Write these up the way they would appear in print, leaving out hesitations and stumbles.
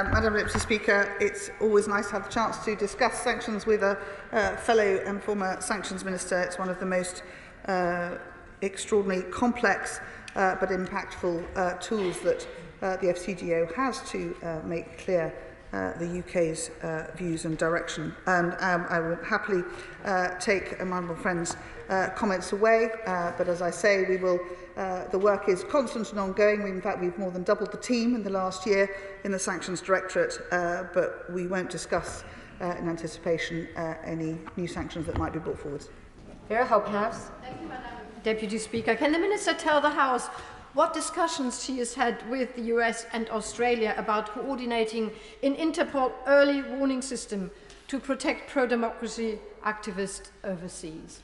Madam Deputy Speaker, it's always nice to have the chance to discuss sanctions with a fellow and former sanctions minister. It's one of the most extraordinarily complex but impactful tools that the FCDO has to make clear the UK's views and direction. And I would happily take my honourable friend's comments away, but as I say, we will. The work is constant and ongoing. In fact, we've more than doubled the team in the last year in the Sanctions Directorate, but we won't discuss in anticipation any new sanctions that might be brought forward. Vera Hopehouse. Thank you, Madam Deputy Speaker. Can the Minister tell the House what discussions she has had with the US and Australia about coordinating an Interpol early warning system to protect pro-democracy activists overseas?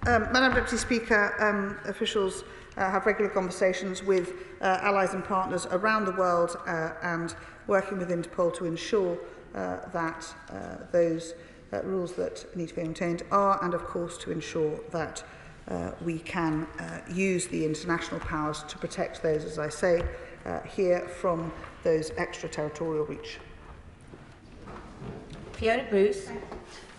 Madam Deputy Speaker, officials have regular conversations with allies and partners around the world and working with Interpol to ensure that those rules that need to be maintained are, and of course to ensure that we can use the international powers to protect those, as I say, here from those extraterritorial reach. Fiona Bruce.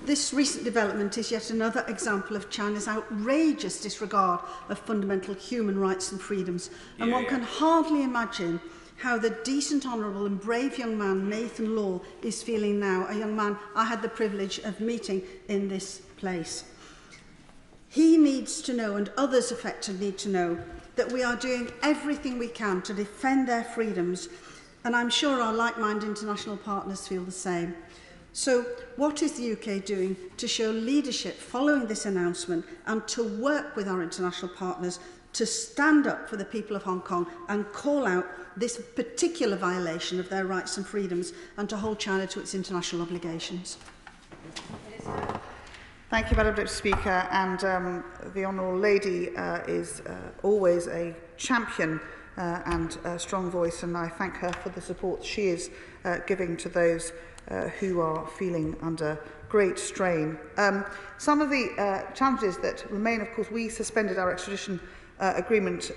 This recent development is yet another example of China's outrageous disregard of fundamental human rights and freedoms, and one can hardly imagine how the decent, honourable and brave young man Nathan Law is feeling now, a young man I had the privilege of meeting in this place. He needs to know, and others affected need to know, that we are doing everything we can to defend their freedoms, and I'm sure our like-minded international partners feel the same. So, what is the UK doing to show leadership following this announcement and to work with our international partners to stand up for the people of Hong Kong and call out this particular violation of their rights and freedoms and to hold China to its international obligations? Thank you, Madam Deputy Speaker. And the Honourable Lady is always a champion and a strong voice, and I thank her for the support she is giving to those who are feeling under great strain. Some of the challenges that remain, of course, we suspended our extradition agreement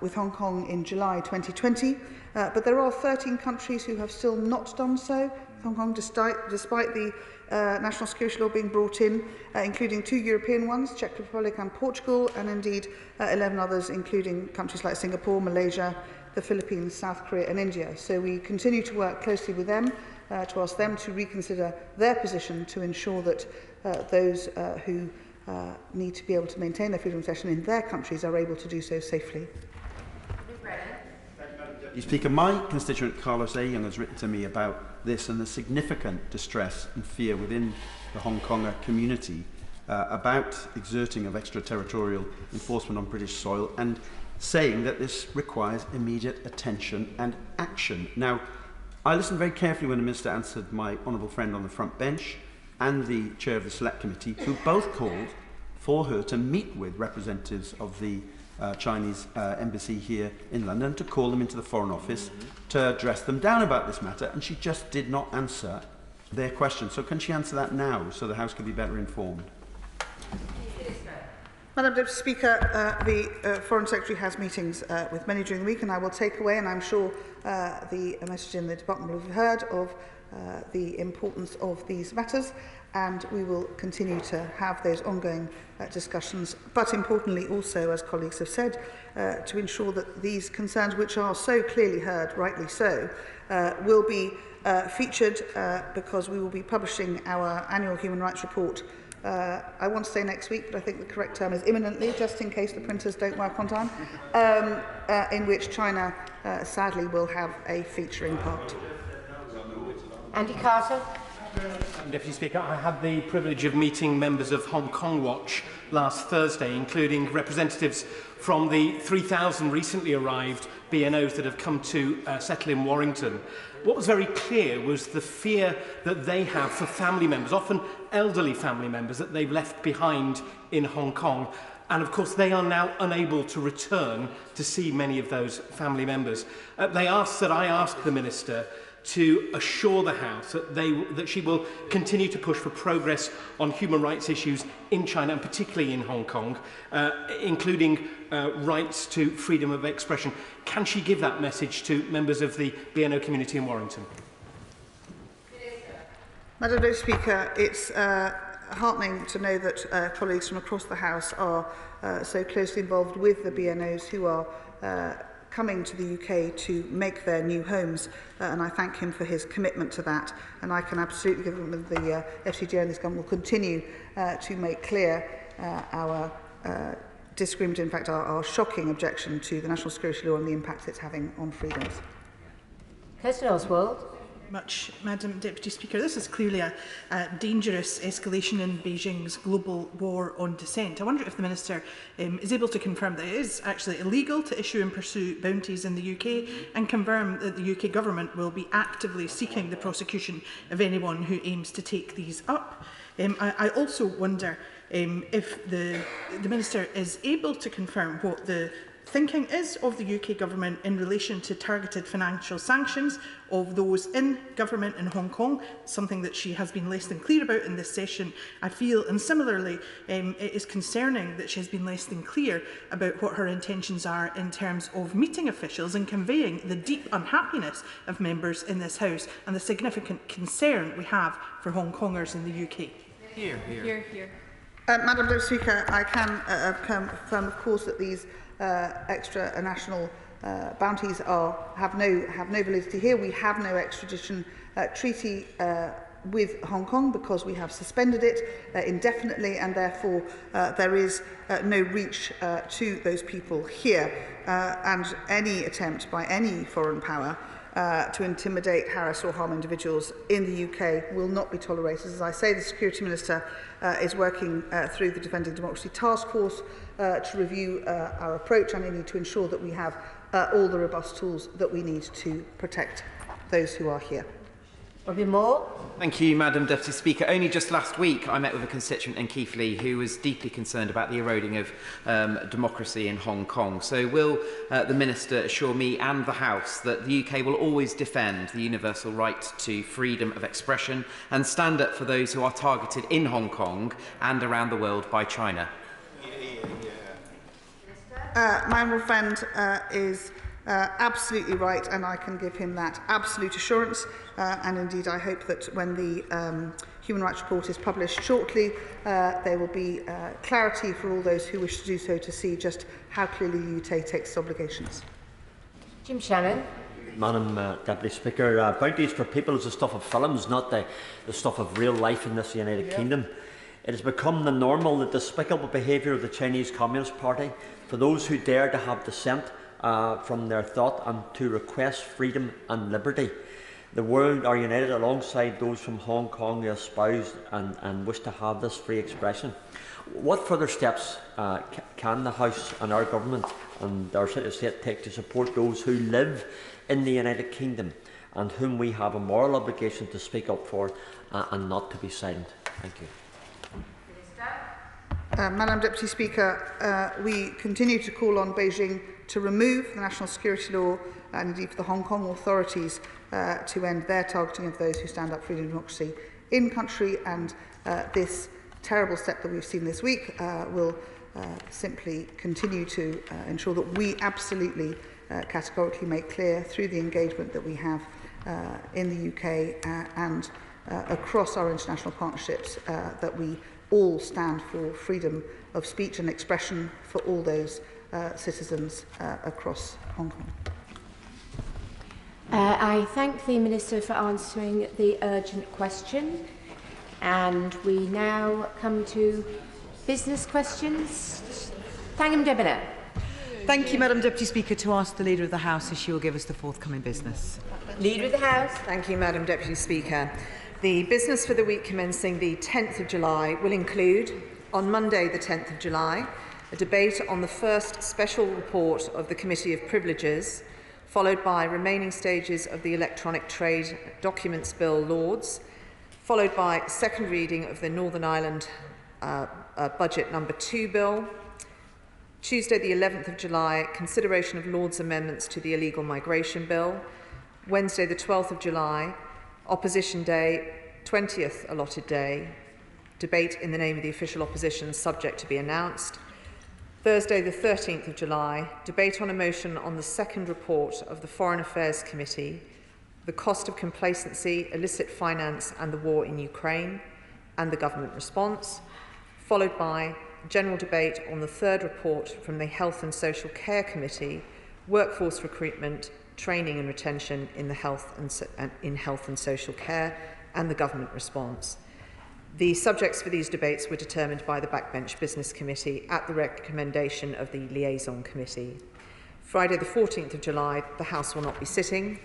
with Hong Kong in July 2020, but there are 13 countries who have still not done so. Hong Kong, despite the national security law being brought in, including 2 European ones, Czech Republic and Portugal, and indeed 11 others, including countries like Singapore, Malaysia, the Philippines, South Korea and India. So we continue to work closely with them to ask them to reconsider their position to ensure that those who need to be able to maintain their freedom of expression in their countries are able to do so safely. Deputy Speaker, my constituent Carlos A. Young has written to me about this and the significant distress and fear within the Hong Konger community about exerting of extraterritorial enforcement on British soil, and saying that this requires immediate attention and action. Now, I listened very carefully when the Minister answered my honourable friend on the front bench and the Chair of the Select Committee, who both called for her to meet with representatives of the Chinese embassy here in London, to call them into the Foreign Office to address them down about this matter, and she just did not answer their question. So can she answer that now so the House can be better informed? Madam Deputy Speaker, the Foreign Secretary has meetings with many during the week, and I will take away, and I'm sure the message in the Department will have heard of the importance of these matters, and we will continue to have those ongoing discussions, but importantly also, as colleagues have said, to ensure that these concerns, which are so clearly heard, rightly so, will be featured because we will be publishing our annual human rights report. I want to say next week, but I think the correct term is imminently, just in case the printers don't work on time, in which China sadly will have a featuring part. Andy Carter. Deputy Speaker, I had the privilege of meeting members of Hong Kong Watch last Thursday, including representatives from the 3,000 recently arrived BNOs that have come to settle in Warrington. What was very clear was the fear that they have for family members, often elderly family members, that they've left behind in Hong Kong. And of course, they are now unable to return to see many of those family members. They asked that I ask the Minister to assure the House that she will continue to push for progress on human rights issues in China and particularly in Hong Kong, including rights to freedom of expression. Can she give that message to members of the BNO community in Warrington? Madam Deputy Speaker, it's heartening to know that colleagues from across the House are so closely involved with the BNOs who are coming to the UK to make their new homes, and I thank him for his commitment to that, and I can absolutely give him the FCDO and this government will continue to make clear our disagreement, in fact our shocking objection to the national security law and the impact it's having on freedoms. Kirsten Oswald. Much, Madam Deputy Speaker. This is clearly a dangerous escalation in Beijing's global war on dissent. I wonder if the Minister is able to confirm that it is actually illegal to issue and pursue bounties in the UK, and confirm that the UK Government will be actively seeking the prosecution of anyone who aims to take these up. I also wonder if the Minister is able to confirm what the thinking is of the UK Government in relation to targeted financial sanctions of those in government in Hong Kong, something that she has been less than clear about in this session, I feel, and similarly it is concerning that she has been less than clear about what her intentions are in terms of meeting officials and conveying the deep unhappiness of members in this House and the significant concern we have for Hong Kongers in the UK. Here. Madam Deputy Speaker, I can confirm, of course, that these extra national bounties have no validity here. We have no extradition treaty with Hong Kong because we have suspended it indefinitely, and therefore there is no reach to those people here. And any attempt by any foreign power to intimidate, harass or harm individuals in the UK will not be tolerated. As I say, the Security Minister is working through the Defending Democracy Task Force to review our approach, and I need to ensure that we have all the robust tools that we need to protect those who are here. Thank you, Madam Deputy Speaker. Only just last week I met with a constituent in Keighley who was deeply concerned about the eroding of democracy in Hong Kong. So will the Minister assure me and the House that the UK will always defend the universal right to freedom of expression and stand up for those who are targeted in Hong Kong and around the world by China? My honourable friend is absolutely right, and I can give him that absolute assurance. And indeed, I hope that when the Human Rights Report is published shortly, there will be clarity for all those who wish to do so to see just how clearly the UK takes its obligations. Jim Shannon. Madam Deputy Speaker, bounties for people is the stuff of films, not the stuff of real life in this United Kingdom. It has become the normal, the despicable behaviour of the Chinese Communist Party for those who dare to have dissent from their thought and to request freedom and liberty. The world are united alongside those from Hong Kong who espouse and wish to have this free expression. What further steps can the House and our Government and our City of State take to support those who live in the United Kingdom and whom we have a moral obligation to speak up for and not to be silent? Thank you. Madam Deputy Speaker, we continue to call on Beijing to remove the national security law and indeed for the Hong Kong authorities to end their targeting of those who stand up for freedom and democracy in country, and this terrible step that we've seen this week will simply continue to ensure that we absolutely categorically make clear through the engagement that we have in the UK and across our international partnerships that we all stand for freedom of speech and expression for all those citizens across Hong Kong. I thank the Minister for answering the urgent question, and we now come to business questions. Thangam Debiner. Thank you, Madam Deputy Speaker, to ask the Leader of the House if she will give us the forthcoming business. Leader of the House. Thank you, Madam Deputy Speaker. The business for the week commencing the 10th of July will include, on Monday the 10th of July, a debate on the first special report of the Committee of Privileges, followed by remaining stages of the Electronic Trade Documents Bill Lords, followed by second reading of the Northern Ireland Budget Number 2 Bill. Tuesday the 11th of July, consideration of Lords amendments to the Illegal Migration Bill. Wednesday the 12th of July, Opposition Day, 20th allotted day, debate in the name of the official opposition subject to be announced. Thursday the 13th of July, debate on a motion on the second report of the Foreign Affairs Committee, the cost of complacency, illicit finance and the war in Ukraine, and the government response, followed by general debate on the third report from the Health and Social Care Committee, workforce recruitment, training and retention in health and social care, and the government response. The subjects for these debates were determined by the Backbench Business Committee at the recommendation of the Liaison Committee. Friday the 14th of July, the House will not be sitting.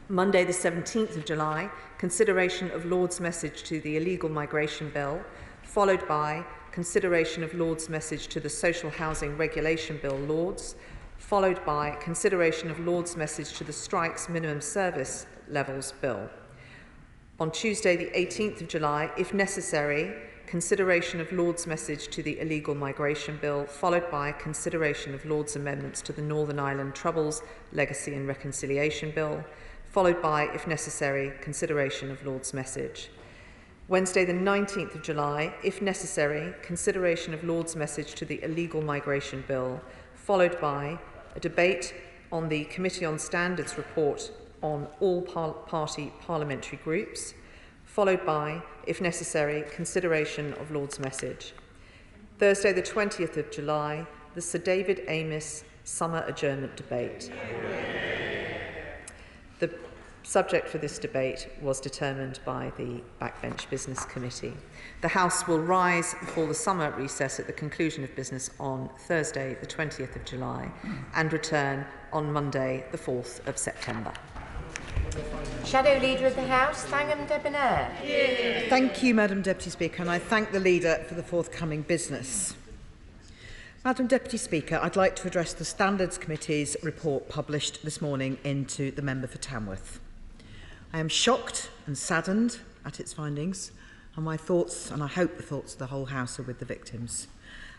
Monday the 17th of July, consideration of Lord's message to the illegal migration bill, followed by consideration of Lord's message to the social housing regulation bill Lords, followed by consideration of Lord's message to the strikes minimum service levels bill. On Tuesday the 18th of July, if necessary, consideration of Lord's message to the illegal migration bill, followed by consideration of Lord's amendments to the Northern Ireland Troubles, Legacy and Reconciliation bill, followed by, if necessary, consideration of Lord's message. Wednesday the 19th of July, if necessary, consideration of Lord's message to the illegal migration bill, followed by a debate on the Committee on Standards report on all party parliamentary groups, followed by, if necessary, consideration of Lord's message. Thursday the 20th of July, the Sir David Amess summer adjournment debate. The subject for this debate was determined by the Backbench Business Committee. The House will rise before the summer recess at the conclusion of business on Thursday the 20th of July and return on Monday the 4th of September. Shadow Leader of the House, Thangam Debonair. Thank you, Madam Deputy Speaker, and I thank the Leader for the forthcoming business. Madam Deputy Speaker, I'd like to address the Standards Committee's report published this morning into the Member for Tamworth. I am shocked and saddened at its findings, and my thoughts, and I hope the thoughts of the whole House, are with the victims.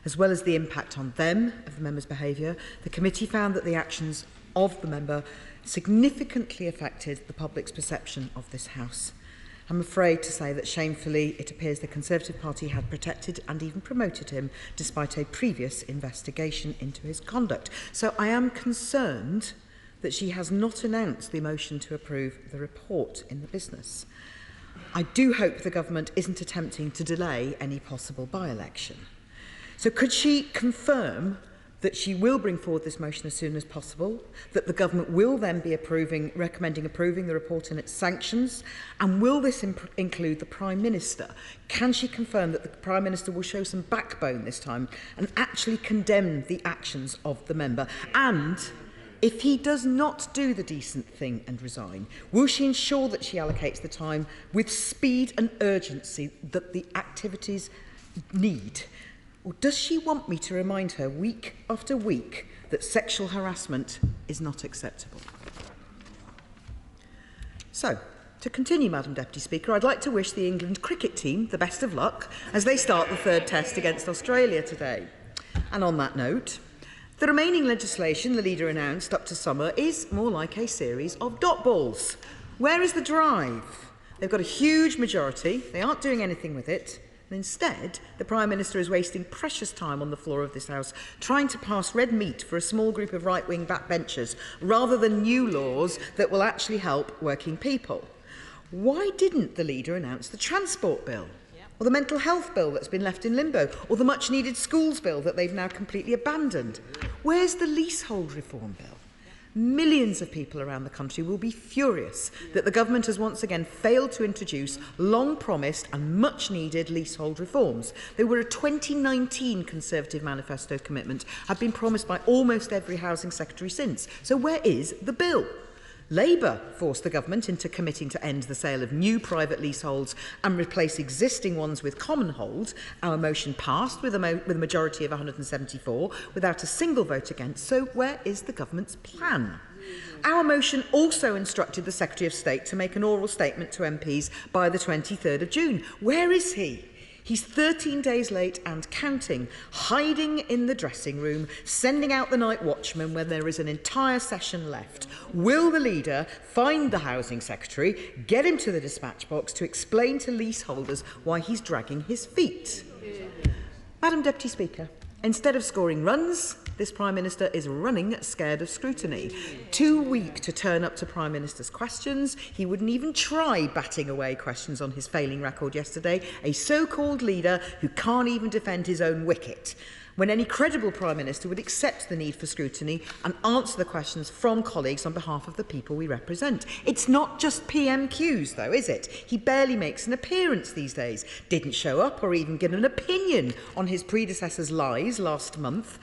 As well as the impact on them of the member's behaviour, the committee found that the actions of the member significantly affected the public's perception of this House. I'm afraid to say that shamefully it appears the Conservative Party had protected and even promoted him despite a previous investigation into his conduct. So I am concerned that she has not announced the motion to approve the report in the business. I do hope the government isn't attempting to delay any possible by-election. So could she confirm that she will bring forward this motion as soon as possible, that the government will then be recommending approving the report and its sanctions, and will this include the Prime Minister? Can she confirm that the Prime Minister will show some backbone this time and actually condemn the actions of the member? And if he does not do the decent thing and resign, will she ensure that she allocates the time with speed and urgency that the activities need? Or does she want me to remind her week after week that sexual harassment is not acceptable? So, to continue, Madam Deputy Speaker, I'd like to wish the England cricket team the best of luck as they start the third test against Australia today. And on that note, the remaining legislation the Leader announced up to summer is more like a series of dot balls. Where is the drive? They've got a huge majority, they aren't doing anything with it. And instead, the Prime Minister is wasting precious time on the floor of this House trying to pass red meat for a small group of right-wing backbenchers rather than new laws that will actually help working people. Why didn't the Leader announce the transport bill? Or the mental health bill that's been left in limbo? Or the much-needed schools bill that they've now completely abandoned? Where's the leasehold reform bill? Millions of people around the country will be furious that the government has once again failed to introduce long-promised and much-needed leasehold reforms. They were a 2019 Conservative manifesto commitment, have been promised by almost every housing secretary since. So where is the bill? Labour forced the government into committing to end the sale of new private leaseholds and replace existing ones with common hold. Our motion passed with a majority of 174 without a single vote against. So where is the government's plan? Our motion also instructed the Secretary of State to make an oral statement to MPs by the 23rd of June. Where is he? He's 13 days late and counting, hiding in the dressing room, sending out the night watchman when there is an entire session left. Will the leader find the Housing Secretary, get him to the dispatch box to explain to leaseholders why he's dragging his feet? Madam Deputy Speaker, instead of scoring runs, this Prime Minister is running scared of scrutiny. Too weak to turn up to Prime Minister's questions, he wouldn't even try batting away questions on his failing record yesterday, a so-called leader who can't even defend his own wicket, when any credible Prime Minister would accept the need for scrutiny and answer the questions from colleagues on behalf of the people we represent. It's not just PMQs, though, is it? He barely makes an appearance these days, didn't show up or even give an opinion on his predecessor's lies last month.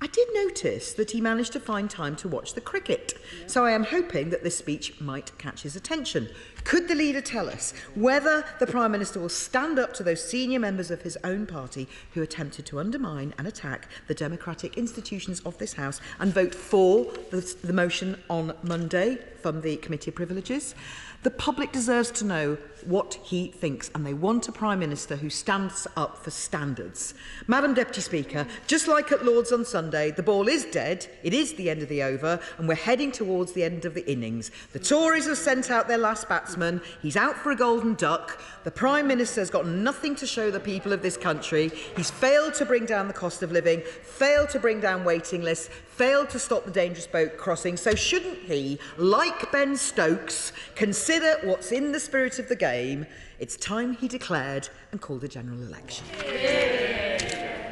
I did notice that he managed to find time to watch the cricket, so I am hoping that this speech might catch his attention. Could the leader tell us whether the Prime Minister will stand up to those senior members of his own party who attempted to undermine and attack the democratic institutions of this House and vote for the motion on Monday from the Committee of Privileges? The public deserves to know what he thinks, and they want a Prime Minister who stands up for standards. Madam Deputy Speaker, just like at Lords on Sunday, the ball is dead, it is the end of the over, and we're heading towards the end of the innings. The Tories have sent out their last batsman, he's out for a golden duck, the Prime Minister's got nothing to show the people of this country, he's failed to bring down the cost of living, failed to bring down waiting lists, failed to stop the dangerous boat crossing, so shouldn't he, like Ben Stokes, consider what's in the spirit of the game? It's time he declared and called a general election.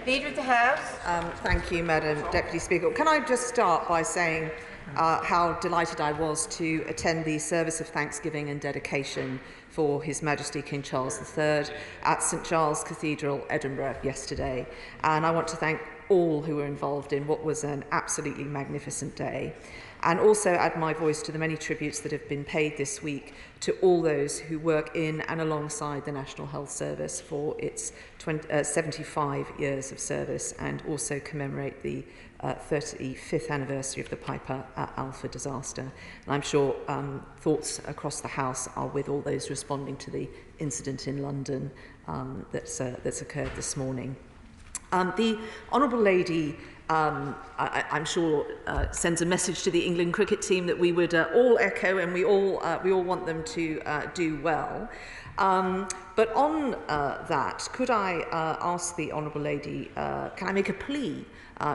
Leader of the House. Thank you, Madam Deputy Speaker. Can I just start by saying how delighted I was to attend the service of thanksgiving and dedication for His Majesty King Charles III at St Giles Cathedral, Edinburgh, yesterday. And I want to thank all who were involved in what was an absolutely magnificent day, and also add my voice to the many tributes that have been paid this week to all those who work in and alongside the National Health Service for its 75 years of service, and also commemorate the 35th anniversary of the Piper Alpha disaster. And I'm sure thoughts across the House are with all those responding to the incident in London that's occurred this morning. The Honourable Lady, I'm sure, sends a message to the England cricket team that we would all echo, and we all want them to do well. But on that, could I ask the Honourable Lady, can I make a plea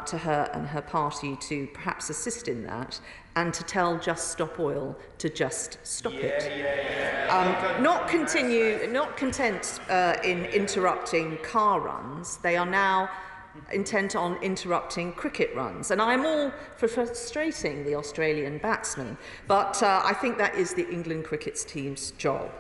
to her and her party to perhaps assist in that, and to tell Just Stop Oil to just stop it? Not content in interrupting car runs, they are now intent on interrupting cricket runs. And I'm all for frustrating the Australian batsmen, but I think that is the England cricket team's job.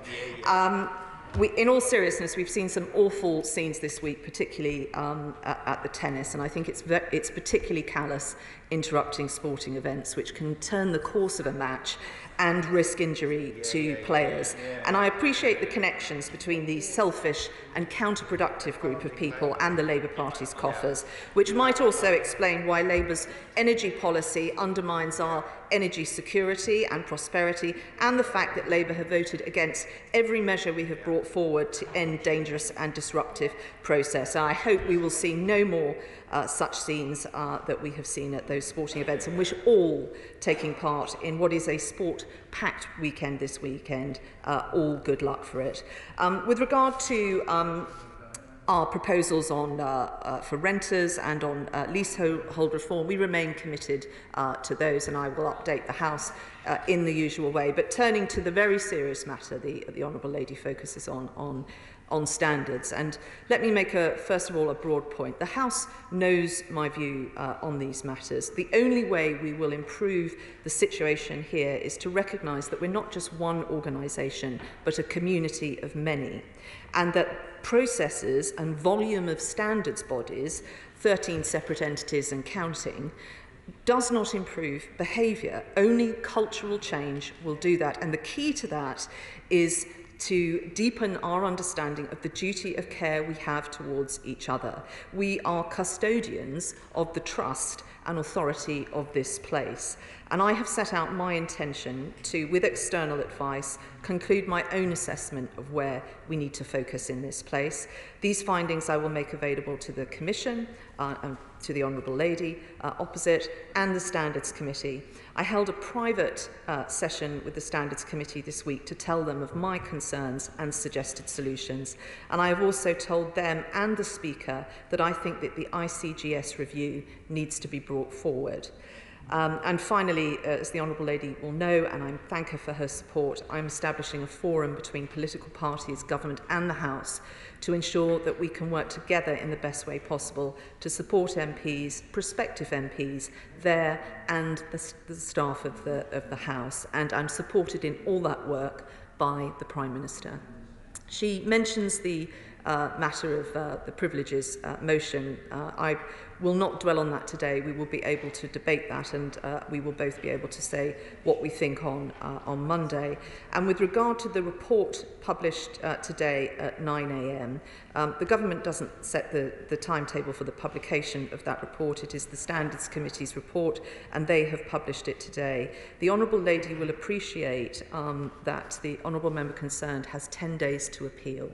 In all seriousness, we've seen some awful scenes this week, particularly at the tennis, and I think it's particularly callous interrupting sporting events, which can turn the course of a match and risk injury to players. And I appreciate the connections between the selfish and counterproductive group of people and the Labour Party's coffers, which might also explain why Labour's energy policy undermines our energy security and prosperity, and the fact that Labour have voted against every measure we have brought forward to end dangerous and disruptive process. And I hope we will see no more such scenes that we have seen at those sporting events, and wish all taking part in what is a sport-packed weekend this weekend all good luck for it. With regard to our proposals on for renters and on leasehold reform, we remain committed to those, and I will update the House in the usual way. But turning to the very serious matter the Honourable Lady focuses on standards. And let me make first of all a broad point. The House knows my view on these matters. The only way we will improve the situation here is to recognise that we're not just one organisation, but a community of many, and that processes and volume of standards bodies, 13 separate entities and counting, does not improve behaviour. Only cultural change will do that. And the key to that is to deepen our understanding of the duty of care we have towards each other. We are custodians of the trust and authority of this place. And I have set out my intention to, with external advice, conclude my own assessment of where we need to focus in this place. These findings I will make available to the Commission, and to the Honourable Lady opposite, and the Standards Committee. I held a private session with the Standards Committee this week to tell them of my concerns and suggested solutions. And I have also told them and the Speaker that I think that the ICGS review needs to be brought forward. And finally, as the Honourable Lady will know, and I thank her for her support, I'm establishing a forum between political parties, government and the House to ensure that we can work together in the best way possible to support MPs, prospective MPs, there and the staff of the House. And I'm supported in all that work by the Prime Minister. She mentions the matter of the privileges motion. I will not dwell on that today. We will be able to debate that, and we will both be able to say what we think on Monday. And with regard to the report published today at 9 a.m, the government doesn't set the timetable for the publication of that report. It is the Standards Committee's report, and they have published it today. The Honourable Lady will appreciate that the Honourable Member concerned has 10 days to appeal.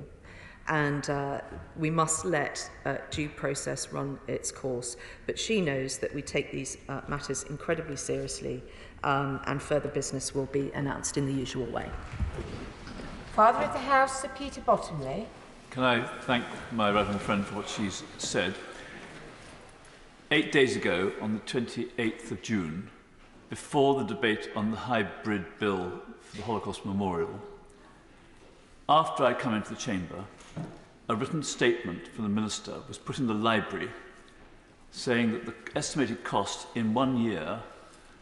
And we must let due process run its course. But she knows that we take these matters incredibly seriously, and further business will be announced in the usual way. Father of the House, Sir Peter Bottomley. Can I thank my reverend friend for what she's said? 8 days ago, on the 28th of June, before the debate on the hybrid bill for the Holocaust Memorial, after I'd come into the chamber, a written statement from the Minister was put in the library saying that the estimated cost in 1 year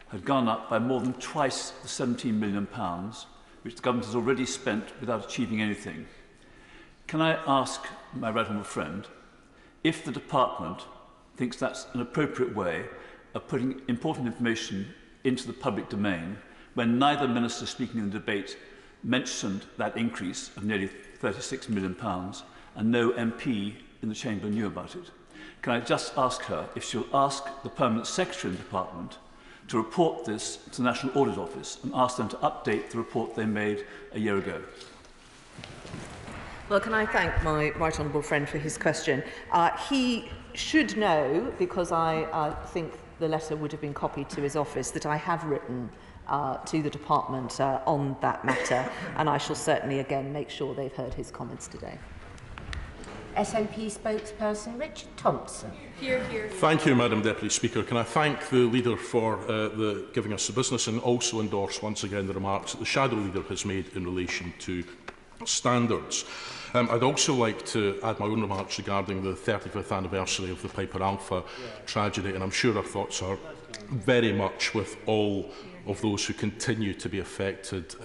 had gone up by more than twice the £17 million, which the government has already spent without achieving anything. Can I ask my right honourable friend if the department thinks that's an appropriate way of putting important information into the public domain when neither minister speaking in the debate mentioned that increase of nearly £36 million and no MP in the chamber knew about it? Can I just ask her if she'll ask the Permanent Secretary in the Department to report this to the National Audit Office and ask them to update the report they made a year ago? Well, can I thank my right honourable friend for his question? He should know, because I think the letter would have been copied to his office, that I have written to the department on that matter, and I shall certainly again make sure they've heard his comments today. SNP spokesperson Richard Thompson. Here, here. Thank you, Madam Deputy Speaker. Can I thank the Leader for giving us the business, and also endorse once again the remarks that the Shadow Leader has made in relation to standards. I'd also like to add my own remarks regarding the 35th anniversary of the Piper Alpha tragedy, and I'm sure our thoughts are very much with all of those who continue to be affected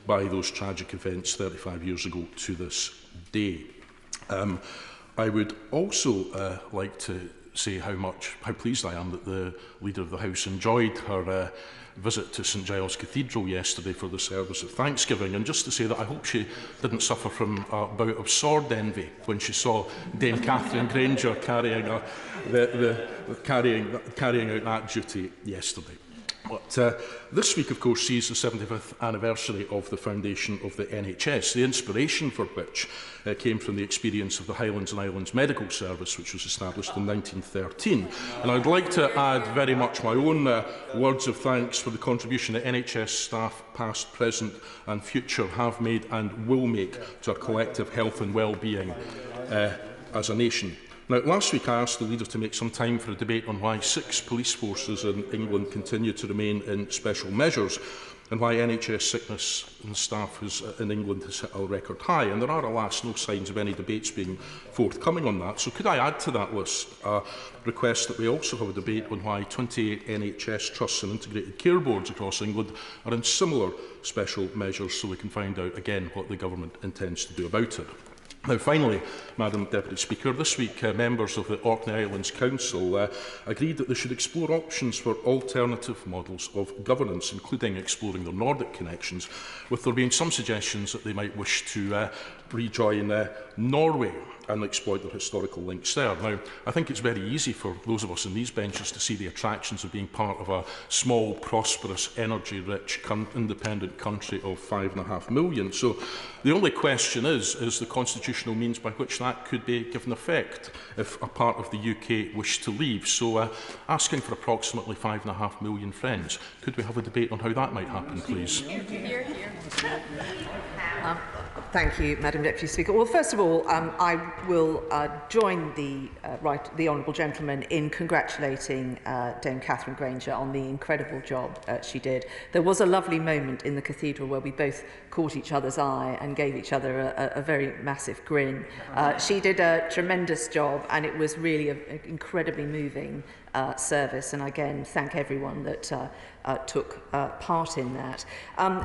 by those tragic events 35 years ago to this day. I would also like to say how pleased I am that the Leader of the House enjoyed her visit to St Giles Cathedral yesterday for the service of Thanksgiving, and just to say that I hope she didn't suffer from a bout of sword envy when she saw Dame Catherine Granger carrying out that duty yesterday. But this week, of course, sees the 75th anniversary of the foundation of the NHS, the inspiration for which came from the experience of the Highlands and Islands Medical Service, which was established in 1913. And I'd like to add very much my own words of thanks for the contribution that NHS staff, past, present and future, have made and will make to our collective health and well-being as a nation. Now, last week I asked the Leader to make some time for a debate on why 6 police forces in England continue to remain in special measures, and why NHS sickness and staff in England has hit a record high. And there are, alas, no signs of any debates being forthcoming on that. So could I add to that list a request that we also have a debate on why 28 NHS trusts and integrated care boards across England are in similar special measures, so we can find out again what the government intends to do about it. Now, finally, Madam Deputy Speaker, this week members of the Orkney Islands Council agreed that they should explore options for alternative models of governance, including exploring their Nordic connections, with there being some suggestions that they might wish to rejoin Norway and exploit their historical links there. Now, I think it's very easy for those of us in these benches to see the attractions of being part of a small, prosperous, energy-rich, independent country of 5.5 million. So the only question is the constitutional means by which that could be given effect if a part of the UK wished to leave. So asking for approximately 5.5 million friends, could we have a debate on how that might happen, please? Thank you, Madam Deputy Speaker. Well, first of all, I will join the Honourable Gentleman in congratulating Dame Catherine Granger on the incredible job she did. There was a lovely moment in the cathedral where we both caught each other's eye and gave each other a very massive grin. She did a tremendous job, and it was really an incredibly moving service, and again thank everyone that took part in that.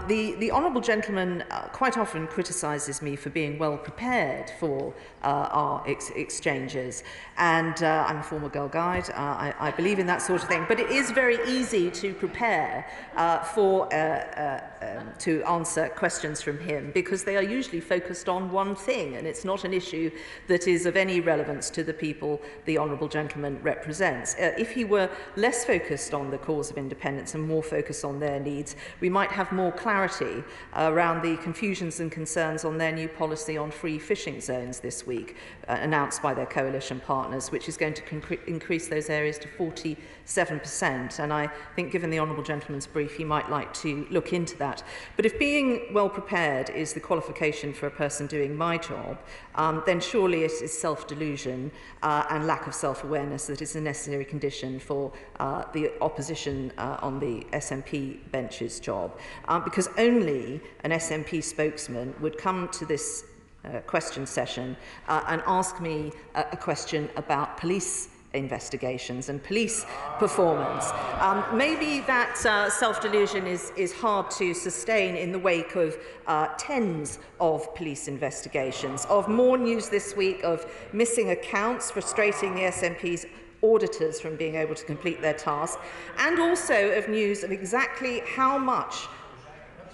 The Honourable Gentleman quite often criticises me for being well prepared for our exchanges, and I'm a former Girl Guide. I believe in that sort of thing, but it is very easy to prepare to answer questions from him, because they are usually focused on one thing, and it's not an issue that is of any relevance to the people the Honourable Gentleman represents. If he were less focused on the cause of independence and more focused on their needs, we might have more clarity around the confusions and concerns on their new policy on free fishing zones this week, announced by their coalition partners, which is going to increase those areas to 47%. And I think, given the Honourable Gentleman's brief, he might like to look into that. But if being well prepared is the qualification for a person doing my job, then surely it is self-delusion and lack of self-awareness that is a necessary condition for the opposition on the SNP bench's job, because only an SNP spokesman would come to this question session and ask me a question about police investigations and police performance. Maybe that self-delusion is hard to sustain in the wake of tens of police investigations, of more news this week of missing accounts frustrating the SNP's auditors from being able to complete their task, and also of news of exactly how much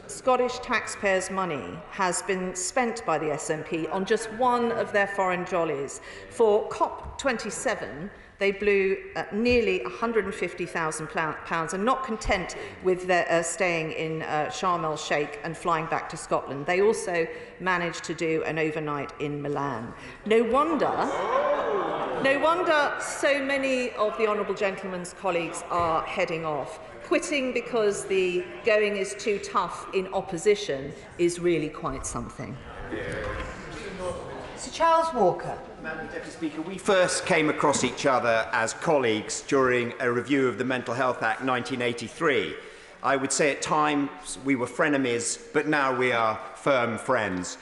Scottish taxpayers' money has been spent by the SNP on just one of their foreign jollies. For COP27, they blew nearly £150,000, and not content with their, staying in Sharm el-Sheikh and flying back to Scotland, they also managed to do an overnight in Milan. No wonder so many of the Honourable Gentleman's colleagues are heading off. Quitting because the going is too tough in opposition is really quite something. Sir Charles Walker. Madam Deputy Speaker, we first came across each other as colleagues during a review of the Mental Health Act 1983. I would say at times we were frenemies, but now we are firm friends.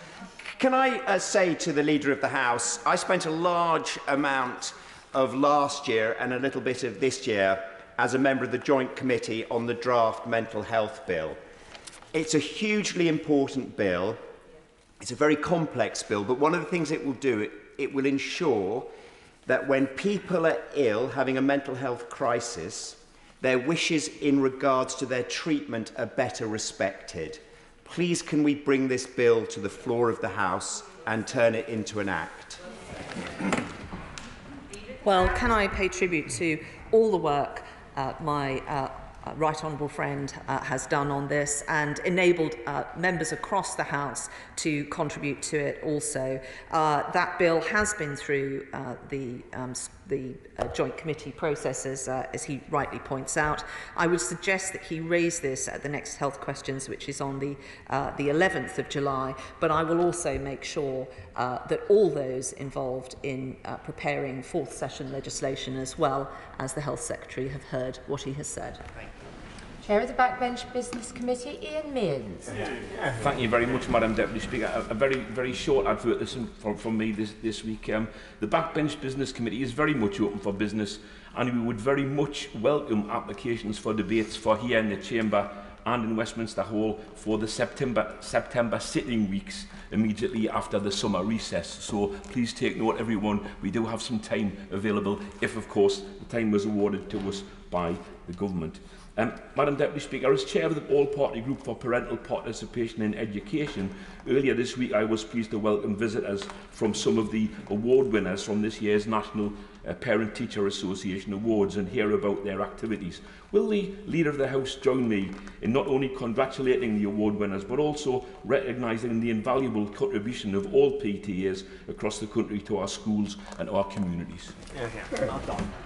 Can I say to the Leader of the House, I spent a large amount of last year and a little bit of this year as a member of the Joint Committee on the draft Mental Health Bill. It's a hugely important bill. It's a very complex bill, but one of the things it will do, it will ensure that when people are ill, having a mental health crisis, their wishes in regards to their treatment are better respected. Please, can we bring this bill to the floor of the House and turn it into an act? Well, can I pay tribute to all the work my right honourable friend has done on this, and enabled members across the House to contribute to it also. That bill has been through the joint committee processes, as he rightly points out. I would suggest that he raise this at the next health questions, which is on the 11th of July, but I will also make sure that all those involved in preparing fourth session legislation, as well as the Health Secretary, have heard what he has said. Chair of the Backbench Business Committee, Ian Mearns. Thank you very much, Madam Deputy Speaker. A very short advert from me this week. The Backbench Business Committee is very much open for business, and we would very much welcome applications for debates for here in the Chamber and in Westminster Hall for the September sitting weeks immediately after the summer recess. So please take note, everyone, we do have some time available if, of course, the time was awarded to us by the government. Madam Deputy Speaker, as Chair of the All-Party Group for Parental Participation in Education, earlier this week I was pleased to welcome visitors from some of the award winners from this year's National Parent-Teacher Association Awards and hear about their activities. Will the Leader of the House join me in not only congratulating the award winners but also recognising the invaluable contribution of all PTAs across the country to our schools and our communities?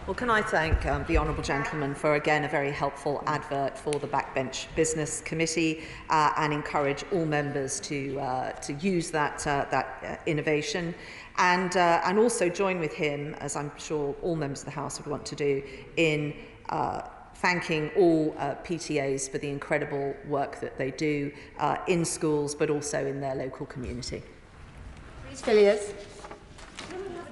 Well, can I thank the Honourable Gentleman for, again, a very helpful advert for the Backbench Business Committee and encourage all members to use that innovation and also join with him, as I'm sure all members of the House would want to do, in thanking all PTAs for the incredible work that they do in schools but also in their local community. Please, Villiers.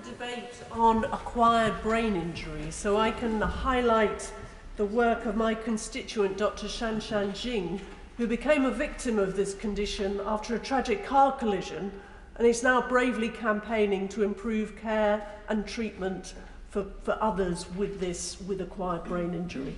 Debate on acquired brain injury, so I can highlight the work of my constituent Dr. Shanshan Jing, who became a victim of this condition after a tragic car collision and is now bravely campaigning to improve care and treatment for others with acquired brain injury.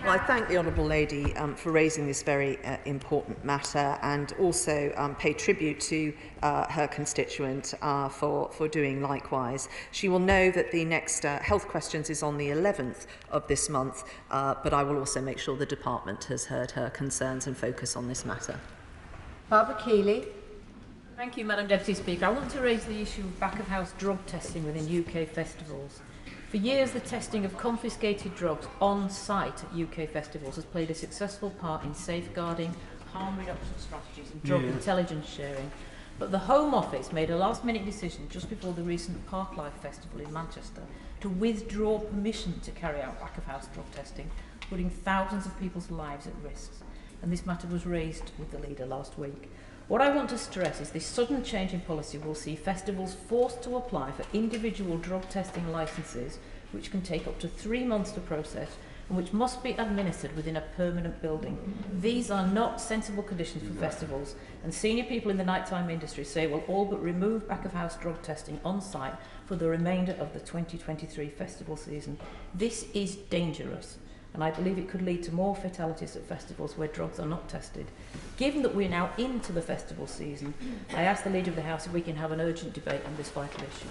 Well, I thank the Honourable Lady for raising this very important matter and also pay tribute to her constituent for doing likewise. She will know that the next Health Questions is on the 11th of this month, but I will also make sure the Department has heard her concerns and focus on this matter. Barbara Keeley. Thank you, Madam Deputy Speaker. I want to raise the issue of back-of-house drug testing within UK festivals. For years, the testing of confiscated drugs on-site at UK festivals has played a successful part in safeguarding harm reduction strategies and drug intelligence sharing. But the Home Office made a last-minute decision just before the recent Parklife Festival in Manchester to withdraw permission to carry out back-of-house drug testing, putting thousands of people's lives at risk. And this matter was raised with the leader last week. What I want to stress is this sudden change in policy will see festivals forced to apply for individual drug testing licences, which can take up to 3 months to process and which must be administered within a permanent building. These are not sensible conditions for festivals, and senior people in the nighttime industry say will all but remove back-of-house drug testing on site for the remainder of the 2023 festival season. This is dangerous, and I believe it could lead to more fatalities at festivals where drugs are not tested. Given that we're now into the festival season, I ask the Leader of the House if we can have an urgent debate on this vital issue.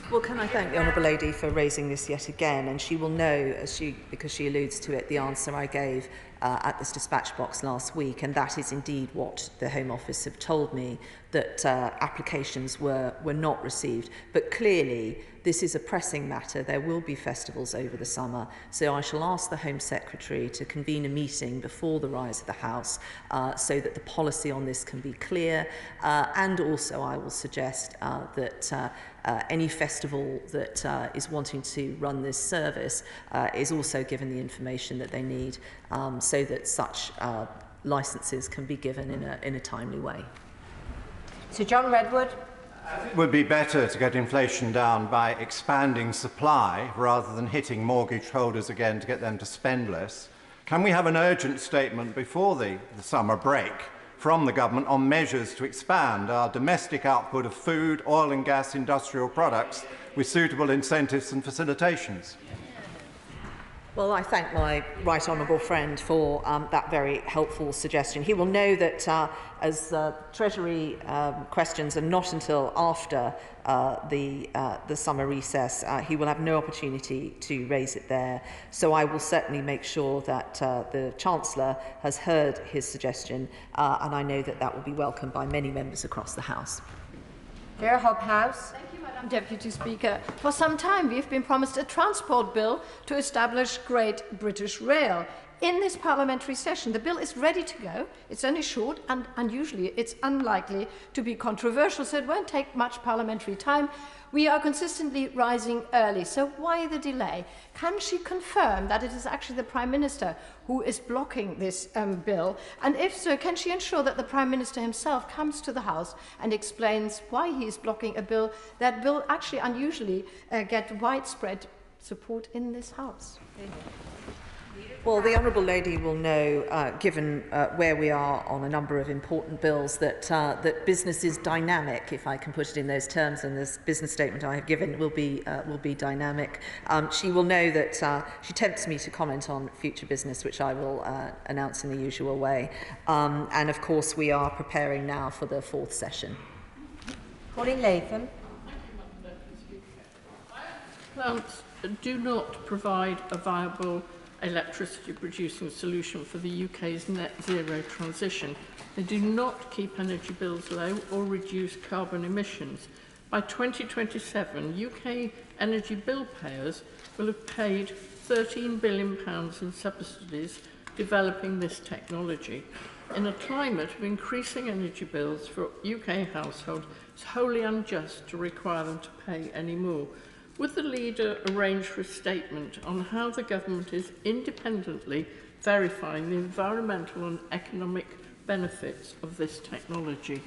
Well, can I thank the Honourable Lady for raising this yet again, and she will know, because she alludes to it, the answer I gave at this dispatch box last week, and that is indeed what the Home Office have told me, that applications were not received. But clearly, this is a pressing matter. There will be festivals over the summer, so I shall ask the Home Secretary to convene a meeting before the rise of the House so that the policy on this can be clear, and also I will suggest that any festival that is wanting to run this service is also given the information that they need so that such licences can be given in a timely way. Sir John Redwood. It would be better to get inflation down by expanding supply rather than hitting mortgage holders again to get them to spend less. Can we have an urgent statement before the summer break from the government on measures to expand our domestic output of food, oil and gas industrial products with suitable incentives and facilitations? Well, I thank my right honourable friend for that very helpful suggestion. He will know that as Treasury questions are not until after the summer recess, he will have no opportunity to raise it there. So I will certainly make sure that the Chancellor has heard his suggestion, and I know that that will be welcomed by many members across the House. Vera Hobhouse. Madam Deputy Speaker, for some time we've been promised a transport bill to establish Great British Rail. In this parliamentary session, the bill is ready to go. It's only short, and unusually it's unlikely to be controversial, so it won't take much parliamentary time. We are consistently rising early, so why the delay? Can she confirm that it is actually the Prime Minister who is blocking this bill? And if so, can she ensure that the Prime Minister himself comes to the House and explains why he is blocking a bill that will actually unusually get widespread support in this House? Well, the Honourable Lady will know, given where we are on a number of important bills, that that business is dynamic, if I can put it in those terms, and this business statement I have given will be dynamic. She will know that she tempts me to comment on future business, which I will announce in the usual way. And of course, we are preparing now for the 4th session. Pauline Latham. Plants do not provide a viable electricity producing solution for the UK's net zero transition. They do not keep energy bills low or reduce carbon emissions. By 2027, UK energy bill payers will have paid £13 billion in subsidies developing this technology. In a climate of increasing energy bills for UK households, it's wholly unjust to require them to pay any more. Would the leader arrange for a statement on how the government is independently verifying the environmental and economic benefits of this technology?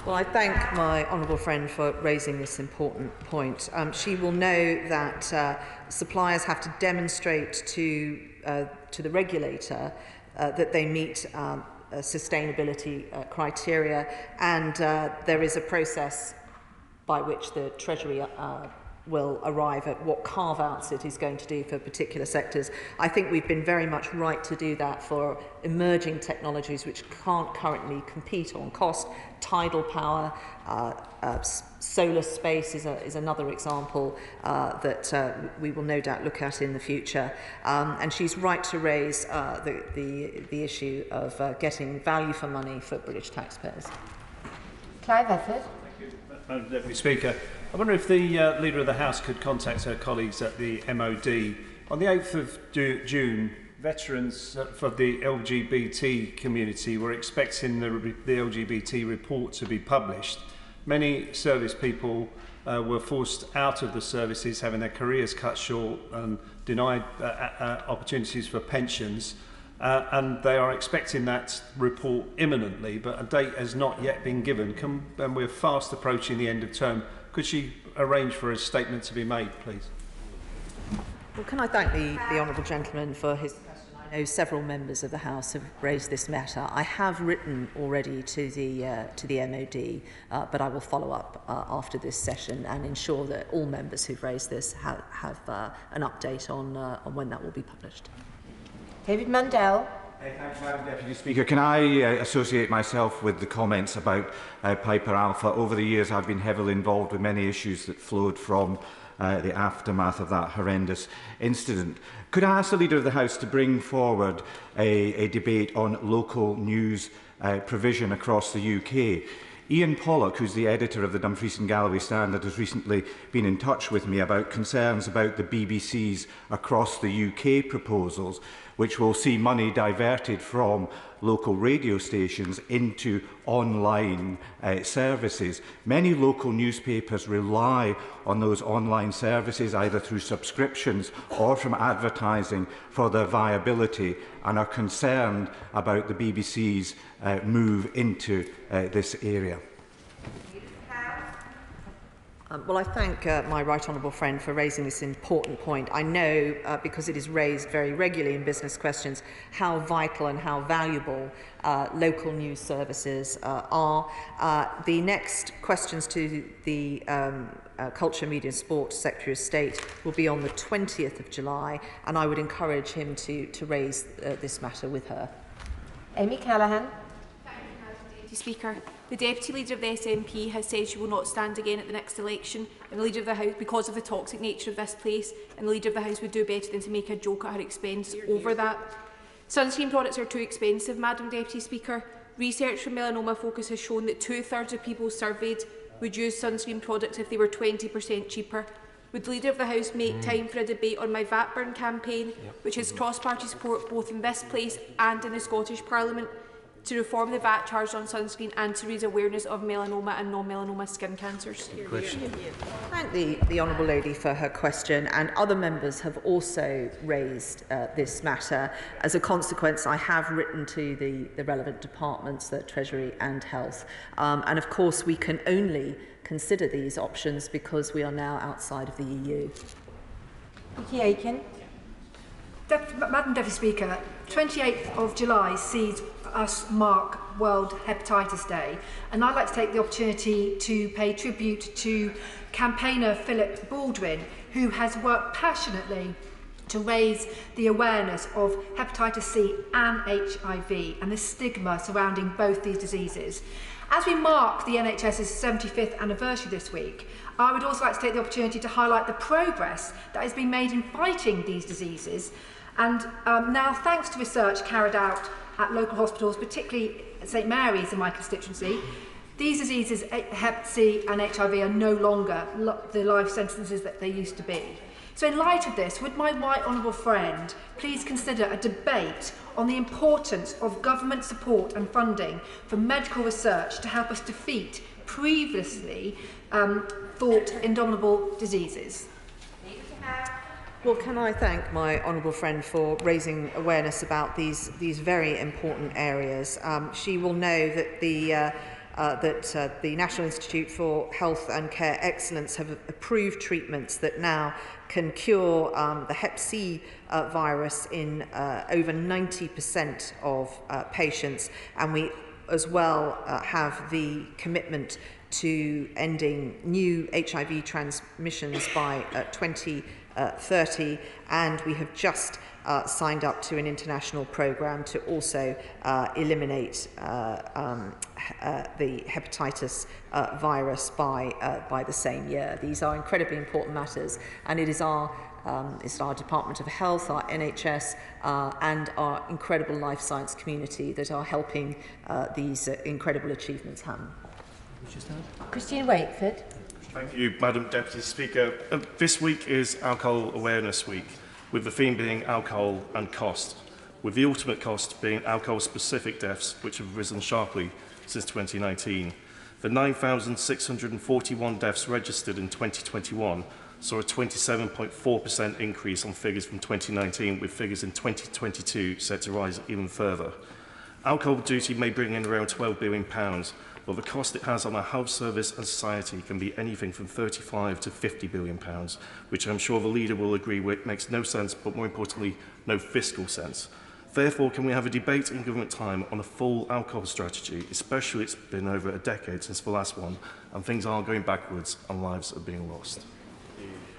Well, I thank my honourable friend for raising this important point. She will know that suppliers have to demonstrate to the regulator that they meet sustainability criteria, and there is a process by which the Treasury will arrive at what carve-outs it is going to do for particular sectors. I think we've been very much right to do that for emerging technologies which can't currently compete on cost. Tidal power, solar space is another example that we will no doubt look at in the future. And she's right to raise the issue of getting value for money for British taxpayers. Clive Efford. Madam Deputy Speaker, I wonder if the Leader of the House could contact her colleagues at the MOD. On the 8th of June, veterans for the LGBT community were expecting the LGBT report to be published. Many service people were forced out of the services, having their careers cut short and denied opportunities for pensions. And they are expecting that report imminently, but a date has not yet been given. And we're fast approaching the end of term. Could she arrange for a statement to be made, please? Well, can I thank the honourable gentleman for his question? I know several members of the House have raised this matter. I have written already to the MOD, but I will follow up after this session and ensure that all members who've raised this have an update on when that will be published. David Mundell. Thanks, Madam Deputy Speaker. Can I associate myself with the comments about Piper Alpha? Over the years, I've been heavily involved with many issues that flowed from the aftermath of that horrendous incident. Could I ask the Leader of the House to bring forward a debate on local news provision across the UK? Ian Pollock, who's the editor of the Dumfries and Galloway Standard, has recently been in touch with me about concerns about the BBC's across the UK proposals, which will see money diverted from local radio stations into online services. Many local newspapers rely on those online services either through subscriptions or from advertising for their viability and are concerned about the BBC's move into this area. Well, I thank my right honourable friend for raising this important point. I know, because it is raised very regularly in business questions, how vital and how valuable local news services are. The next questions to the Culture, Media and Sport Secretary of State will be on the 20th of July, and I would encourage him to raise this matter with her. Amy Callaghan. Speaker, the Deputy Leader of the SNP has said she will not stand again at the next election, and the Leader of the House, because of the toxic nature of this place, and the Leader of the House would do better than to make a joke at her expense over that. Sunscreen products are too expensive, Madam Deputy Speaker. Research from Melanoma Focus has shown that 2/3 of people surveyed would use sunscreen products if they were 20% cheaper. Would the Leader of the House make time for a debate on my VAT burn campaign, which has cross-party support both in this place and in the Scottish Parliament, to reform the VAT charged on sunscreen and to raise awareness of melanoma and non-melanoma skin cancers? Thank the honourable lady for her question, and other members have also raised this matter. As a consequence, I have written to the relevant departments, the Treasury and Health, and of course we can only consider these options because we are now outside of the EU. Vicky Aiken. Madam Deputy Speaker, 28th of July sees us mark World Hepatitis Day, and I'd like to take the opportunity to pay tribute to campaigner Philip Baldwin, who has worked passionately to raise the awareness of hepatitis C and HIV and the stigma surrounding both these diseases. As we mark the NHS's 75th anniversary this week, I would also like to take the opportunity to highlight the progress that has been made in fighting these diseases. And now, thanks to research carried out at local hospitals, particularly at St Mary's in my constituency, these diseases, Hep C and HIV, are no longer the life sentences that they used to be. So in light of this, would my right honourable friend please consider a debate on the importance of government support and funding for medical research to help us defeat previously thought indomitable diseases? Well, can I thank my honourable friend for raising awareness about these very important areas. She will know that the National Institute for Health and Care Excellence have approved treatments that now can cure the Hep C virus in over 90% of patients, and we as well have the commitment to ending new HIV transmissions by 2030, and we have just signed up to an international programme to also eliminate the hepatitis virus by the same year. These are incredibly important matters, and it is our Department of Health, our NHS, and our incredible life science community that are helping these incredible achievements happen. Christine Wakeford. Thank you, Madam Deputy Speaker. This week is Alcohol Awareness Week, with the theme being alcohol and cost, with the ultimate cost being alcohol-specific deaths, which have risen sharply since 2019. The 9,641 deaths registered in 2021 saw a 27.4% increase on figures from 2019, with figures in 2022 set to rise even further. Alcohol duty may bring in around £12 billion, but the cost it has on our health service and society can be anything from £35 to £50 billion, which I'm sure the leader will agree with makes no sense, but more importantly, no fiscal sense. Therefore, can we have a debate in government time on a full alcohol strategy, especially it's been over a decade since the last one, and things are going backwards and lives are being lost.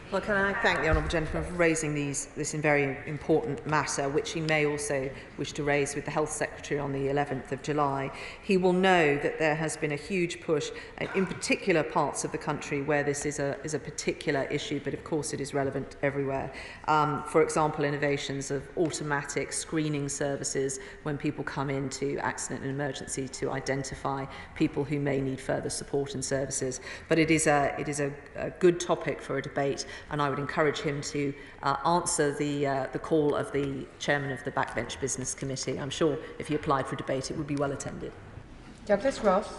Well, can I thank the honourable gentleman for raising this very important matter, which he may also wish to raise with the Health Secretary on the 11th of July. He will know that there has been a huge push in particular parts of the country where this is a particular issue, but of course it is relevant everywhere. For example, innovations of automatic screening services when people come into accident and emergency to identify people who may need further support and services. But it is a good topic for a debate, and I would encourage him to answer the call of the chairman of the Backbench Business Committee. I'm sure if he applied for a debate, it would be well attended. Douglas Ross.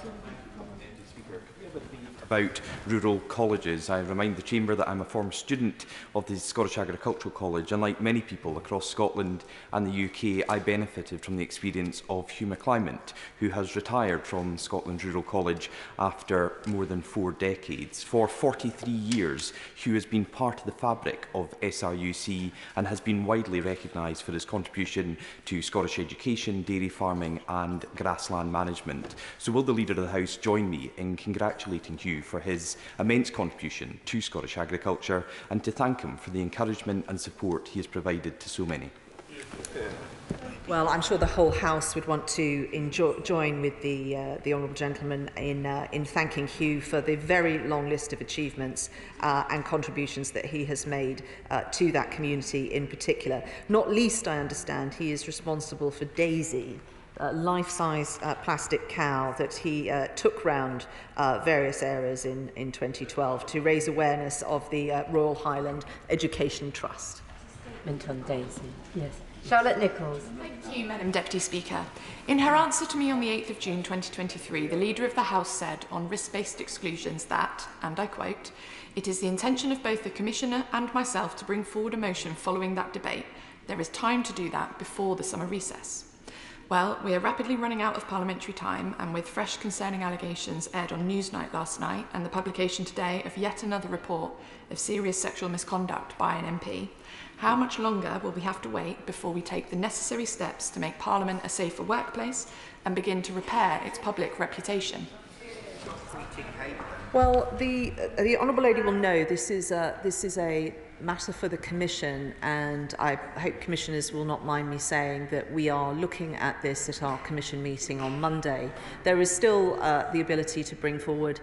About rural colleges. I remind the Chamber that I'm a former student of the Scottish Agricultural College, and like many people across Scotland and the UK, I benefited from the experience of Hugh McClymont, who has retired from Scotland's Rural College after more than 4 decades. For 43 years, Hugh has been part of the fabric of SRUC and has been widely recognised for his contribution to Scottish education, dairy farming and grassland management. So will the Leader of the House join me in congratulating Hugh for his immense contribution to Scottish agriculture, and to thank him for the encouragement and support he has provided to so many? Well, I'm sure the whole House would want to join with the honourable gentleman in thanking Hugh for the very long list of achievements and contributions that he has made to that community in particular. Not least, I understand, he is responsible for Daisy, a life-size plastic cow that he took round various areas in 2012 to raise awareness of the Royal Highland Education Trust. On Daisy, yes. Charlotte Nichols. Thank you, Madam Deputy Speaker. In her answer to me on the 8th of June 2023, the Leader of the House said on risk-based exclusions that, and I quote, "It is the intention of both the Commissioner and myself to bring forward a motion following that debate. There is time to do that before the summer recess." Well, we are rapidly running out of parliamentary time, and with fresh concerning allegations aired on Newsnight last night and the publication today of yet another report of serious sexual misconduct by an MP, How much longer will we have to wait before we take the necessary steps to make Parliament a safer workplace and begin to repair its public reputation? Well, the Honourable Lady will know this is a matter for the Commission, and I hope Commissioners will not mind me saying that we are looking at this at our Commission meeting on Monday. There is still the ability to bring forward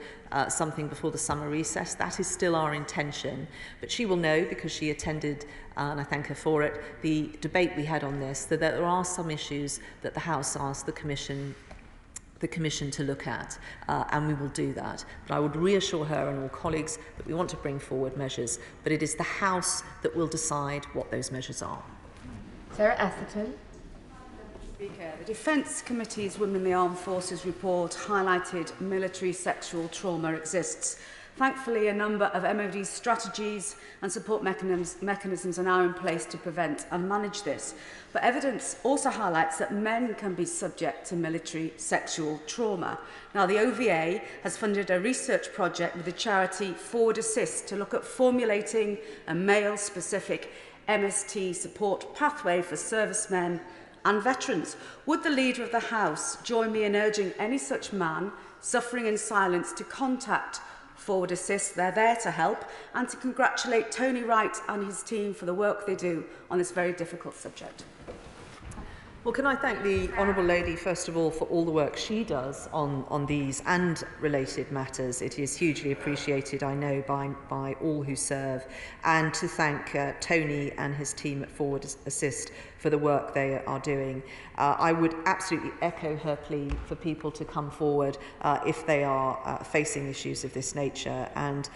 something before the summer recess. That is still our intention, but she will know, because she attended, and I thank her for it, the debate we had on this, that there are some issues that the House asked the Commission to look at, and we will do that. But I would reassure her and all colleagues that we want to bring forward measures, but it is the House that will decide what those measures are. Sarah Atherton. Speaker, the Defence Committee's Women in the Armed Forces report highlighted military sexual trauma exists. Thankfully, a number of MOD's strategies and support mechanisms are now in place to prevent and manage this. But evidence also highlights that men can be subject to military sexual trauma. Now, the OVA has funded a research project with the charity Forward Assist to look at formulating a male-specific MST support pathway for servicemen and veterans. Would the Leader of the House join me in urging any such man suffering in silence to contact Forward Assist? They're there to help, and to congratulate Tony Wright and his team for the work they do on this very difficult subject. Well, can I thank the Honourable Lady, first of all, for all the work she does on these and related matters. It is hugely appreciated, I know, by all who serve, and to thank Tony and his team at Forward Assist for the work they are doing. I would absolutely echo her plea for people to come forward if they are facing issues of this nature, and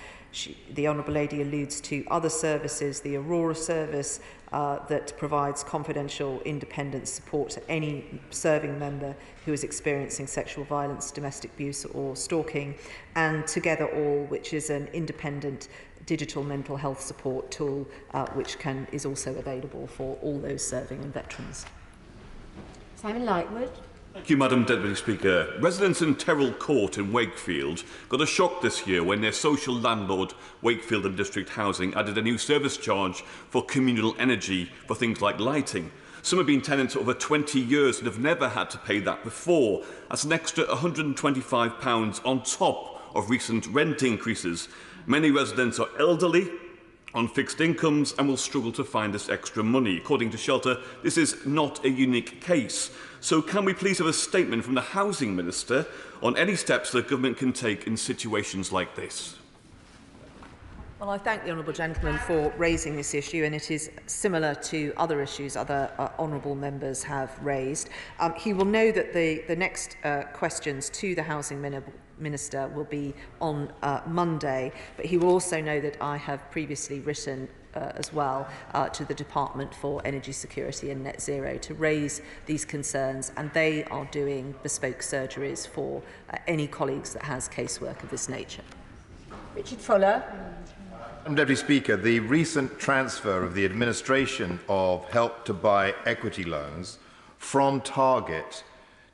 the Honourable Lady alludes to other services, the Aurora service that provides confidential independent support to any serving member who is experiencing sexual violence, domestic abuse or stalking, and Together All, which is an independent digital mental health support tool which is also available for all those serving and veterans. Simon Lightwood. Thank you, Madam Deputy Speaker. Residents in Terrell Court in Wakefield got a shock this year when their social landlord, Wakefield and District Housing, added a new service charge for communal energy for things like lighting. Some have been tenants over 20 years and have never had to pay that before. That's an extra £125 on top of recent rent increases. Many residents are elderly, on fixed incomes, and will struggle to find this extra money. According to Shelter, this is not a unique case. So can we please have a statement from the Housing Minister on any steps the government can take in situations like this? Well, I thank the Honourable Gentleman for raising this issue, and it is similar to other issues other honourable members have raised. He will know that the next questions to the Housing Minister will be on Monday, but he will also know that I have previously written as well to the Department for Energy Security and Net Zero to raise these concerns, and they are doing bespoke surgeries for any colleagues that has casework of this nature. Richard Fuller. Madam Deputy Speaker, the recent transfer of the administration of Help to Buy equity loans from Target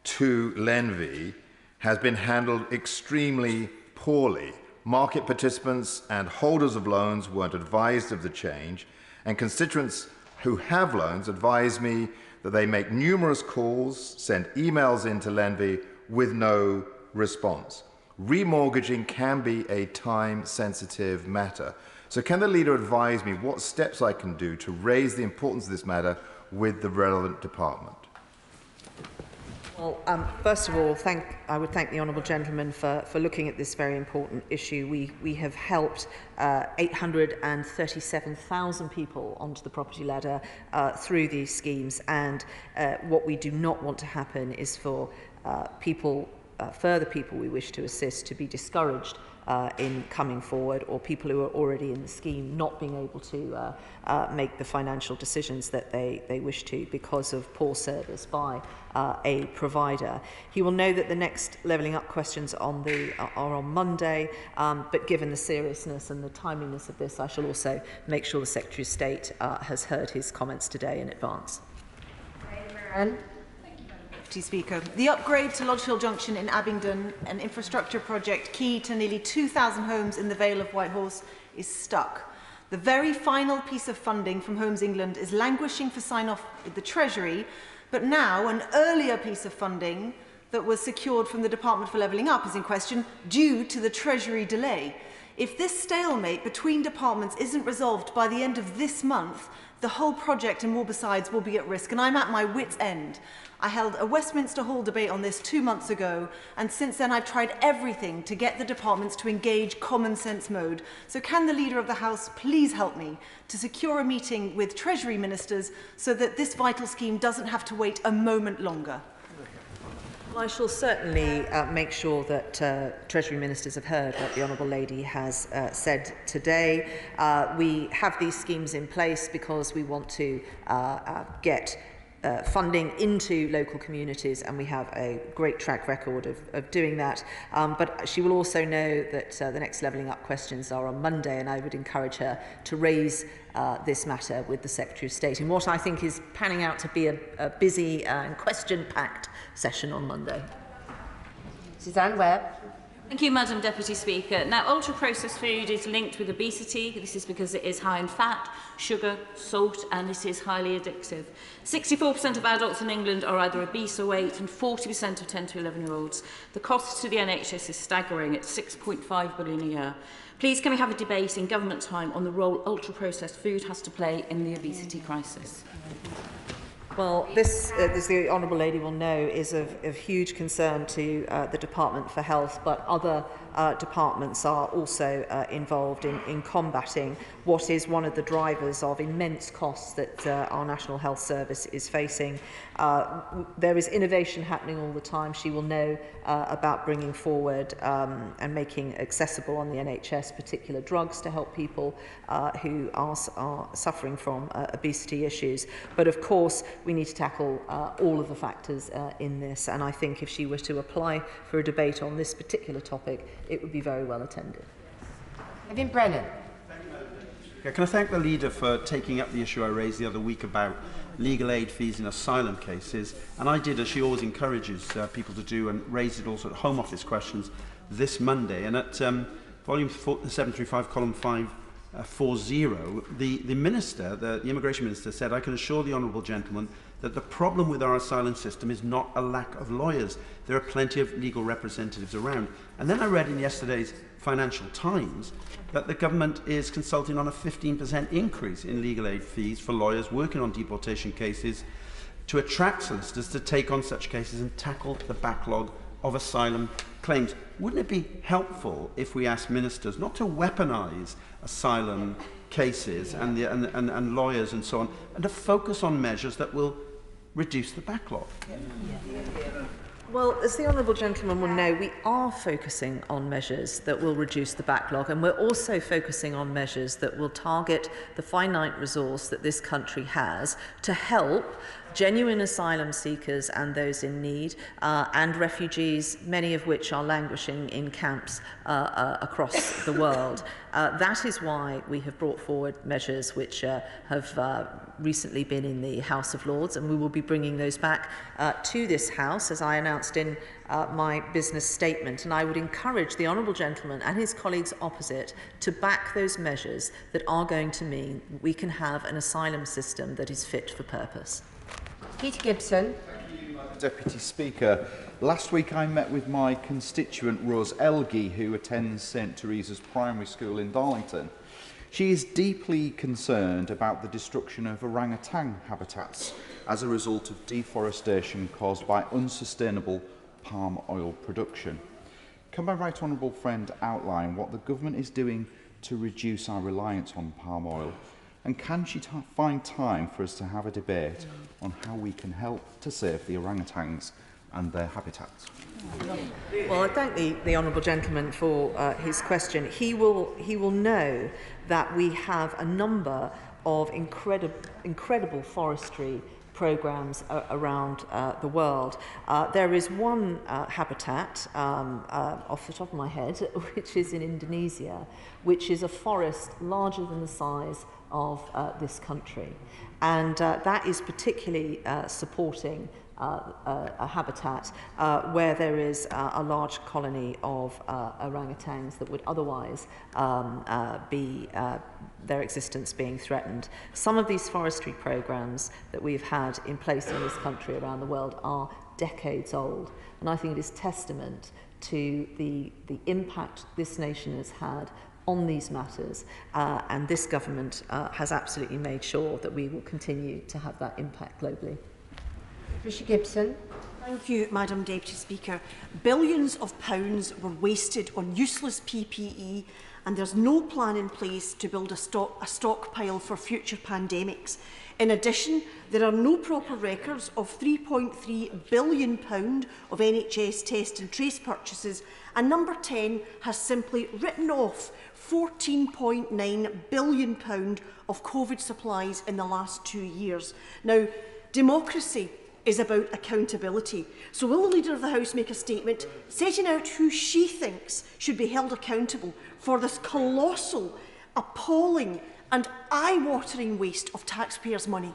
to Lenvy has been handled extremely poorly. Market participants and holders of loans weren't advised of the change, and constituents who have loans advise me that they make numerous calls, send emails into Lenvy with no response. Remortgaging can be a time-sensitive matter. So can the Leader advise me what steps I can do to raise the importance of this matter with the relevant department? Well, first of all, I would thank the Honourable Gentleman for looking at this very important issue. We have helped 837,000 people onto the property ladder through these schemes, and what we do not want to happen is for further people we wish to assist to be discouraged in coming forward, or people who are already in the scheme not being able to make the financial decisions that they wish to because of poor service by a provider. He will know that the next levelling up questions are on Monday, but given the seriousness and the timeliness of this, I shall also make sure the Secretary of State has heard his comments today in advance. Speaker. The upgrade to Lodge Hill Junction in Abingdon, an infrastructure project key to nearly 2,000 homes in the Vale of Whitehorse, is stuck. The very final piece of funding from Homes England is languishing for sign-off with the Treasury, but now an earlier piece of funding that was secured from the Department for Levelling Up is in question due to the Treasury delay. If this stalemate between departments isn't resolved by the end of this month, the whole project and more besides will be at risk, and I'm at my wit's end. I held a Westminster Hall debate on this 2 months ago, and since then I've tried everything to get the departments to engage common sense mode. So can the Leader of the House please help me to secure a meeting with Treasury ministers so that this vital scheme doesn't have to wait a moment longer? Well, I shall certainly make sure that Treasury Ministers have heard what the Honourable Lady has said today. We have these schemes in place because we want to get funding into local communities, and we have a great track record of doing that. But she will also know that the next Levelling Up questions are on Monday, and I would encourage her to raise this matter with the Secretary of State in what I think is panning out to be a busy and question-packed session on Monday. Suzanne Webb. Thank you, Madam Deputy Speaker. Now, ultra-processed food is linked with obesity. This is because it is high in fat, sugar, salt, and it is highly addictive. 64% of adults in England are either obese or overweight, and 40% of 10 to 11-year-olds. The cost to the NHS is staggering at £6.5 billion a year. Please, can we have a debate in government time on the role ultra-processed food has to play in the obesity crisis? Well, this, as the Honourable Lady will know, is of huge concern to the Department for Health, but other departments are also involved in combating what is one of the drivers of immense costs that our National Health Service is facing. There is innovation happening all the time. She will know about bringing forward and making accessible on the NHS particular drugs to help people who are suffering from obesity issues. But of course, we need to tackle all of the factors in this, and I think if she were to apply for a debate on this particular topic, it would be very well attended. Evan Brennan. Can I thank the Leader for taking up the issue I raised the other week about legal aid fees in asylum cases, and I did, as she always encourages people to do, and raised it also at Home Office questions this Monday. And at volume 735, column 540, the Minister, the Immigration Minister, said, "I can assure the Honourable Gentleman that the problem with our asylum system is not a lack of lawyers. There are plenty of legal representatives around." And then I read in yesterday's Financial Times that the government is consulting on a 15% increase in legal aid fees for lawyers working on deportation cases to attract solicitors to take on such cases and tackle the backlog of asylum claims. Wouldn't it be helpful if we asked ministers not to weaponise asylum cases and lawyers and so on, and to focus on measures that will reduce the backlog? Well, as the Honourable Gentleman will know, we are focusing on measures that will reduce the backlog, and we're also focusing on measures that will target the finite resource that this country has to help genuine asylum seekers and those in need, and refugees, many of which are languishing in camps across the world. That is why we have brought forward measures which have recently been in the House of Lords, and we will be bringing those back to this House, as I announced in my business statement. And I would encourage the Honourable Gentleman and his colleagues opposite to back those measures that are going to mean we can have an asylum system that is fit for purpose. Peter Gibson. Thank you, Deputy Speaker. Last week I met with my constituent Rose Elgie, who attends St Teresa's Primary School in Darlington. She is deeply concerned about the destruction of orangutan habitats as a result of deforestation caused by unsustainable palm oil production. Can my right honourable friend outline what the government is doing to reduce our reliance on palm oil? And can she find time for us to have a debate on how we can help to save the orangutans and their habitats? Well, I thank the Honourable Gentleman for his question. He will know that we have a number of incredible forestry programmes around the world. There is one habitat off the top of my head, which is in Indonesia, which is a forest larger than the size this country. And that is particularly supporting a habitat where there is a large colony of orangutans that would otherwise be their existence being threatened. Some of these forestry programs that we've had in place in this country around the world are decades old, and I think it is testament to the impact this nation has had on these matters, and this government has absolutely made sure that we will continue to have that impact globally. Patricia Gibson. Thank you, Madam Deputy Speaker. Billions of pounds were wasted on useless PPE, and there's no plan in place to build a stockpile for future pandemics. In addition, there are no proper records of £3.3 billion of NHS test and trace purchases, and Number 10 has simply written off £14.9 billion of COVID supplies in the last 2 years. Now, democracy is about accountability. So will the Leader of the House make a statement setting out who she thinks should be held accountable for this colossal, appalling and eye-watering waste of taxpayers' money?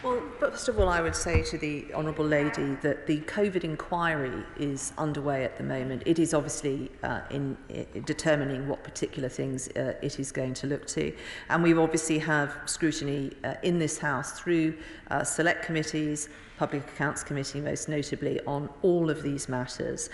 Well, first of all, I would say to the Honourable Lady that the COVID inquiry is underway at the moment. It is obviously in determining what particular things it is going to look to. And we obviously have scrutiny in this House through select committees, Public Accounts Committee most notably, on all of these matters.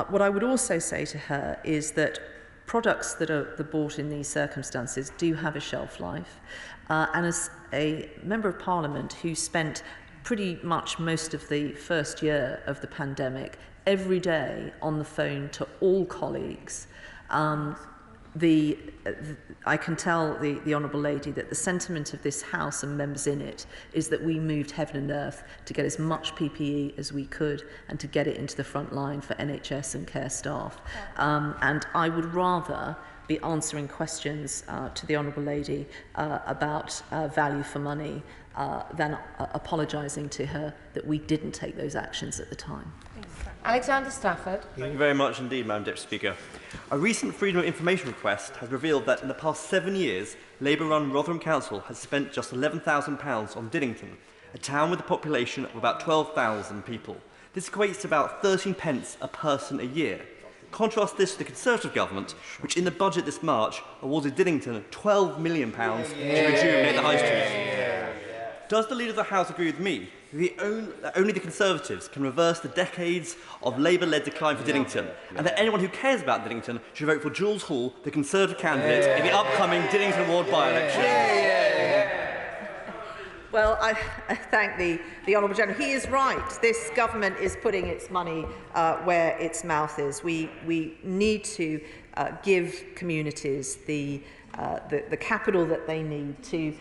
What I would also say to her is that products that are bought in these circumstances do have a shelf life. And as a Member of Parliament who spent pretty much most of the first year of the pandemic every day on the phone to all colleagues, I can tell the Honourable Lady that the sentiment of this House and members in it is that we moved heaven and earth to get as much PPE as we could and to get it into the front line for NHS and care staff. And I would rather be answering questions to the Honourable Lady about value for money than apologising to her that we didn't take those actions at the time. Alexander Stafford. Thank you very much indeed, Madam Deputy Speaker. A recent Freedom of Information request has revealed that in the past 7 years, Labour-run Rotherham Council has spent just £11,000 on Diddington, a town with a population of about 12,000 people. This equates to about 13 pence a person a year. Contrast this to the Conservative government, which in the budget this March awarded Diddington £12 million to rejuvenate the High Street. Does the Leader of the House agree with me that only the Conservatives can reverse the decades of Labour-led decline for Diddington, and that anyone who cares about Diddington should vote for Jules Hall, the Conservative candidate, in the upcoming Diddington Ward by-election? Well, I thank the Honourable Gentleman. He is right. This government is putting its money where its mouth is. We need to give communities the capital that they need to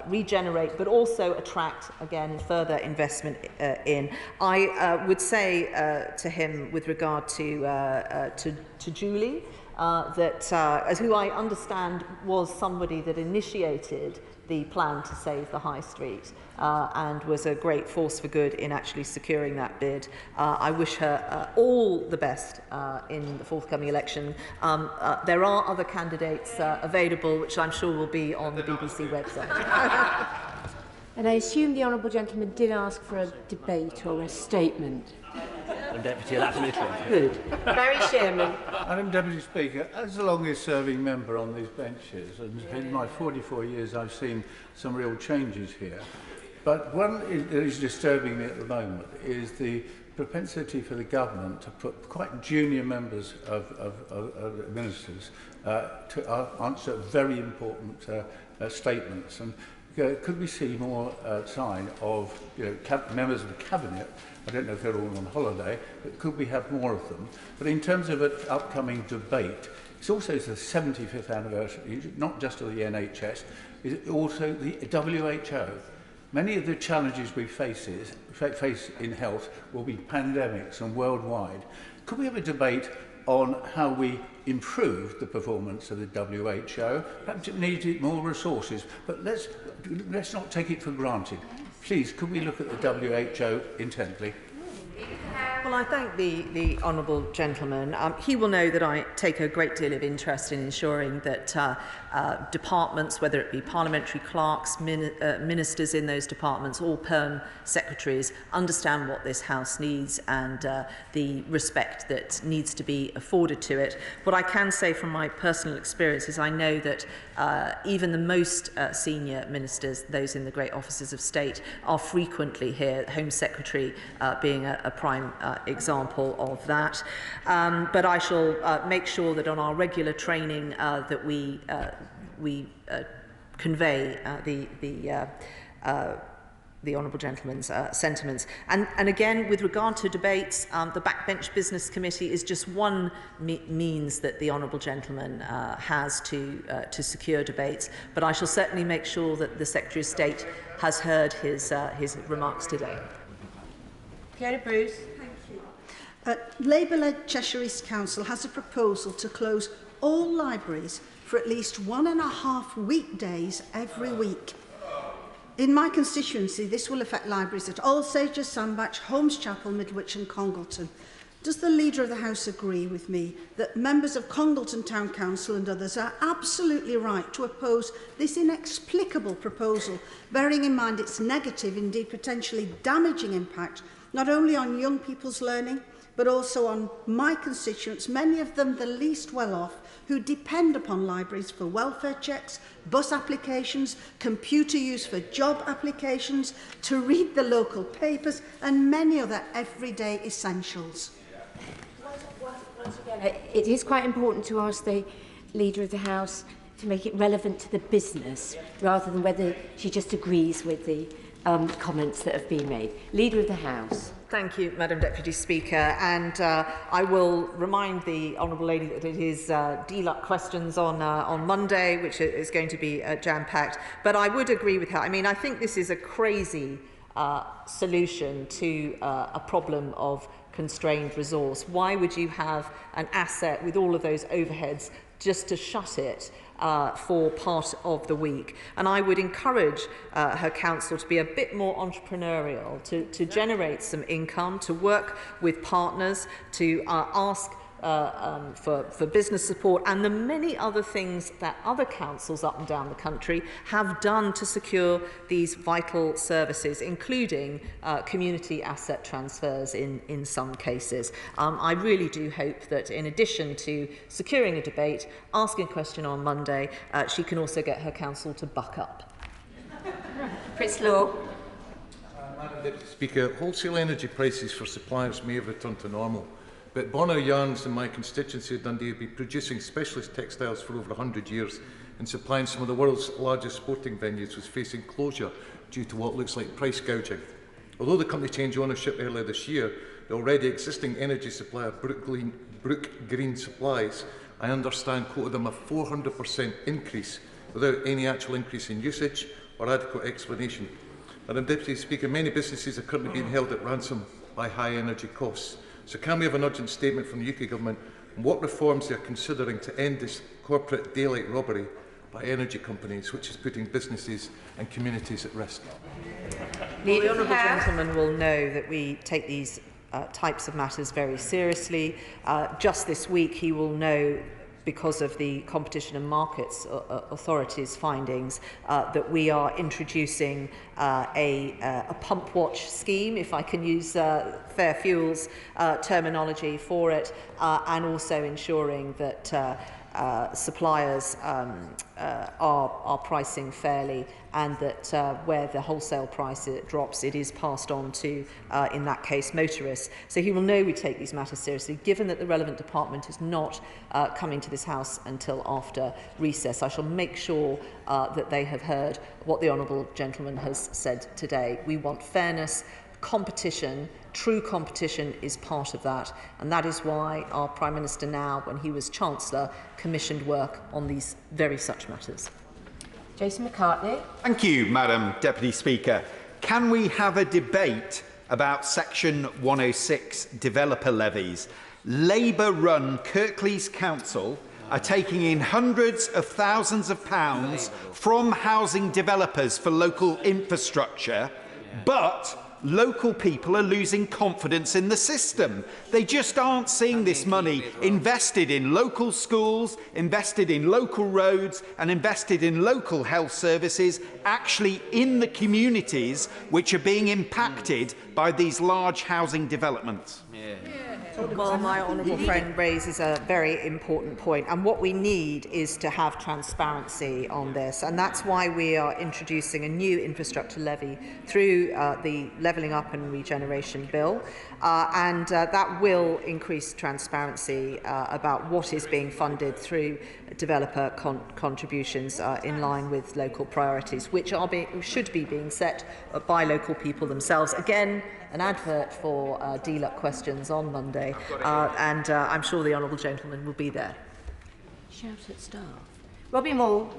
regenerate, but also attract, again, further investment in. I would say to him, with regard to Julie, that who I understand was somebody that initiated the plan to save the High Street and was a great force for good in actually securing that bid. I wish her all the best in the forthcoming election. There are other candidates available, which I'm sure will be on the BBC website. And I assume the Honourable Gentleman did ask for a debate or a statement. Madam Deputy, absolutely. Good. Barry Sherman. Madam Deputy Speaker, as the longest serving member on these benches, and in my 44 years I've seen some real changes here, but one that is disturbing me at the moment is the propensity for the government to put quite junior members of ministers to answer very important statements. And could we see more sign of members of the Cabinet? I don't know if they're all on holiday, but could we have more of them? But in terms of an upcoming debate, it's also the 75th anniversary, not just of the NHS, it's also the WHO. Many of the challenges we face in health will be pandemics and worldwide. Could we have a debate on how we improve the performance of the WHO? Perhaps it needed more resources, but let's not take it for granted. Please, could we look at the WHO intently? Well, I thank the honourable gentleman. He will know that I take a great deal of interest in ensuring that departments, whether it be parliamentary clerks, ministers in those departments, or perm secretaries, understand what this House needs and the respect that needs to be afforded to it. What I can say from my personal experience is I know that even the most senior ministers, those in the great offices of state, are frequently here, Home Secretary being a prime example of that. But I shall make sure that on our regular training that we convey the honourable gentleman's sentiments. And again, with regard to debates, the Backbench Business Committee is just one means that the honourable gentleman has to secure debates. But I shall certainly make sure that the Secretary of State has heard his remarks today. Fiona Bruce. Labour-led Cheshire East Council has a proposal to close all libraries for at least 1.5 weekdays every week. In my constituency, this will affect libraries at Alsager, Sandbach, Holmes Chapel, Midwich and Congleton. Does the Leader of the House agree with me that members of Congleton Town Council and others are absolutely right to oppose this inexplicable proposal, bearing in mind its negative, indeed potentially damaging impact, not only on young people's learning, but also on my constituents, many of them the least well off, who depend upon libraries for welfare checks, bus applications, computer use for job applications, to read the local papers, and many other everyday essentials. Once again, it is quite important to ask the Leader of the House to make it relevant to the business, rather than whether she just agrees with the comments that have been made. Leader of the House. Thank you, Madam Deputy Speaker. And I will remind the Honourable Lady that it is DLUC questions on Monday, which is going to be jam-packed. But I would agree with her. I mean, I think this is a crazy solution to a problem of constrained resource. Why would you have an asset with all of those overheads just to shut it for part of the week? And I would encourage her council to be a bit more entrepreneurial, to generate some income, to work with partners, to ask for business support, and the many other things that other councils up and down the country have done to secure these vital services, including community asset transfers in some cases. I really do hope that in addition to securing a debate, asking a question on Monday, she can also get her council to buck up. Chris Law. Madam Deputy Speaker, wholesale energy prices for suppliers may have returned to normal, but Bonner Yarns in my constituency of Dundee have been producing specialist textiles for over 100 years and supplying some of the world's largest sporting venues was facing closure due to what looks like price gouging. Although the company changed ownership earlier this year, the already existing energy supplier Brook Green Supplies, I understand, quoted them a 400% increase without any actual increase in usage or adequate explanation. Madam Deputy Speaker, many businesses are currently being held at ransom by high energy costs. So can we have an urgent statement from the UK Government on what reforms they are considering to end this corporate daylight robbery by energy companies, which is putting businesses and communities at risk? Well, the honourable gentleman will know that we take these types of matters very seriously. Just this week he will know, because of the Competition and Markets Authority's findings, that we are introducing a pump watch scheme, if I can use Fair Fuels terminology for it, and also ensuring that suppliers are pricing fairly, and that where the wholesale price drops, it is passed on to, in that case, motorists. So he will know we take these matters seriously. Given that the relevant department is not coming to this House until after recess, I shall make sure that they have heard what the honourable gentleman has said today. We want fairness, competition. True competition is part of that, and that is why our Prime Minister now, when he was Chancellor, commissioned work on these very such matters. Jason McCartney. Thank you, Madam Deputy Speaker. Can we have a debate about Section 106 developer levies? Labour-run Kirklees Council are taking in hundreds of thousands of pounds from housing developers for local infrastructure, but local people are losing confidence in the system. They just aren't seeing this money invested in local schools, invested in local roads, and invested in local health services, actually in the communities which are being impacted by these large housing developments. Well, my honourable friend raises a very important point, and what we need is to have transparency on this, and that's why we are introducing a new infrastructure levy through the Levelling Up and Regeneration Bill, and that will increase transparency about what is being funded through developer contributions in line with local priorities, which should be being set by local people themselves. Again, an advert for DLUC questions on Monday, and I'm sure the honourable gentleman will be there. Shout at staff. Robbie Moore.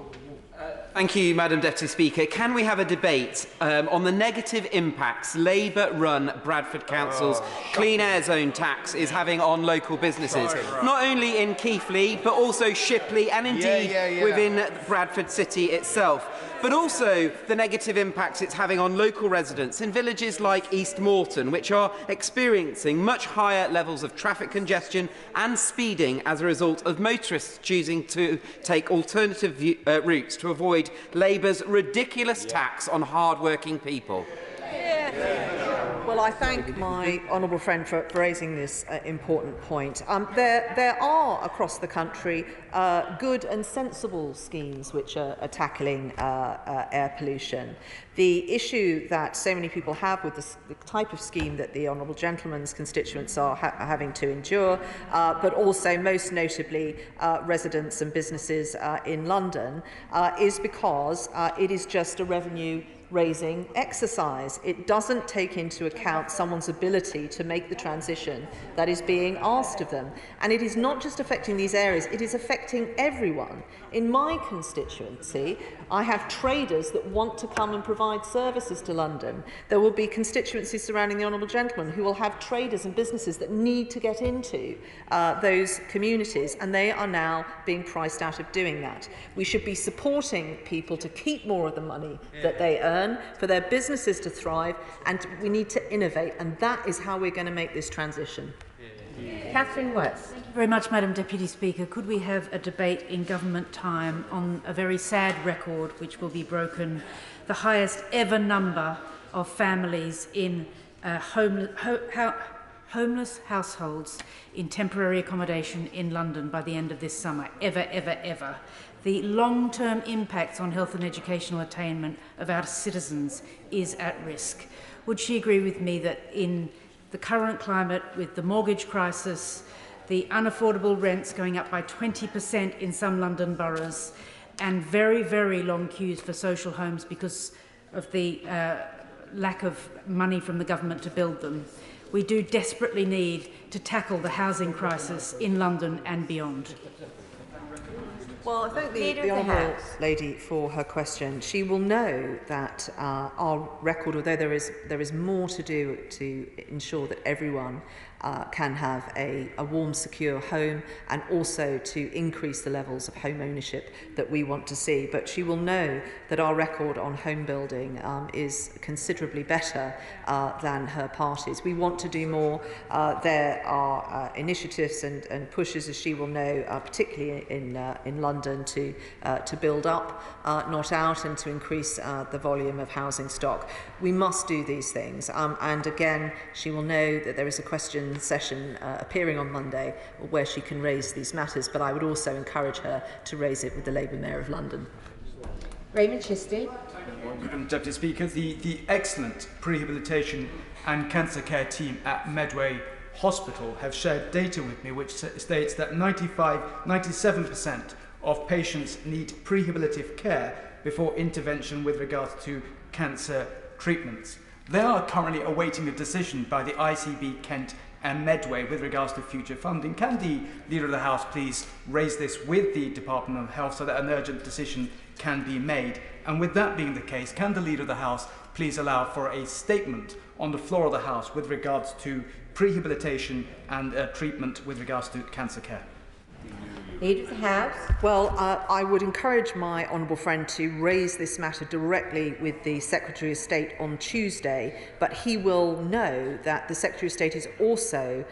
Thank you, Madam Deputy Speaker. Can we have a debate on the negative impacts Labour-run Bradford Council's Clean Air Zone tax is having on local businesses, not only in Keighley, but also Shipley and indeed within Bradford City itself, but also the negative impacts it's having on local residents in villages like East Moreton, which are experiencing much higher levels of traffic congestion and speeding as a result of motorists choosing to take alternative routes to avoid Labour's ridiculous tax on hard-working people. Well, I thank my honourable friend for raising this important point. There are, across the country, good and sensible schemes which are tackling air pollution. The issue that so many people have with the type of scheme that the honourable gentleman's constituents are having to endure, but also most notably residents and businesses in London, is because it is just a revenue-raising exercise. It doesn't take into account someone's ability to make the transition that is being asked of them. And it is not just affecting these areas, it is affecting everyone. In my constituency, I have traders that want to come and provide services to London. There will be constituencies surrounding the honourable gentleman who will have traders and businesses that need to get into those communities, and they are now being priced out of doing that. We should be supporting people to keep more of the money that they earn, for their businesses to thrive, and we need to innovate, and that is how we're going to make this transition. Catherine West. Thank you very much, Madam Deputy Speaker. Could we have a debate in government time on a very sad record which will be broken, the highest ever number of families in homeless households in temporary accommodation in London by the end of this summer, ever. The long-term impacts on health and educational attainment of our citizens is at risk. Would she agree with me that in the current climate, with the mortgage crisis, the unaffordable rents going up by 20% in some London boroughs, and very long queues for social homes because of the lack of money from the government to build them, we do desperately need to tackle the housing crisis in London and beyond? Well, I thank the honourable lady for her question. She will know that our record, although there is more to do to ensure that everyone can have a warm, secure home, and also to increase the levels of home ownership that we want to see. But she will know that our record on home building is considerably better than her party's. We want to do more. There are initiatives and pushes, as she will know, particularly in London, to build up, not out, and to increase the volume of housing stock. We must do these things. And again, she will know that there is a question session appearing on Monday where she can raise these matters, but I would also encourage her to raise it with the Labour Mayor of London. Raymond Chisty. Madam Deputy Speaker, the excellent prehabilitation and cancer care team at Medway Hospital have shared data with me which states that 97% of patients need prehabilitative care before intervention with regards to cancer treatments. They are currently awaiting a decision by the ICB Kent and Medway with regards to future funding. Can the Leader of the House please raise this with the Department of Health so that an urgent decision can be made? And with that being the case, can the Leader of the House please allow for a statement on the floor of the House with regards to prehabilitation and treatment with regards to cancer care? Leader of the House. Well, I would encourage my honourable friend to raise this matter directly with the Secretary of State on Tuesday, but he will know that the Secretary of State has also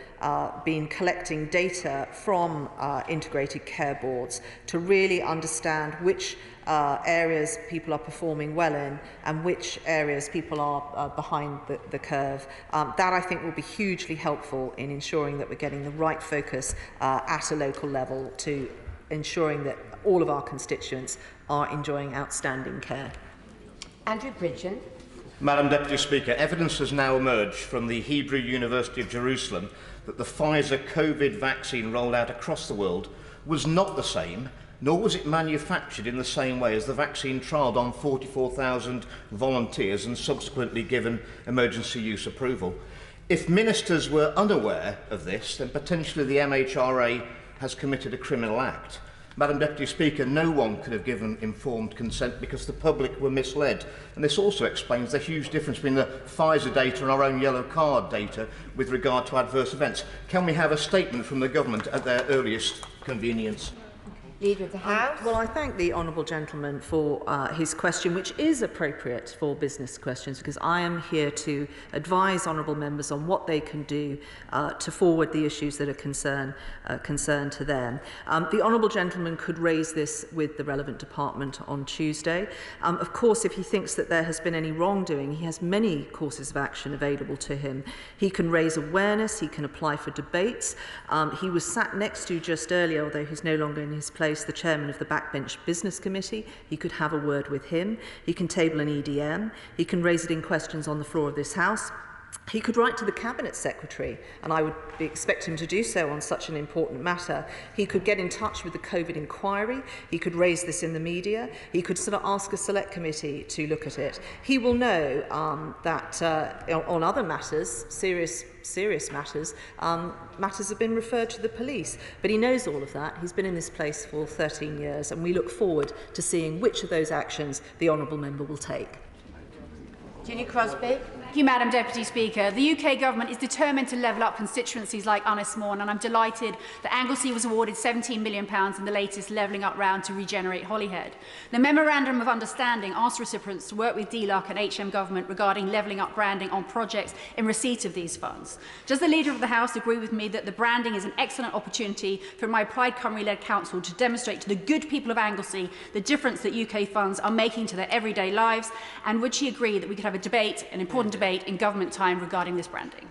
been collecting data from integrated care boards to really understand which areas people are performing well in and which areas people are behind the curve. That, I think, will be hugely helpful in ensuring that we're getting the right focus at a local level to ensuring that all of our constituents are enjoying outstanding care. Andrew Bridgen. Madam Deputy Speaker, evidence has now emerged from the Hebrew University of Jerusalem that the Pfizer COVID vaccine rolled out across the world was not the same, nor was it manufactured in the same way as the vaccine trialled on 44,000 volunteers and subsequently given emergency use approval. If ministers were unaware of this, then potentially the MHRA has committed a criminal act. Madam Deputy Speaker, no one could have given informed consent because the public were misled. And this also explains the huge difference between the Pfizer data and our own yellow card data with regard to adverse events. Can we have a statement from the government at their earliest convenience? Leader of the House. Well, I thank the honourable gentleman for his question, which is appropriate for business questions, because I am here to advise honourable members on what they can do to forward the issues that are concern to them. The honourable gentleman could raise this with the relevant department on Tuesday. Of course, if he thinks that there has been any wrongdoing, he has many courses of action available to him. He can raise awareness, he can apply for debates. He was sat next to just earlier, although he's no longer in his place, the chairman of the Backbench Business Committee. He could have a word with him. He can table an EDM. He can raise it in questions on the floor of this House. He could write to the Cabinet Secretary, and I would expect him to do so on such an important matter. He could get in touch with the COVID inquiry. He could raise this in the media. He could sort of ask a select committee to look at it. He will know that on other matters, serious matters, matters have been referred to the police. But he knows all of that. He's been in this place for 13 years, and we look forward to seeing which of those actions the honourable member will take. Ginny Crosby. Thank you, Madam Deputy Speaker. The UK Government is determined to level up constituencies like Unismore, and I'm delighted that Anglesey was awarded £17 million in the latest levelling up round to regenerate Holyhead. The Memorandum of Understanding asks recipients to work with DLUC and HM Government regarding levelling up branding on projects in receipt of these funds. Does the Leader of the House agree with me that the branding is an excellent opportunity for my Pride Cymru-led council to demonstrate to the good people of Anglesey the difference that UK funds are making to their everyday lives? And would she agree that we could have a debate, an important debate in government time regarding this branding?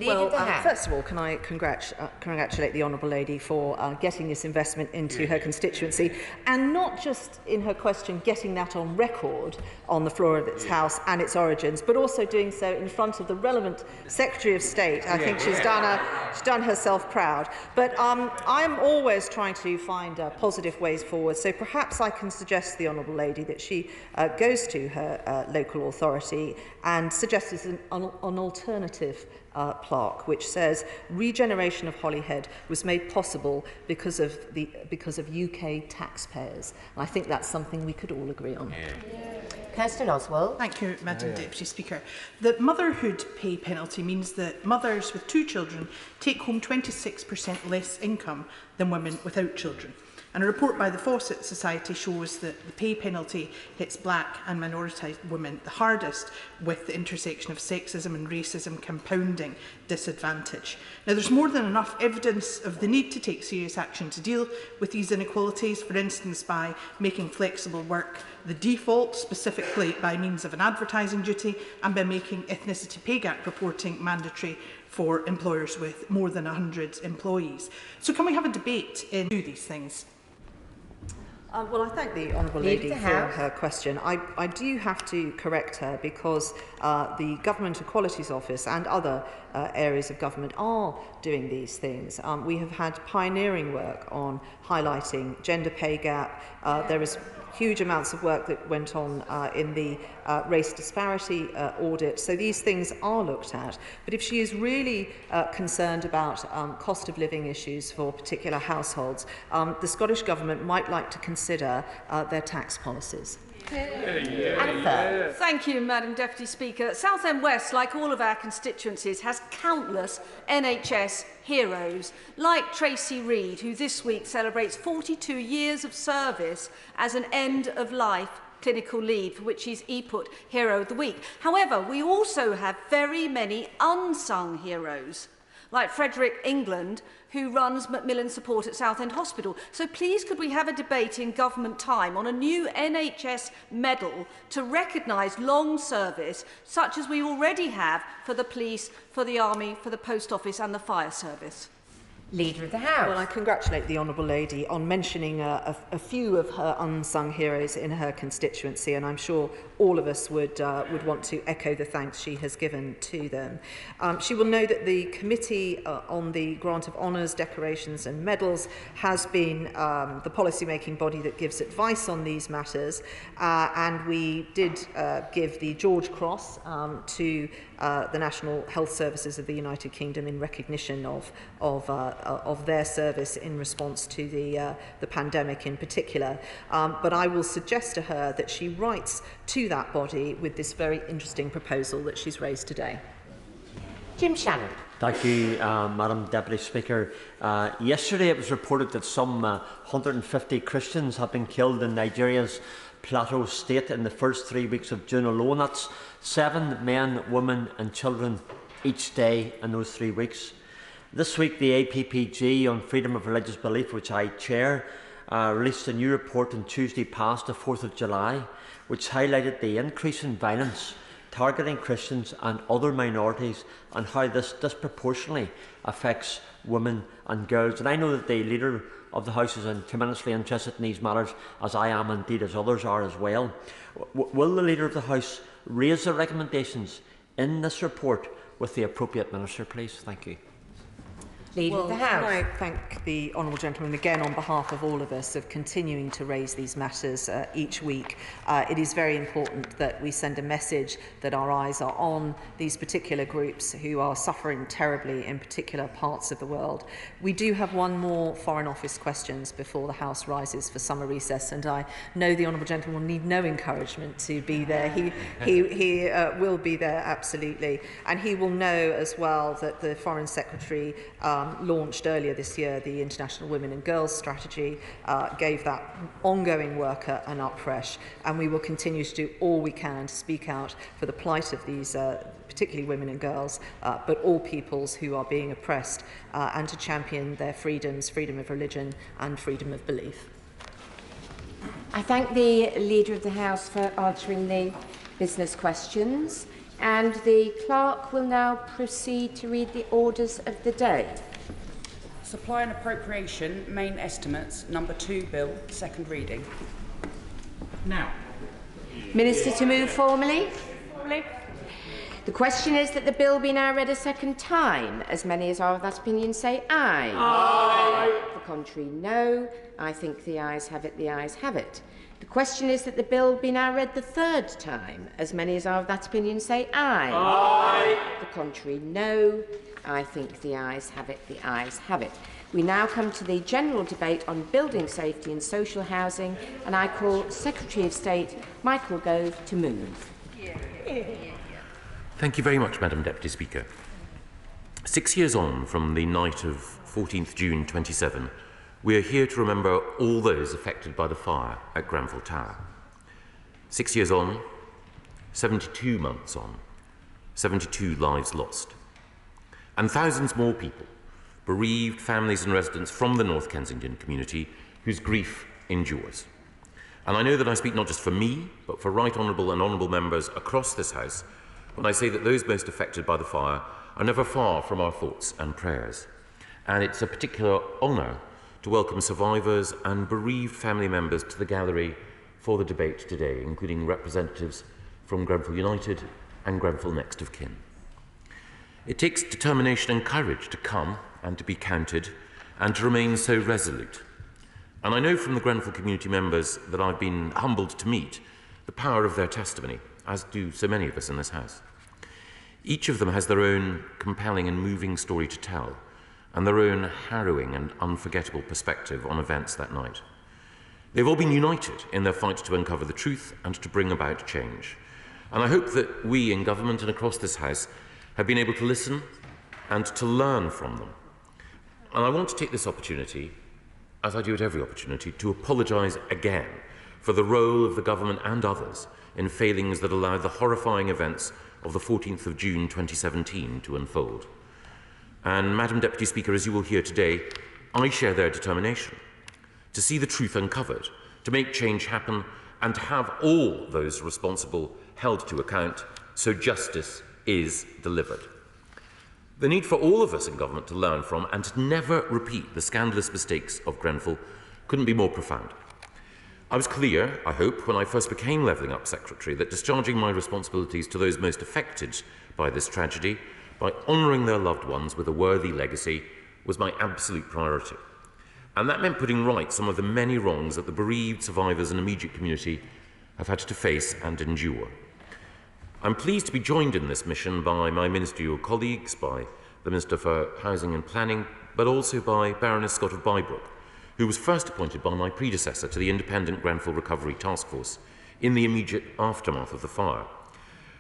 Well, first of all, can I congratulate the Honourable Lady for getting this investment into her constituency, and not just in her question getting that on record on the floor of its House and its origins, but also doing so in front of the relevant Secretary of State. I think she's done herself proud. But I'm always trying to find positive ways forward, so perhaps I can suggest to the Honourable Lady that she goes to her local authority and suggests an alternative plaque which says regeneration of Holyhead was made possible because of UK taxpayers. And I think that's something we could all agree on. Kirsten Oswald. Thank you, Madam Deputy Speaker. The motherhood pay penalty means that mothers with 2 children take home 26% less income than women without children. And a report by the Fawcett Society shows that the pay penalty hits black and minoritized women the hardest, with the intersection of sexism and racism compounding disadvantage. Now, there's more than enough evidence of the need to take serious action to deal with these inequalities, for instance by making flexible work the default, specifically by means of an advertising duty, and by making ethnicity pay gap reporting mandatory for employers with more than 100 employees. So can we have a debate into these things? Well, I thank the Honourable Lady for her question. I do have to correct her because the Government Equalities Office and other areas of government are doing these things. We have had pioneering work on highlighting gender pay gap. There is huge amounts of work that went on in the race disparity audit. So these things are looked at. But if she is really concerned about cost of living issues for particular households, the Scottish Government might like to consider their tax policies. Thank you, Madam Deputy Speaker. Southend West, like all of our constituencies, has countless NHS heroes, like Tracy Reid, who this week celebrates 42 years of service as an end-of-life clinical lead, for which he's EPUT Hero of the Week. However, we also have very many unsung heroes, like Frederick England, who runs Macmillan Support at Southend Hospital. So please could we have a debate in government time on a new NHS medal to recognise long service, such as we already have for the police, for the army, for the post office and the fire service? Leader of the House. Well, I congratulate the Honourable Lady on mentioning a few of her unsung heroes in her constituency, and I'm sure all of us would want to echo the thanks she has given to them. She will know that the Committee on the Grant of Honours, Decorations and Medals has been the policy-making body that gives advice on these matters, and we did give the George Cross to the National Health Services of the United Kingdom in recognition of their service in response to the pandemic in particular. But I will suggest to her that she writes to that body with this very interesting proposal that she's raised today. Jim Shannon. Thank you, Madam Deputy Speaker. Yesterday it was reported that some 150 Christians have been killed in Nigeria's Plateau State in the first 3 weeks of June alone. That's 7 men, women and children each day in those 3 weeks. This week the APPG on freedom of religious belief, which I chair, released a new report on Tuesday past, the 4th of July, which highlighted the increase in violence targeting Christians and other minorities and how this disproportionately affects women and girls. And I know that the Leader of the House is tremendously interested in these matters, as I am, indeed as others are as well. Will the Leader of the House raise the recommendations in this report with the appropriate minister, please? Thank you. Leader of the House. Can I thank the honourable gentleman again on behalf of all of us of continuing to raise these matters each week. It is very important that we send a message that our eyes are on these particular groups who are suffering terribly in particular parts of the world. We do have one more Foreign Office questions before the House rises for summer recess, and I know the honourable gentleman will need no encouragement to be there. He will be there, absolutely. And he will know as well that the Foreign Secretary launched earlier this year the International Women and Girls Strategy, gave that ongoing work an upfresh, and we will continue to do all we can to speak out for the plight of these, particularly women and girls, but all peoples who are being oppressed, and to champion their freedoms, freedom of religion and freedom of belief. I thank the Leader of the House for answering the business questions, and the clerk will now proceed to read the orders of the day. Supply and Appropriation, Main Estimates, Number 2 Bill, second reading. Now. Minister to move formally. The question is that the bill be now read a second time. As many as are of that opinion say aye. Aye. The contrary, no. I think the ayes have it, the ayes have it. The question is that the bill be now read the third time. As many as are of that opinion say aye. Aye. The contrary, no. I think the ayes have it, the ayes have it. We now come to the general debate on building safety and social housing, and I call Secretary of State Michael Gove to move. Thank you very much, Madam Deputy Speaker. 6 years on from the night of 14th June 27, we are here to remember all those affected by the fire at Grenfell Tower. 6 years on, 72 months on, 72 lives lost. And thousands more people, bereaved families and residents from the North Kensington community whose grief endures. And I know that I speak not just for me, but for right honourable and honourable members across this House when I say that those most affected by the fire are never far from our thoughts and prayers. And it's a particular honour to welcome survivors and bereaved family members to the gallery for the debate today, including representatives from Grenfell United and Grenfell Next of Kin. It takes determination and courage to come and to be counted and to remain so resolute. And I know from the Grenfell community members that I've been humbled to meet the power of their testimony, as do so many of us in this House. Each of them has their own compelling and moving story to tell, and their own harrowing and unforgettable perspective on events that night. They've all been united in their fight to uncover the truth and to bring about change. And I hope that we in government and across this House have been able to listen and to learn from them. And I want to take this opportunity, as I do at every opportunity, to apologise again for the role of the government and others in failings that allowed the horrifying events of the 14th of June 2017 to unfold. And, Madam Deputy Speaker, as you will hear today, I share their determination to see the truth uncovered, to make change happen, and to have all those responsible held to account so justice is delivered. The need for all of us in government to learn from and to never repeat the scandalous mistakes of Grenfell couldn't be more profound. I was clear, I hope, when I first became Levelling Up Secretary, that discharging my responsibilities to those most affected by this tragedy, by honouring their loved ones with a worthy legacy, was my absolute priority. And that meant putting right some of the many wrongs that the bereaved survivors and immediate community have had to face and endure. I'm pleased to be joined in this mission by my ministerial colleagues, by the Minister for Housing and Planning, but also by Baroness Scott of Bybrook, who was first appointed by my predecessor to the Independent Grenfell Recovery Task Force in the immediate aftermath of the fire.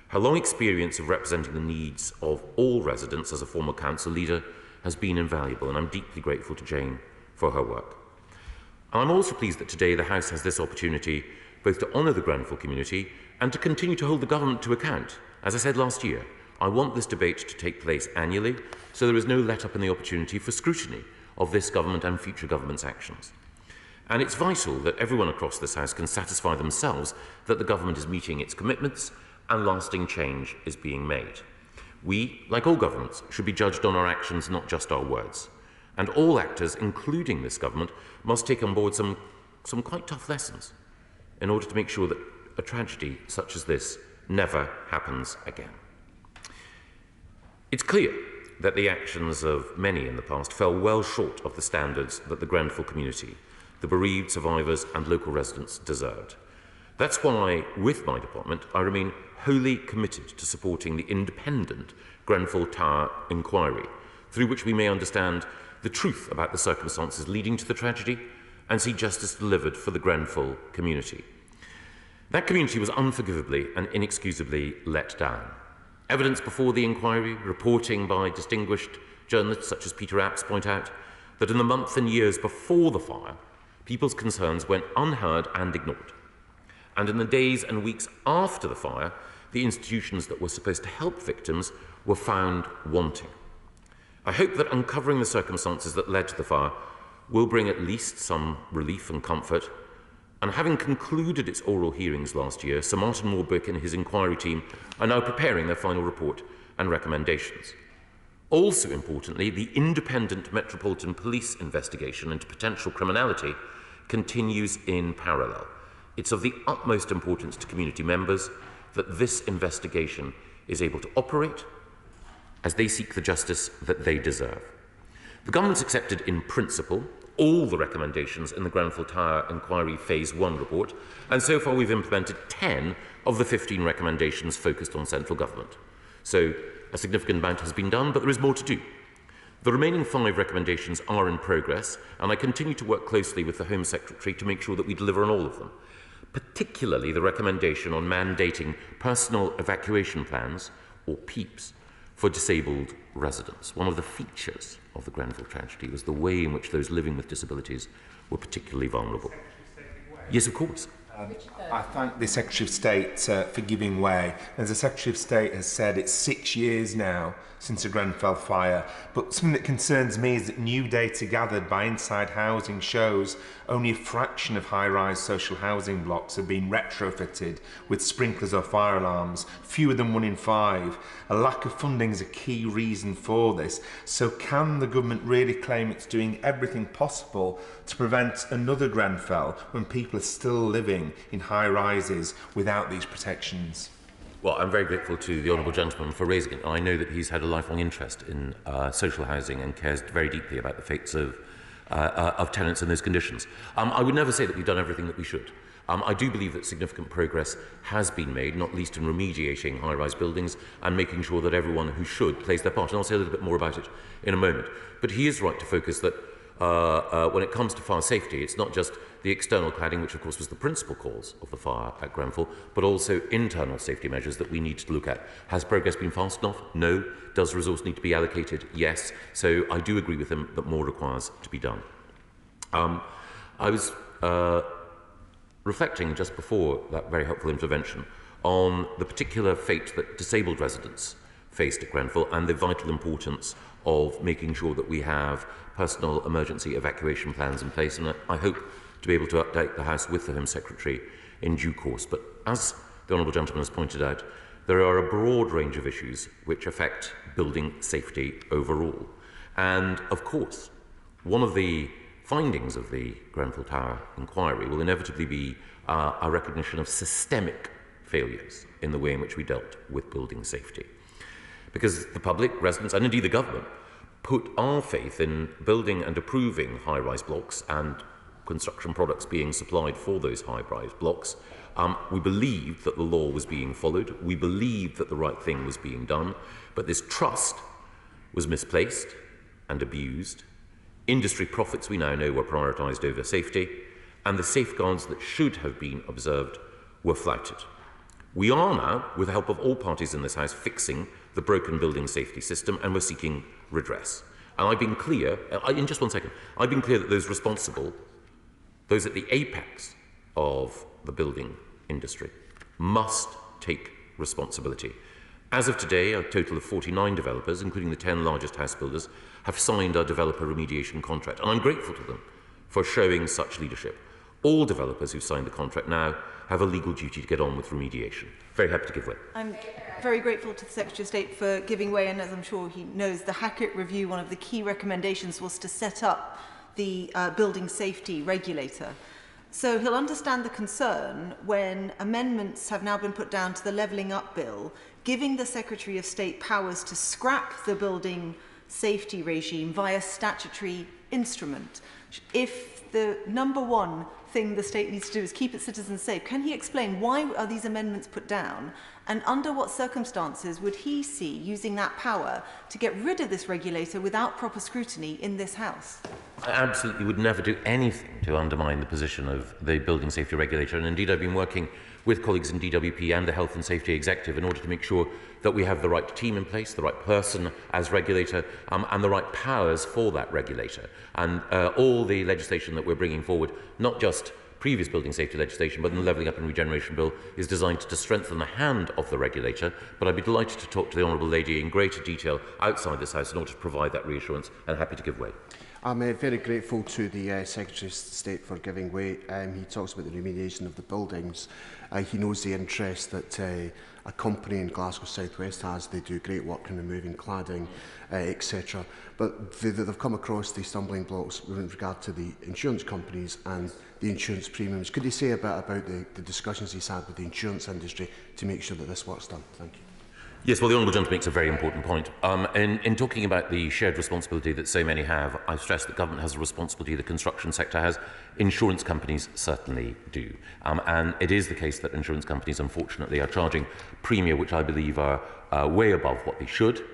Her long experience of representing the needs of all residents as a former council leader has been invaluable, and I'm deeply grateful to Jane for her work. I'm also pleased that today the House has this opportunity both to honour the Grenfell community and to continue to hold the government to account. As I said last year, I want this debate to take place annually, so there is no let-up in the opportunity for scrutiny of this government and future government's actions. And it's vital that everyone across this House can satisfy themselves that the government is meeting its commitments and lasting change is being made. We, like all governments, should be judged on our actions, not just our words. And all actors, including this government, must take on board some quite tough lessons in order to make sure that a tragedy such as this never happens again. It's clear that the actions of many in the past fell well short of the standards that the Grenfell community, the bereaved survivors and local residents deserved. That's why, with my department, I remain wholly committed to supporting the independent Grenfell Tower inquiry, through which we may understand the truth about the circumstances leading to the tragedy and see justice delivered for the Grenfell community. That community was unforgivably and inexcusably let down. Evidence before the inquiry, reporting by distinguished journalists such as Peter Apps point out that in the months and years before the fire, people's concerns went unheard and ignored. And in the days and weeks after the fire, the institutions that were supposed to help victims were found wanting. I hope that uncovering the circumstances that led to the fire will bring at least some relief and comfort. And having concluded its oral hearings last year, Sir Martin Warburg and his inquiry team are now preparing their final report and recommendations. Also importantly, the independent Metropolitan Police investigation into potential criminality continues in parallel. It's of the utmost importance to community members that this investigation is able to operate as they seek the justice that they deserve. The government's accepted in principle all the recommendations in the Grenfell Tower Inquiry Phase 1 report, and so far we've implemented 10 of the 15 recommendations focused on central government. So a significant amount has been done, but there is more to do. The remaining 5 recommendations are in progress, and I continue to work closely with the Home Secretary to make sure that we deliver on all of them, particularly the recommendation on mandating personal evacuation plans, or PEEPs, for disabled residents. One of the features of the Grenfell tragedy was the way in which those living with disabilities were particularly vulnerable. Yes, of course. I thank the Secretary of State for giving way. As the Secretary of State has said, it's 6 years now since the Grenfell fire, but something that concerns me is that new data gathered by Inside Housing shows only a fraction of high-rise social housing blocks have been retrofitted with sprinklers or fire alarms, fewer than 1 in 5. A lack of funding is a key reason for this. So can the government really claim it's doing everything possible to prevent another Grenfell when people are still living in high-rises without these protections? Well, I'm very grateful to the Honourable Gentleman for raising it. I know that he's had a lifelong interest in social housing and cares very deeply about the fates of tenants in those conditions. I would never say that we've done everything that we should. I do believe that significant progress has been made, not least in remediating high-rise buildings and making sure that everyone who should plays their part. And I'll say a little bit more about it in a moment. But he is right to focus that when it comes to fire safety, it's not just the external cladding, which of course was the principal cause of the fire at Grenfell, but also internal safety measures that we need to look at. Has progress been fast enough? No. Does resource need to be allocated? Yes. So I do agree with him that more requires to be done. I was reflecting just before that very helpful intervention on the particular fate that disabled residents faced at Grenfell and the vital importance of making sure that we have personal emergency evacuation plans in place, and I hope to be able to update the House with the Home Secretary in due course. But as the Honourable Gentleman has pointed out, there are a broad range of issues which affect building safety overall. And of course, one of the findings of the Grenfell Tower inquiry will inevitably be a recognition of systemic failures in the way in which we dealt with building safety. Because the public, residents, and indeed the government put our faith in building and approving high-rise blocks and construction products being supplied for those high-rise blocks. We believed that the law was being followed. We believed that the right thing was being done. But this trust was misplaced and abused. Industry profits, we now know, were prioritised over safety. And the safeguards that should have been observed were flouted. We are now, with the help of all parties in this House, fixing the broken building safety system, and we're seeking redress. And I've been clear, in just one second, I've been clear that those responsible, those at the apex of the building industry, must take responsibility. As of today, a total of 49 developers, including the 10 largest house builders, have signed our developer remediation contract, and I'm grateful to them for showing such leadership. All developers who've signed the contract now have a legal duty to get on with remediation. Very happy to give way. I'm very grateful to the Secretary of State for giving way, and as I'm sure he knows, the Hackett Review, one of the key recommendations was to set up the building safety regulator. So he'll understand the concern when amendments have now been put down to the Levelling Up Bill, giving the Secretary of State powers to scrap the building safety regime via statutory instrument. If the number one thing the state needs to do is keep its citizens safe, can he explain why are these amendments put down, and under what circumstances would he see using that power to get rid of this regulator without proper scrutiny in this House? I absolutely would never do anything to undermine the position of the building safety regulator, and indeed I've been working with colleagues in DWP and the Health and Safety Executive in order to make sure that we have the right team in place, the right person as regulator, and the right powers for that regulator. And all the legislation that we're bringing forward, not just previous building safety legislation, but the Levelling Up and Regeneration Bill, is designed to strengthen the hand of the regulator. But I'd be delighted to talk to the Honourable Lady in greater detail outside this House in order to provide that reassurance, and happy to give way. I'm very grateful to the Secretary of State for giving way. He talks about the remediation of the buildings. He knows the interest that a company in Glasgow South West has. They do great work in removing cladding, etc. But they've come across the stumbling blocks with regard to the insurance companies and the insurance premiums. Could you say a bit about the discussions he's had with the insurance industry to make sure that this work's done? Thank you. Yes, well, the Honourable Gentleman makes a very important point. In talking about the shared responsibility that so many have, I stress that government has a responsibility, the construction sector has, insurance companies certainly do. And it is the case that insurance companies, unfortunately, are charging premia which I believe are way above what they should.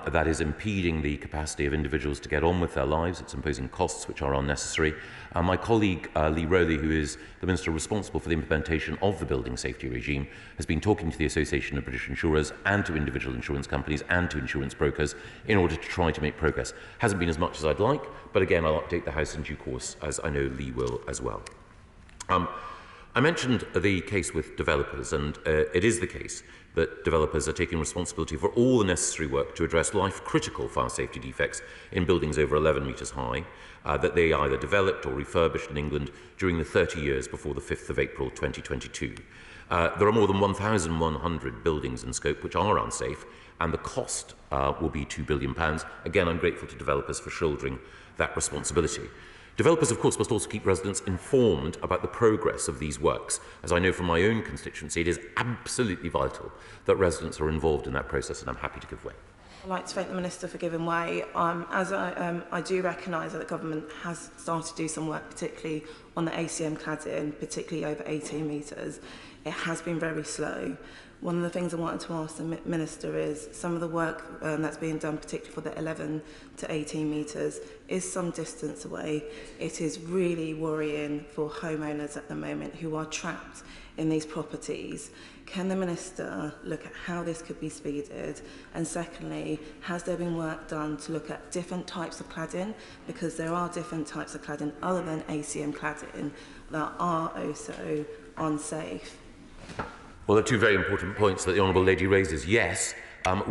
That is impeding the capacity of individuals to get on with their lives. It's imposing costs which are unnecessary. My colleague Lee Rowley, who is the Minister responsible for the implementation of the building safety regime, has been talking to the Association of British Insurers and to individual insurance companies and to insurance brokers in order to try to make progress. Hasn't been as much as I'd like, but again, I'll update the House in due course, as I know Lee will as well. I mentioned the case with developers, and it is the case that developers are taking responsibility for all the necessary work to address life-critical fire safety defects in buildings over 11 metres high that they either developed or refurbished in England during the 30 years before the 5th of April 2022. There are more than 1,100 buildings in scope which are unsafe, and the cost will be £2 billion. Again, I'm grateful to developers for shouldering that responsibility. Developers, of course, must also keep residents informed about the progress of these works. As I know from my own constituency, it is absolutely vital that residents are involved in that process, and I'm happy to give way. I'd like to thank the Minister for giving way. As I do recognise that the government has started to do some work, particularly on the ACM cladding, particularly over 18 metres. It has been very slow. One of the things I wanted to ask the Minister is some of the work that's being done, particularly for the 11 to 18 metres, is some distance away. It is really worrying for homeowners at the moment who are trapped in these properties. Can the Minister look at how this could be speeded? And secondly, has there been work done to look at different types of cladding? Because there are different types of cladding other than ACM cladding that are also unsafe. Well, there are two very important points that the Honourable Lady raises. Yes,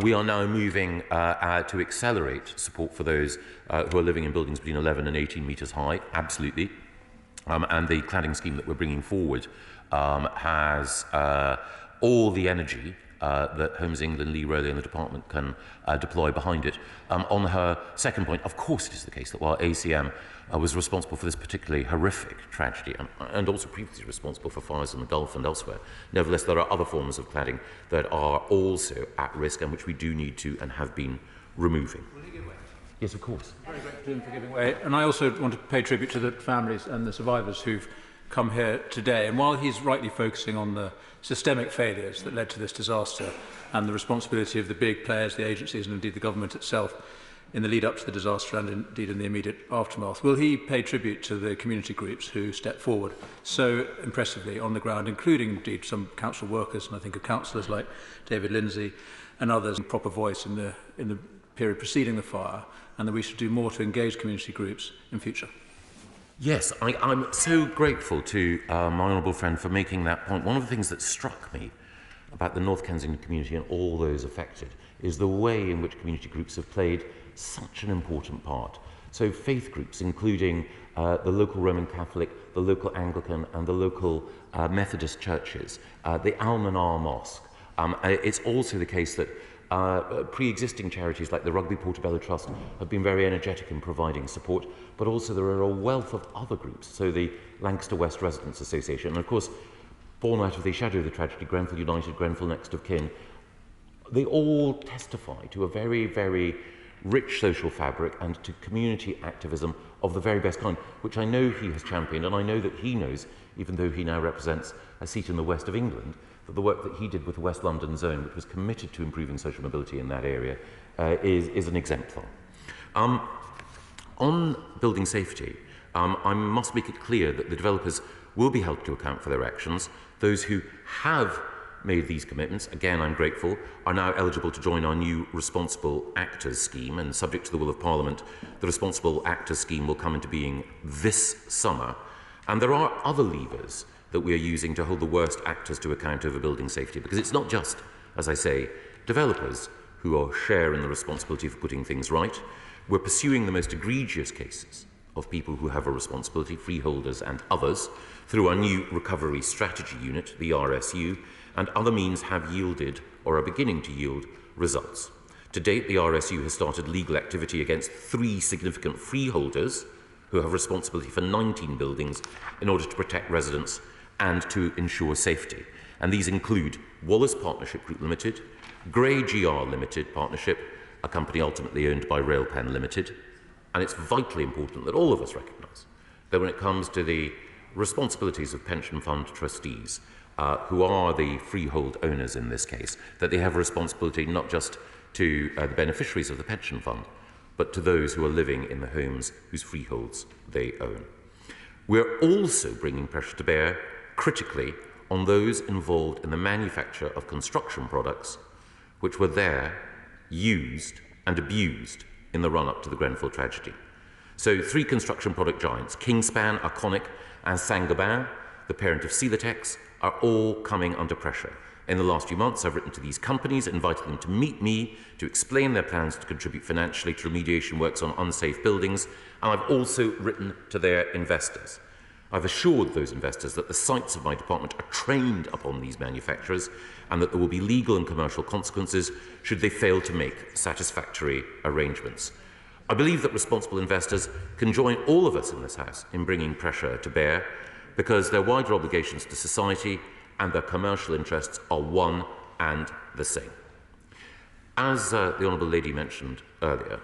we are now moving to accelerate support for those who are living in buildings between 11 and 18 metres high, absolutely. And the cladding scheme that we're bringing forward has all the energy that Homes England, Lee Rowley and the department can deploy behind it. On her second point, of course it is the case that while ACM was responsible for this particularly horrific tragedy and also previously responsible for fires in the Gulf and elsewhere, nevertheless there are other forms of cladding that are also at risk and which we do need to and have been removing. Will he give way? Yes, of course. Very grateful to him for giving way. And I also want to pay tribute to the families and the survivors who've come here today. And while he's rightly focusing on the systemic failures that led to this disaster and the responsibility of the big players, the agencies and indeed the government itself in the lead up to the disaster and indeed in the immediate aftermath, will he pay tribute to the community groups who stepped forward so impressively on the ground, including indeed some council workers, and I think of councillors like David Lindsay and others, and proper voice in the period preceding the fire, and that we should do more to engage community groups in future? Yes, I'm so grateful to my honourable friend for making that point. One of the things that struck me about the North Kensington community and all those affected is the way in which community groups have played such an important part. So faith groups, including the local Roman Catholic, the local Anglican and the local Methodist churches, the Almanar Mosque. It's also the case that pre-existing charities like the Rugby Portobello Trust have been very energetic in providing support, but also there are a wealth of other groups, so the Lancaster West Residents Association, and of course, born out of the shadow of the tragedy, Grenfell United, Grenfell Next of Kin, they all testify to a very, very rich social fabric and to community activism of the very best kind, which I know he has championed, and I know that he knows, even though he now represents a seat in the west of England, that the work that he did with the West London Zone, which was committed to improving social mobility in that area, is an exemplar. On building safety, I must make it clear that the developers will be held to account for their actions. Those who have made these commitments, again I'm grateful, are now eligible to join our new Responsible Actors scheme, and subject to the will of Parliament, the Responsible Actors scheme will come into being this summer. And there are other levers that we are using to hold the worst actors to account over building safety, because it's not just, as I say, developers who are share in the responsibility for putting things right. We're pursuing the most egregious cases of people who have a responsibility, freeholders and others, through our new Recovery Strategy Unit, the RSU, and other means have yielded or are beginning to yield results. To date, the RSU has started legal activity against 3 significant freeholders who have responsibility for 19 buildings in order to protect residents and to ensure safety. And these include Wallace Partnership Group Limited, Grey GR Limited Partnership, a company ultimately owned by Railpen Limited. And it's vitally important that all of us recognise that when it comes to the responsibilities of pension fund trustees, who are the freehold owners in this case, that they have a responsibility not just to the beneficiaries of the pension fund, but to those who are living in the homes whose freeholds they own. We're also bringing pressure to bear, critically, on those involved in the manufacture of construction products which were there, used and abused in the run-up to the Grenfell tragedy. So 3 construction product giants, Kingspan, Arconic and Saint-Gobain, the parent of Celotex, are all coming under pressure. In the last few months, I've written to these companies, invited them to meet me, to explain their plans to contribute financially to remediation works on unsafe buildings, and I've also written to their investors. I've assured those investors that the sites of my department are trained upon these manufacturers and that there will be legal and commercial consequences should they fail to make satisfactory arrangements. I believe that responsible investors can join all of us in this House in bringing pressure to bear, because their wider obligations to society and their commercial interests are one and the same. As the Honourable Lady mentioned earlier,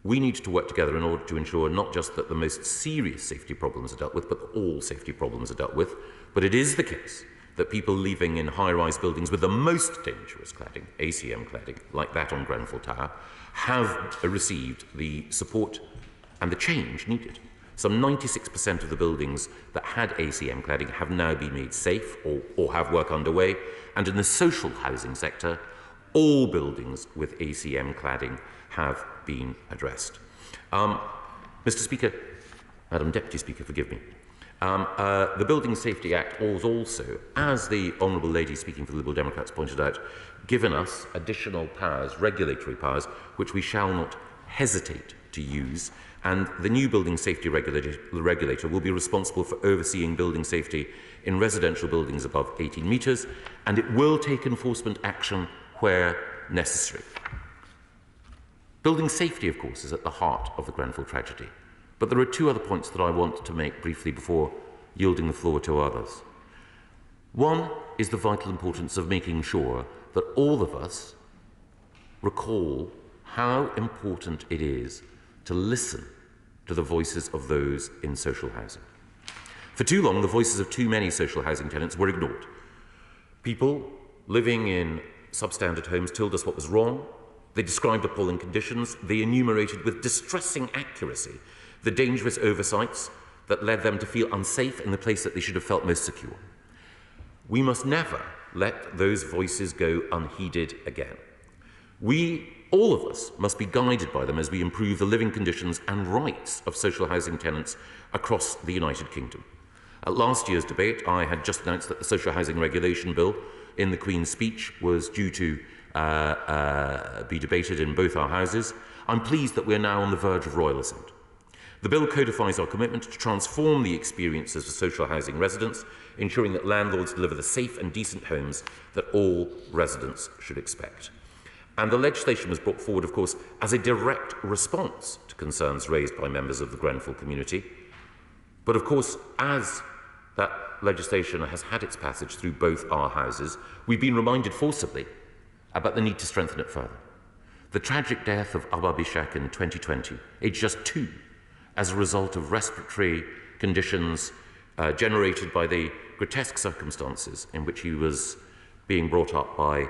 we need to work together in order to ensure not just that the most serious safety problems are dealt with, but that all safety problems are dealt with. But it is the case that people living in high-rise buildings with the most dangerous cladding, ACM cladding, like that on Grenfell Tower, have received the support and the change needed. Some 96% of the buildings that had ACM cladding have now been made safe or have work underway, and in the social housing sector, all buildings with ACM cladding have been addressed. Mr. Speaker, Madam Deputy Speaker, forgive me. The Building Safety Act was also, as the Honourable Lady speaking for the Liberal Democrats pointed out, given us additional powers, regulatory powers, which we shall not hesitate to use. And the new building safety regulator will be responsible for overseeing building safety in residential buildings above 18 metres, and it will take enforcement action where necessary. Building safety, of course, is at the heart of the Grenfell tragedy. But there are two other points that I want to make briefly before yielding the floor to others. One is the vital importance of making sure that all of us recall how important it is to listen to the voices of those in social housing. For too long, the voices of too many social housing tenants were ignored. People living in substandard homes told us what was wrong. They described appalling conditions. They enumerated with distressing accuracy the dangerous oversights that led them to feel unsafe in the place that they should have felt most secure. We must never let those voices go unheeded again. We, all of us, must be guided by them as we improve the living conditions and rights of social housing tenants across the United Kingdom. At last year's debate, I had just announced that the Social Housing Regulation Bill in the Queen's speech was due to be debated in both our houses. I'm pleased that we're now on the verge of royal assent. The bill codifies our commitment to transform the experiences of social housing residents, ensuring that landlords deliver the safe and decent homes that all residents should expect. And the legislation was brought forward, of course, as a direct response to concerns raised by members of the Grenfell community. But of course, as that legislation has had its passage through both our houses, we've been reminded forcibly about the need to strengthen it further. The tragic death of Abba Bishak in 2020, aged just 2, as a result of respiratory conditions generated by the grotesque circumstances in which he was being brought up by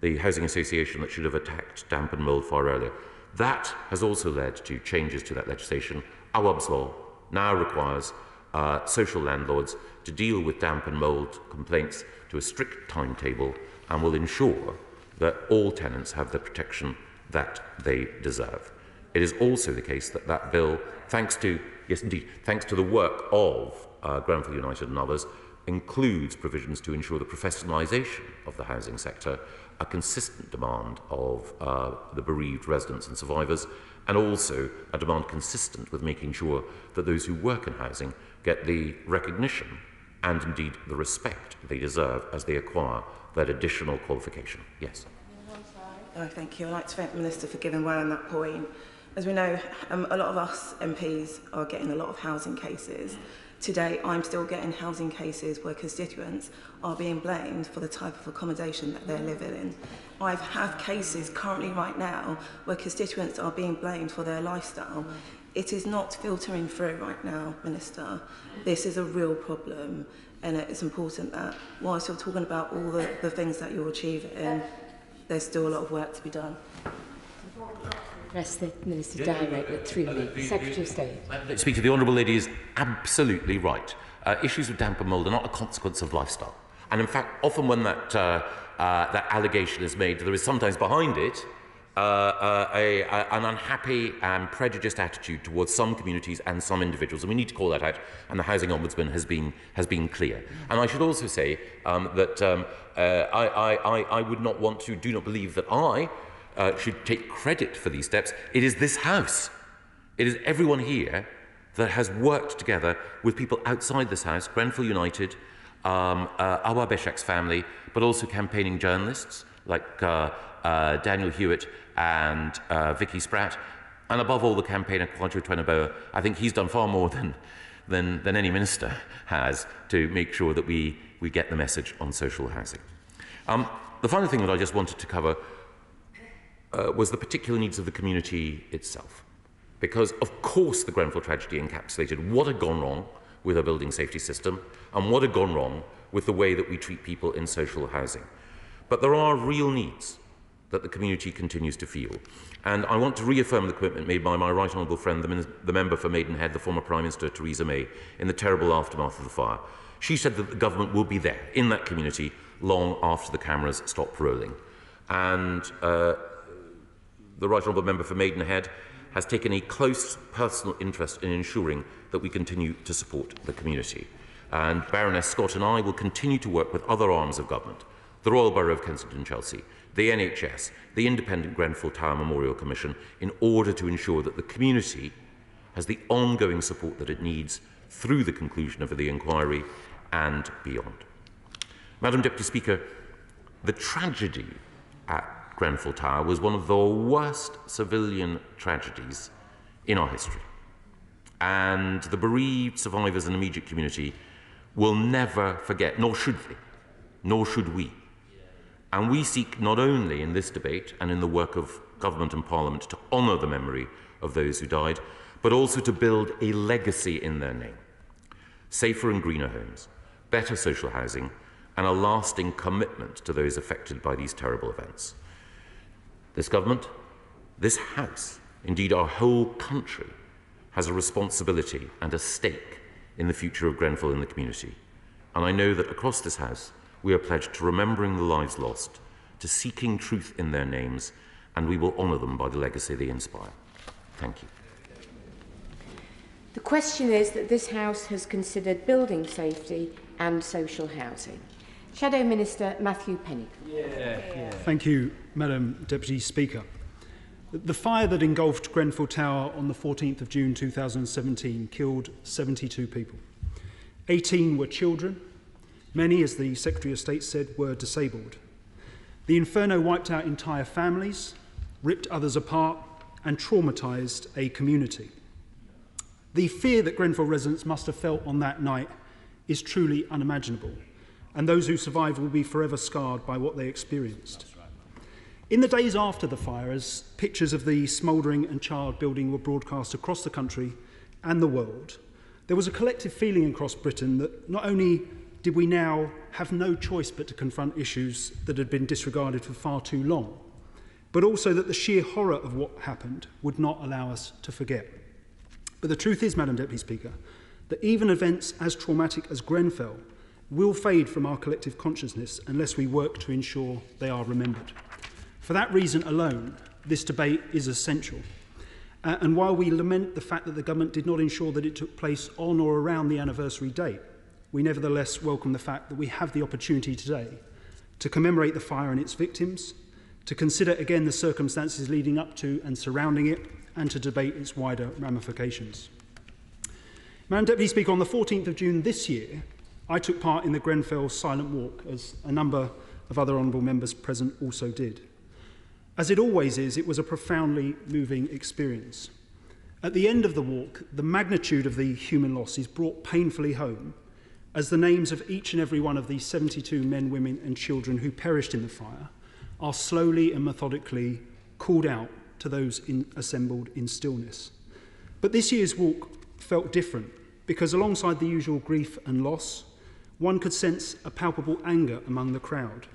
the housing association that should have attacked damp and mould far earlier. That has also led to changes to that legislation. Awab's law now requires social landlords to deal with damp and mould complaints to a strict timetable and will ensure that all tenants have the protection that they deserve. It is also the case that that bill, thanks to the work of Grenfell United and others, includes provisions to ensure the professionalisation of the housing sector, a consistent demand of the bereaved residents and survivors, and also a demand consistent with making sure that those who work in housing get the recognition and indeed the respect they deserve as they acquire that additional qualification. Yes. Oh, thank you. I'd like to thank the Minister for giving way on that point. As we know, a lot of us MPs are getting a lot of housing cases. Today, I'm still getting housing cases where constituents are being blamed for the type of accommodation that they're living in. I have cases currently right now where constituents are being blamed for their lifestyle. It is not filtering through right now, Minister. This is a real problem, and it's important that whilst you're talking about all the things that you're achieving, there's still a lot of work to be done. Address the Minister directly at 3 minutes. Secretary of State. Speaker, the Honourable Lady is absolutely right. Issues with damp and mould are not a consequence of lifestyle. And in fact, often when that allegation is made, there is sometimes behind it an unhappy and prejudiced attitude towards some communities and some individuals, and we need to call that out, and the Housing Ombudsman has been clear. And I should also say that I would not want to, do not believe that I should take credit for these steps. It is this House, it is everyone here that has worked together with people outside this House, Grenfell United, Awa Beshak's family, but also campaigning journalists like Daniel Hewitt and Vicky Spratt, and above all the campaigner Kwadwo Twenoboa. I think he's done far more than any minister has to make sure that we get the message on social housing. The final thing that I just wanted to cover was the particular needs of the community itself. Because, of course, the Grenfell tragedy encapsulated what had gone wrong with our building safety system and what had gone wrong with the way that we treat people in social housing. But there are real needs that the community continues to feel. And I want to reaffirm the commitment made by my right honourable friend, the member for Maidenhead, the former Prime Minister Theresa May, in the terrible aftermath of the fire. She said that the government will be there in that community long after the cameras stop rolling. And the right honourable member for Maidenhead has taken a close personal interest in ensuring that we continue to support the community. And Baroness Scott and I will continue to work with other arms of government, the Royal Borough of Kensington-Chelsea, the NHS, the Independent Grenfell Tower Memorial Commission, in order to ensure that the community has the ongoing support that it needs through the conclusion of the inquiry and beyond. Madam Deputy Speaker, the tragedy at Grenfell Tower was one of the worst civilian tragedies in our history. And the bereaved survivors and immediate community will never forget, nor should they, nor should we. And we seek not only in this debate and in the work of government and parliament to honour the memory of those who died, but also to build a legacy in their name. Safer and greener homes, better social housing, and a lasting commitment to those affected by these terrible events. This government, this House, indeed our whole country, has a responsibility and a stake in the future of Grenfell and the community. And I know that across this House, we are pledged to remembering the lives lost, to seeking truth in their names, and we will honour them by the legacy they inspire. Thank you. The question is that this House has considered building safety and social housing. Shadow Minister Matthew Pennycook. Thank you, Madam Deputy Speaker. The fire that engulfed Grenfell Tower on the 14th of June 2017 killed 72 people. 18 were children. Many, as the Secretary of State said, were disabled. The inferno wiped out entire families, ripped others apart, and traumatised a community. The fear that Grenfell residents must have felt on that night is truly unimaginable, and those who survived will be forever scarred by what they experienced. In the days after the fire, as pictures of the smouldering and charred building were broadcast across the country and the world, there was a collective feeling across Britain that not only did we now have no choice but to confront issues that had been disregarded for far too long, but also that the sheer horror of what happened would not allow us to forget. But the truth is, Madam Deputy Speaker, that even events as traumatic as Grenfell will fade from our collective consciousness unless we work to ensure they are remembered. For that reason alone, this debate is essential. And while we lament the fact that the government did not ensure that it took place on or around the anniversary date, we nevertheless welcome the fact that we have the opportunity today to commemorate the fire and its victims, to consider again the circumstances leading up to and surrounding it, and to debate its wider ramifications. Madam Deputy Speaker, on the 14th of June this year, I took part in the Grenfell Silent Walk, as a number of other honourable members present also did. As it always is, it was a profoundly moving experience. At the end of the walk, the magnitude of the human loss is brought painfully home as the names of each and every one of these 72 men, women and children who perished in the fire are slowly and methodically called out to those assembled in stillness. But this year's walk felt different because alongside the usual grief and loss, one could sense a palpable anger among the crowd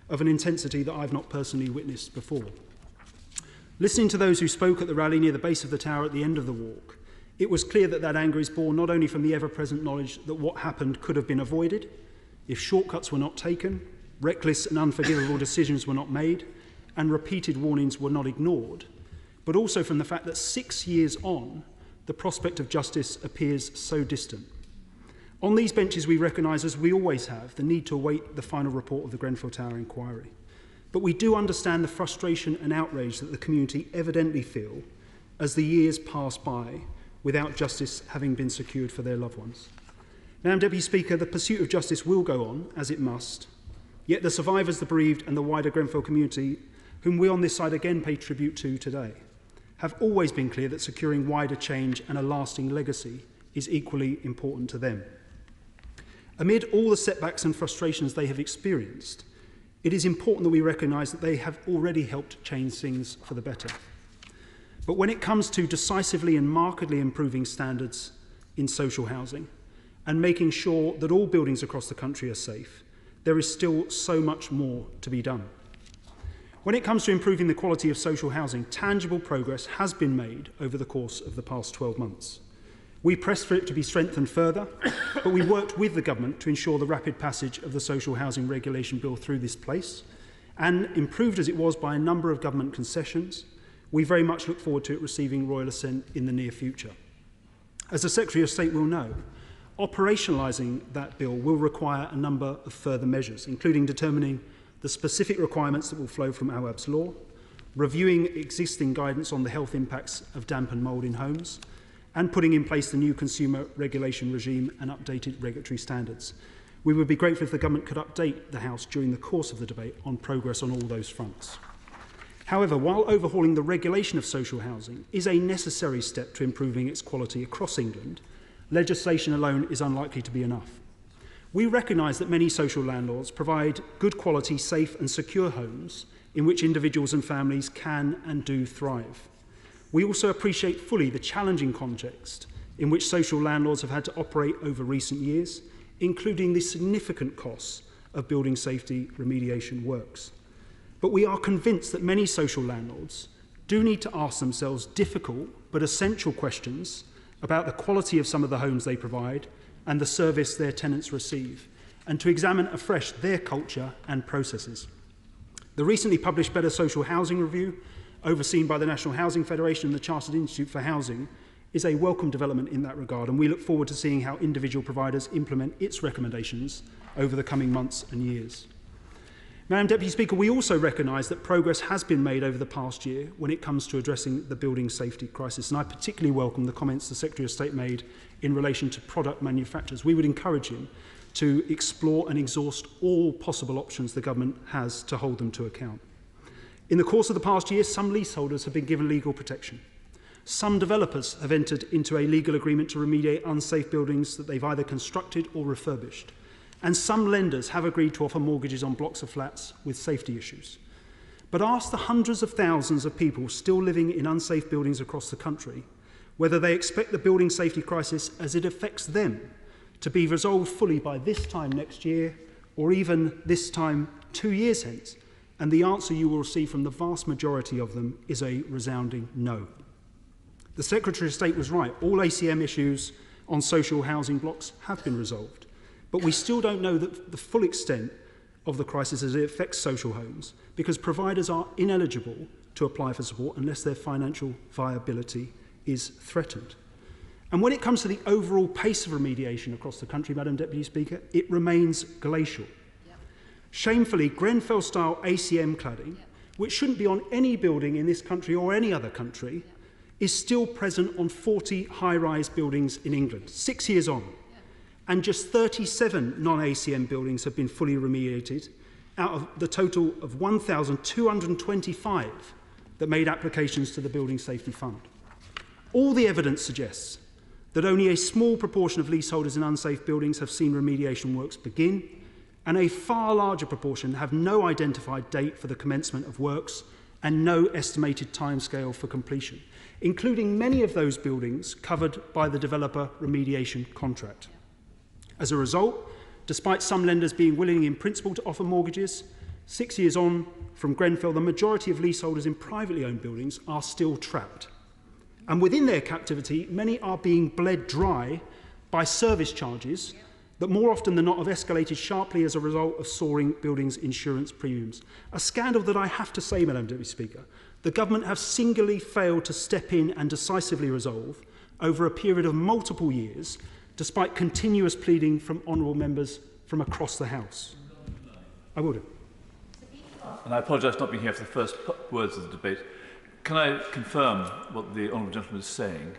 of an intensity that I've not personally witnessed before. Listening to those who spoke at the rally near the base of the tower at the end of the walk, it was clear that that anger is born not only from the ever-present knowledge that what happened could have been avoided if shortcuts were not taken, reckless and unforgivable decisions were not made, and repeated warnings were not ignored, but also from the fact that 6 years on, the prospect of justice appears so distant. On these benches, we recognise, as we always have, the need to await the final report of the Grenfell Tower inquiry. But we do understand the frustration and outrage that the community evidently feel as the years pass by without justice having been secured for their loved ones. Now, Deputy Speaker, the pursuit of justice will go on, as it must, yet the survivors, the bereaved and the wider Grenfell community, whom we on this side again pay tribute to today, have always been clear that securing wider change and a lasting legacy is equally important to them. Amid all the setbacks and frustrations they have experienced, it is important that we recognise that they have already helped change things for the better. But when it comes to decisively and markedly improving standards in social housing, and making sure that all buildings across the country are safe, there is still so much more to be done. When it comes to improving the quality of social housing, tangible progress has been made over the course of the past 12 months. We pressed for it to be strengthened further, but we worked with the government to ensure the rapid passage of the Social Housing Regulation Bill through this place, and improved as it was by a number of government concessions, we very much look forward to it receiving royal assent in the near future. As the Secretary of State will know, operationalising that bill will require a number of further measures, including determining the specific requirements that will flow from Awab's law, reviewing existing guidance on the health impacts of damp and mould in homes, and putting in place the new consumer regulation regime and updated regulatory standards. We would be grateful if the government could update the House during the course of the debate on progress on all those fronts. However, while overhauling the regulation of social housing is a necessary step to improving its quality across England, legislation alone is unlikely to be enough. We recognise that many social landlords provide good quality, safe and secure homes in which individuals and families can and do thrive. We also appreciate fully the challenging context in which social landlords have had to operate over recent years, including the significant costs of building safety remediation works. But we are convinced that many social landlords do need to ask themselves difficult but essential questions about the quality of some of the homes they provide and the service their tenants receive, and to examine afresh their culture and processes. The recently published Better Social Housing Review, overseen by the National Housing Federation and the Chartered Institute for Housing, is a welcome development in that regard, and we look forward to seeing how individual providers implement its recommendations over the coming months and years. Madam Deputy Speaker, we also recognise that progress has been made over the past year when it comes to addressing the building safety crisis, and I particularly welcome the comments the Secretary of State made in relation to product manufacturers. We would encourage him to explore and exhaust all possible options the government has to hold them to account. In the course of the past year, some leaseholders have been given legal protection. Some developers have entered into a legal agreement to remediate unsafe buildings that they've either constructed or refurbished. And some lenders have agreed to offer mortgages on blocks of flats with safety issues. But ask the hundreds of thousands of people still living in unsafe buildings across the country whether they expect the building safety crisis as it affects them to be resolved fully by this time next year or even this time 2 years hence. And the answer you will receive from the vast majority of them is a resounding no. The Secretary of State was right. All ACM issues on social housing blocks have been resolved. But we still don't know the full extent of the crisis as it affects social homes because providers are ineligible to apply for support unless their financial viability is threatened. And when it comes to the overall pace of remediation across the country, Madam Deputy Speaker, it remains glacial. Shamefully, Grenfell-style ACM cladding, which shouldn't be on any building in this country or any other country, is still present on 40 high-rise buildings in England, 6 years on. And just 37 non-ACM buildings have been fully remediated out of the total of 1,225 that made applications to the Building Safety Fund. All the evidence suggests that only a small proportion of leaseholders in unsafe buildings have seen remediation works begin, and a far larger proportion have no identified date for the commencement of works and no estimated timescale for completion, including many of those buildings covered by the developer remediation contract. As a result, despite some lenders being willing in principle to offer mortgages, 6 years on from Grenfell, the majority of leaseholders in privately owned buildings are still trapped. And within their captivity, many are being bled dry by service charges that more often than not have escalated sharply as a result of soaring buildings insurance premiums. A scandal that I have to say, Madam Deputy Speaker, the government have singularly failed to step in and decisively resolve over a period of multiple years, despite continuous pleading from honourable members from across the House. I will do. And I apologise for not being here for the first words of the debate. Can I confirm what the honourable gentleman is saying?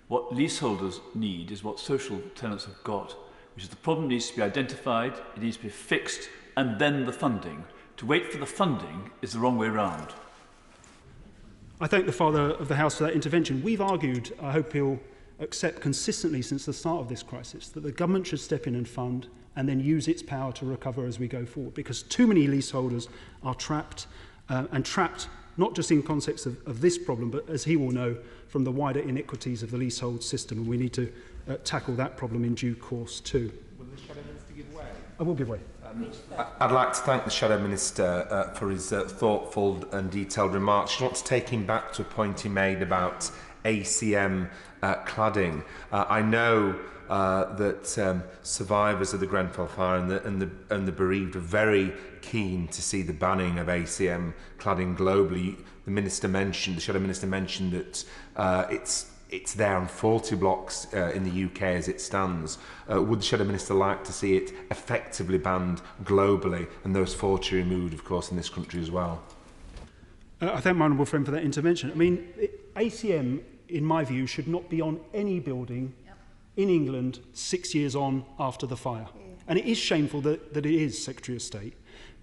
What leaseholders need is what social tenants have got, which is the problem needs to be identified, it needs to be fixed, and then the funding. To wait for the funding is the wrong way round. I thank the Father of the House for that intervention. We've argued, I hope he'll accept consistently since the start of this crisis, that the government should step in and fund and then use its power to recover as we go forward, because too many leaseholders are trapped not just in context of this problem, but as he will know, from the wider inequities of the leasehold system, and we need to tackle that problem in due course too. Will the Shadow Minister give way? I will give way. I'd like to thank the Shadow Minister for his thoughtful and detailed remarks. I just want to take him back to a point he made about ACM cladding. I know that survivors of the Grenfell fire and the bereaved are very keen to see the banning of ACM cladding globally. The Shadow Minister mentioned that it's there on 40 blocks in the UK as it stands. Would the Shadow Minister like to see it effectively banned globally and those 40 removed, of course, in this country as well? I thank my honourable friend for that intervention. I mean, ACM, in my view, should not be on any building in England 6 years on after the fire. And it is shameful that it is Secretary of State.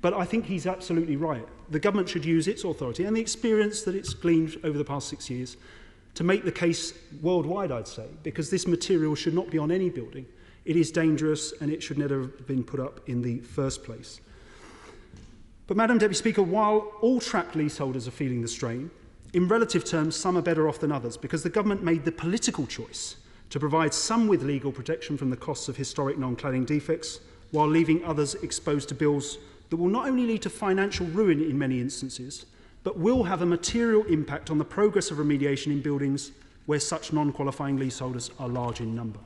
But I think he's absolutely right. The government should use its authority and the experience that it's gleaned over the past 6 years to make the case worldwide, I'd say, because this material should not be on any building. It is dangerous and it should never have been put up in the first place. But, Madam Deputy Speaker, while all trapped leaseholders are feeling the strain, in relative terms, some are better off than others because the government made the political choice to provide some with legal protection from the costs of historic non-cladding defects, while leaving others exposed to bills that will not only lead to financial ruin in many instances, but will have a material impact on the progress of remediation in buildings where such non-qualifying leaseholders are large in number.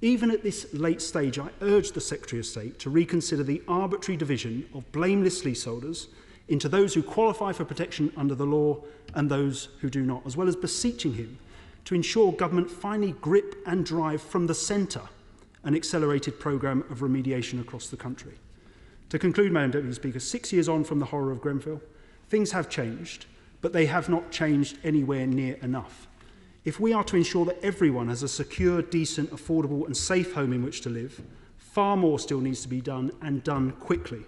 Even at this late stage, I urge the Secretary of State to reconsider the arbitrary division of blameless leaseholders into those who qualify for protection under the law and those who do not, as well as beseeching him to ensure government finally grip and drive from the centre an accelerated programme of remediation across the country. To conclude, Madam Deputy Speaker, 6 years on from the horror of Grenfell, things have changed, but they have not changed anywhere near enough. If we are to ensure that everyone has a secure, decent, affordable and safe home in which to live, far more still needs to be done and done quickly.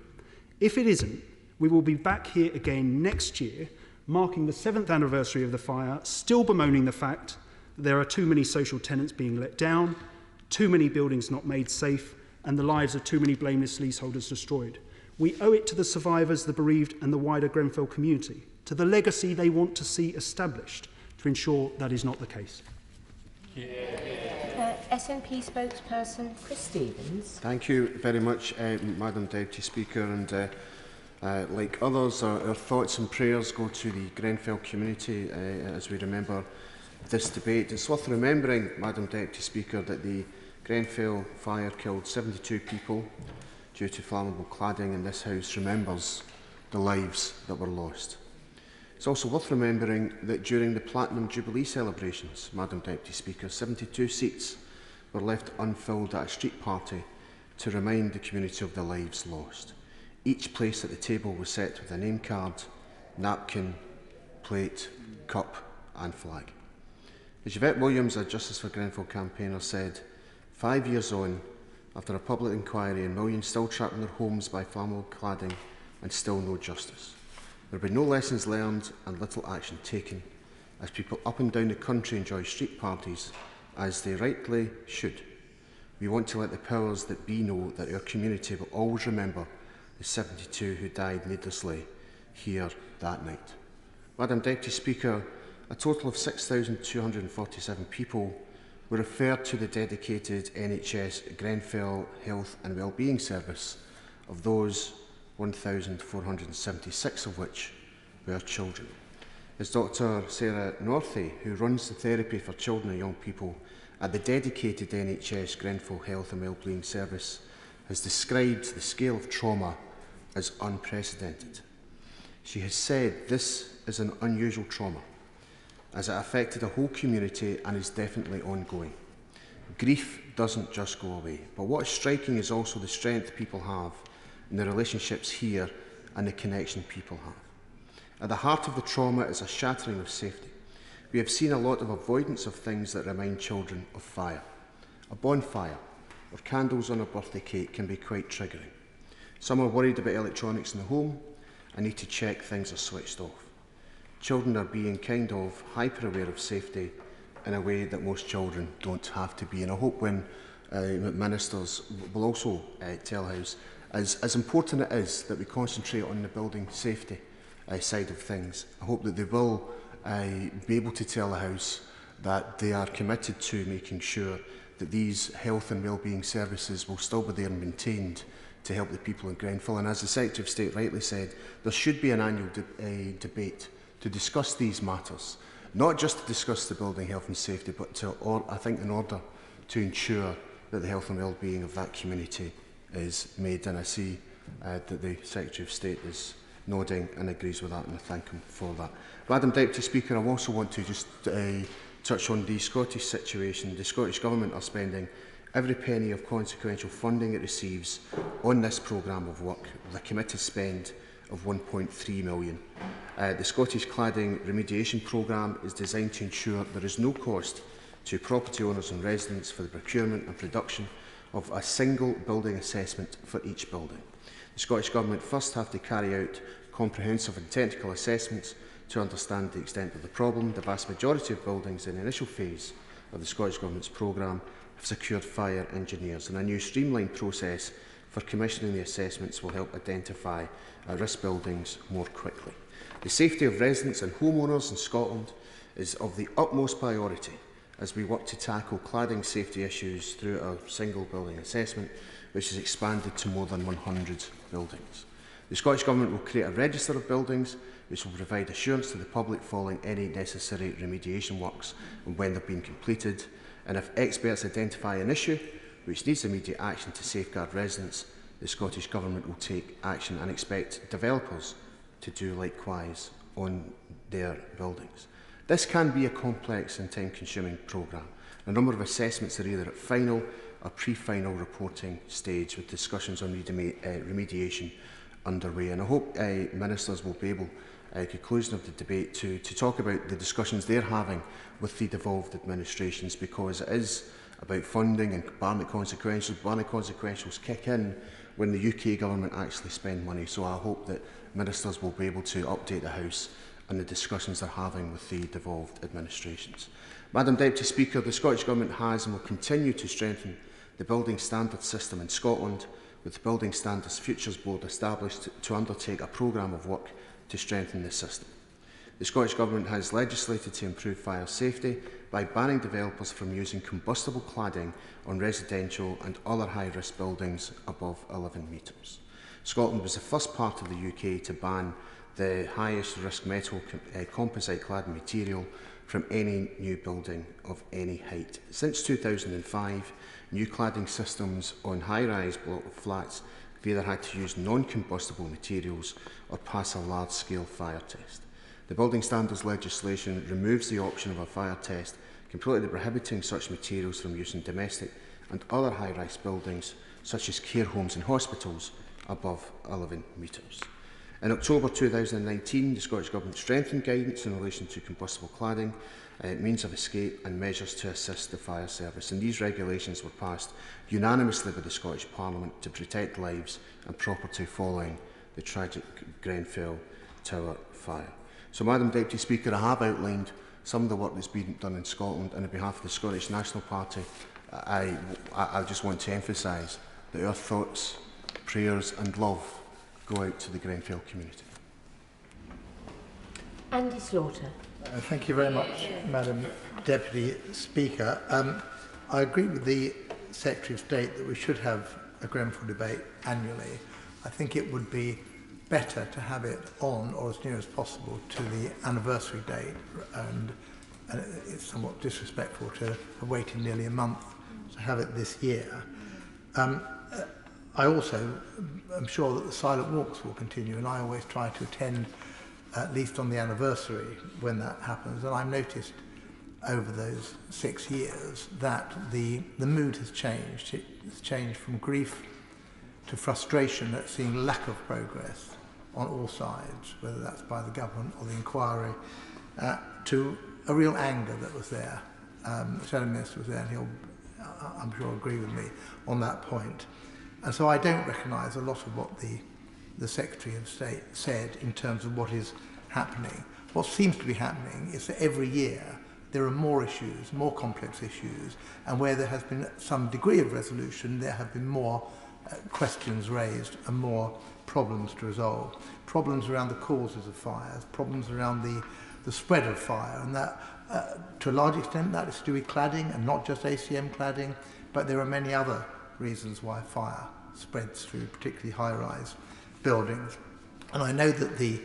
If it isn't, we will be back here again next year, marking the 7th anniversary of the fire, still bemoaning the fact that there are too many social tenants being let down, too many buildings not made safe, and the lives of too many blameless leaseholders destroyed. We owe it to the survivors, the bereaved and the wider Grenfell community, to the legacy they want to see established, to ensure that is not the case. SNP spokesperson Chris Stevens. Thank you very much, Madam Deputy Speaker, and like others, our thoughts and prayers go to the Grenfell community as we remember this debate. It's worth remembering, Madam Deputy Speaker, that the Grenfell fire killed 72 people due to flammable cladding, and this House remembers the lives that were lost. It's also worth remembering that during the Platinum Jubilee celebrations, Madam Deputy Speaker, 72 seats were left unfilled at a street party to remind the community of the lives lost. Each place at the table was set with a name card, napkin, plate, cup and flag. As Yvette Williams, a Justice for Grenfell campaigner, said, 5 years on, after a public inquiry and millions still trapped in their homes by flammable cladding and still no justice. There have been no lessons learned and little action taken as people up and down the country enjoy street parties, as they rightly should. We want to let the powers that be know that our community will always remember the 72 who died needlessly here that night. Madam Deputy Speaker, a total of 6,247 people were referred to the dedicated NHS Grenfell Health and Wellbeing Service, of those 1,476 of which were children. As Dr Sarah Northey, who runs the therapy for children and young people at the dedicated NHS Grenfell Health and Wellbeing Service, has described the scale of trauma as unprecedented. She has said this is an unusual trauma, as it affected a whole community and is definitely ongoing. Grief doesn't just go away, but what is striking is also the strength people have in the relationships here and the connection people have. At the heart of the trauma is a shattering of safety. We have seen a lot of avoidance of things that remind children of fire. A bonfire or candles on a birthday cake can be quite triggering. Some are worried about electronics in the home and need to check things are switched off. Children are being kind of hyper-aware of safety in a way that most children don't have to be. And I hope when ministers will also tell House, as important it is that we concentrate on the building safety side of things. I hope that they will be able to tell the House that they are committed to making sure that these health and wellbeing services will still be there and maintained to help the people in Grenfell. And as the Secretary of State rightly said, there should be an annual debate to discuss these matters, not just to discuss the building health and safety, but I think in order to ensure that the health and wellbeing of that community is made. And I see that the Secretary of State is nodding and agrees with that, and I thank him for that. Madam Deputy Speaker, I also want to just touch on the Scottish situation. The Scottish Government are spending every penny of consequential funding it receives on this programme of work, with a committed spend of £1.3 million. The Scottish Cladding Remediation Programme is designed to ensure there is no cost to property owners and residents for the procurement and production of a single building assessment for each building. The Scottish Government first have to carry out comprehensive and technical assessments to understand the extent of the problem. The vast majority of buildings in the initial phase of the Scottish Government's programme have secured fire engineers, and a new streamlined process for commissioning the assessments will help identify risk buildings more quickly. The safety of residents and homeowners in Scotland is of the utmost priority as we work to tackle cladding safety issues through our single building assessment, which is expanded to more than 100 buildings. The Scottish Government will create a register of buildings which will provide assurance to the public following any necessary remediation works and when they've been completed. And if experts identify an issue which needs immediate action to safeguard residents, the Scottish Government will take action and expect developers to do likewise on their buildings. This can be a complex and time-consuming programme. A number of assessments are either at final or pre-final reporting stage, with discussions on remediation underway. And I hope ministers will be able, at the conclusion of the debate, to talk about the discussions they're having with the devolved administrations, because it is about funding and Barnett consequentials. Barnett consequentials kick in when the UK Government actually spend money. So I hope that ministers will be able to update the House on the discussions they're having with the devolved administrations. Madam Deputy Speaker, the Scottish Government has and will continue to strengthen the building standards system in Scotland, with the Building Standards Futures Board established to undertake a programme of work to strengthen the system. The Scottish Government has legislated to improve fire safety by banning developers from using combustible cladding on residential and other high-risk buildings above 11 metres. Scotland was the first part of the UK to ban the highest risk metal composite cladding material from any new building of any height. Since 2005, new cladding systems on high-rise block flats have either had to use non-combustible materials or pass a large-scale fire test. The building standards legislation removes the option of a fire test, completely prohibiting such materials from use in domestic and other high-rise buildings, such as care homes and hospitals, above 11 metres. In October 2019, the Scottish Government strengthened guidance in relation to combustible cladding, means of escape and measures to assist the fire service. And these regulations were passed unanimously by the Scottish Parliament to protect lives and property following the tragic Grenfell Tower fire. So, Madam Deputy Speaker, I have outlined some of the work that's been done in Scotland, and on behalf of the Scottish National Party, I just want to emphasise that our thoughts, prayers and love go out to the Grenfell community. Andy Slaughter. Thank you very much, Madam Deputy Speaker. I agree with the Secretary of State that we should have a Grenfell debate annually. I think it would be better to have it on, or as near as possible, to the anniversary date, and it's somewhat disrespectful to have waited nearly a month to have it this year. I also am sure that the silent walks will continue, and I always try to attend at least on the anniversary when that happens. And I've noticed over those 6 years that the mood has changed. It's changed from grief to frustration at seeing lack of progress on all sides, whether that's by the government or the inquiry, to a real anger that was there. The Shadow Minister was there, and he'll, I'm sure, agree with me on that point. And so I don't recognise a lot of what the Secretary of State said in terms of what is happening. What seems to be happening is that every year there are more issues, more complex issues, and where there has been some degree of resolution, there have been more questions raised and more problems to resolve. Problems around the causes of fires, problems around the spread of fire, and that to a large extent that is to do with cladding and not just ACM cladding, but there are many other reasons why fire spreads through particularly high-rise buildings. And I know that the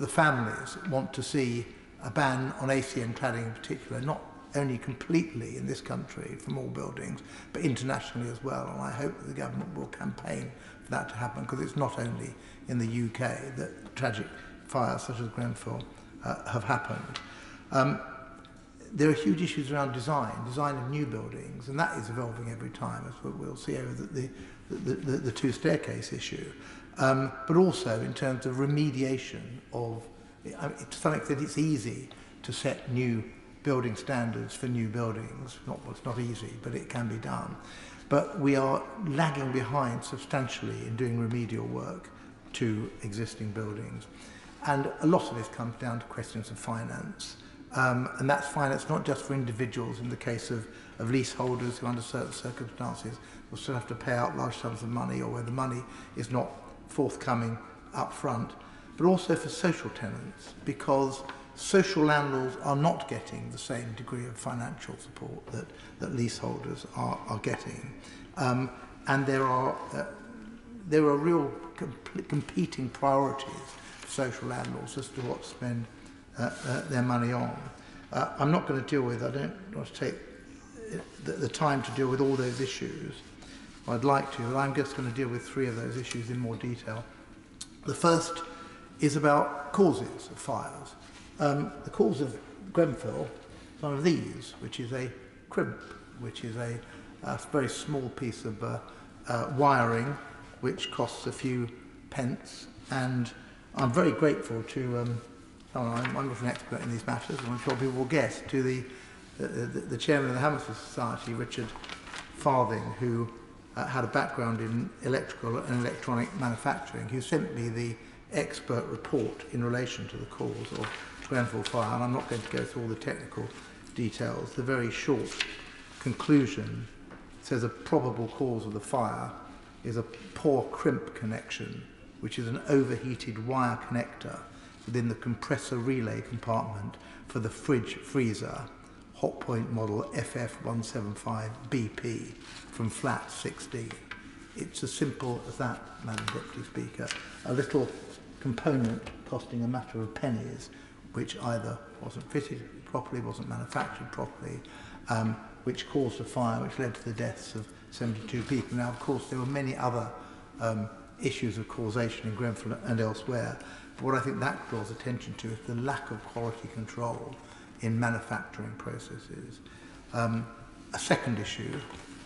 families want to see a ban on ACM cladding in particular, not only completely in this country from all buildings, but internationally as well. And I hope that the government will campaign for that to happen, because it's not only in the UK that tragic fires such as Grenfell have happened. There are huge issues around design of new buildings, and that is evolving every time, as we'll see over the two staircase issue. But also in terms of remediation of, to some extent it's easy to set new building standards for new buildings. It's not easy, but it can be done. But we are lagging behind substantially in doing remedial work to existing buildings. And a lot of this comes down to questions of finance. And that's finance not just for individuals in the case of leaseholders who under certain circumstances will still have to pay out large sums of money, or where the money is not forthcoming up front, but also for social tenants, because social landlords are not getting the same degree of financial support that leaseholders are getting. And there are real competing priorities for social landlords as to what to spend their money on. I'm not going to deal with, I don't want to take the time to deal with all those issues. I'd like to, but I'm just going to deal with three of those issues in more detail. The first is about causes of fires. The cause of Grenfell is one of these, which is a crimp, which is a very small piece of wiring, which costs a few pence. And I'm very grateful to, I'm not an expert in these matters, and I'm sure people will guess, to the chairman of the Hammersmith Society, Richard Farthing, who had a background in electrical and electronic manufacturing, who sent me the expert report in relation to the cause of Grenfell fire, and I'm not going to go through all the technical details. The very short conclusion says a probable cause of the fire is a poor crimp connection, which is an overheated wire connector within the compressor relay compartment for the freezer Hotpoint model FF175BP from flat 16. It's as simple as that, Madam Deputy Speaker. A little component costing a matter of pennies, which either wasn't fitted properly, wasn't manufactured properly, which caused a fire which led to the deaths of 72 people. Now, of course, there were many other issues of causation in Grenfell and elsewhere, but what I think that draws attention to is the lack of quality control in manufacturing processes. A second issue,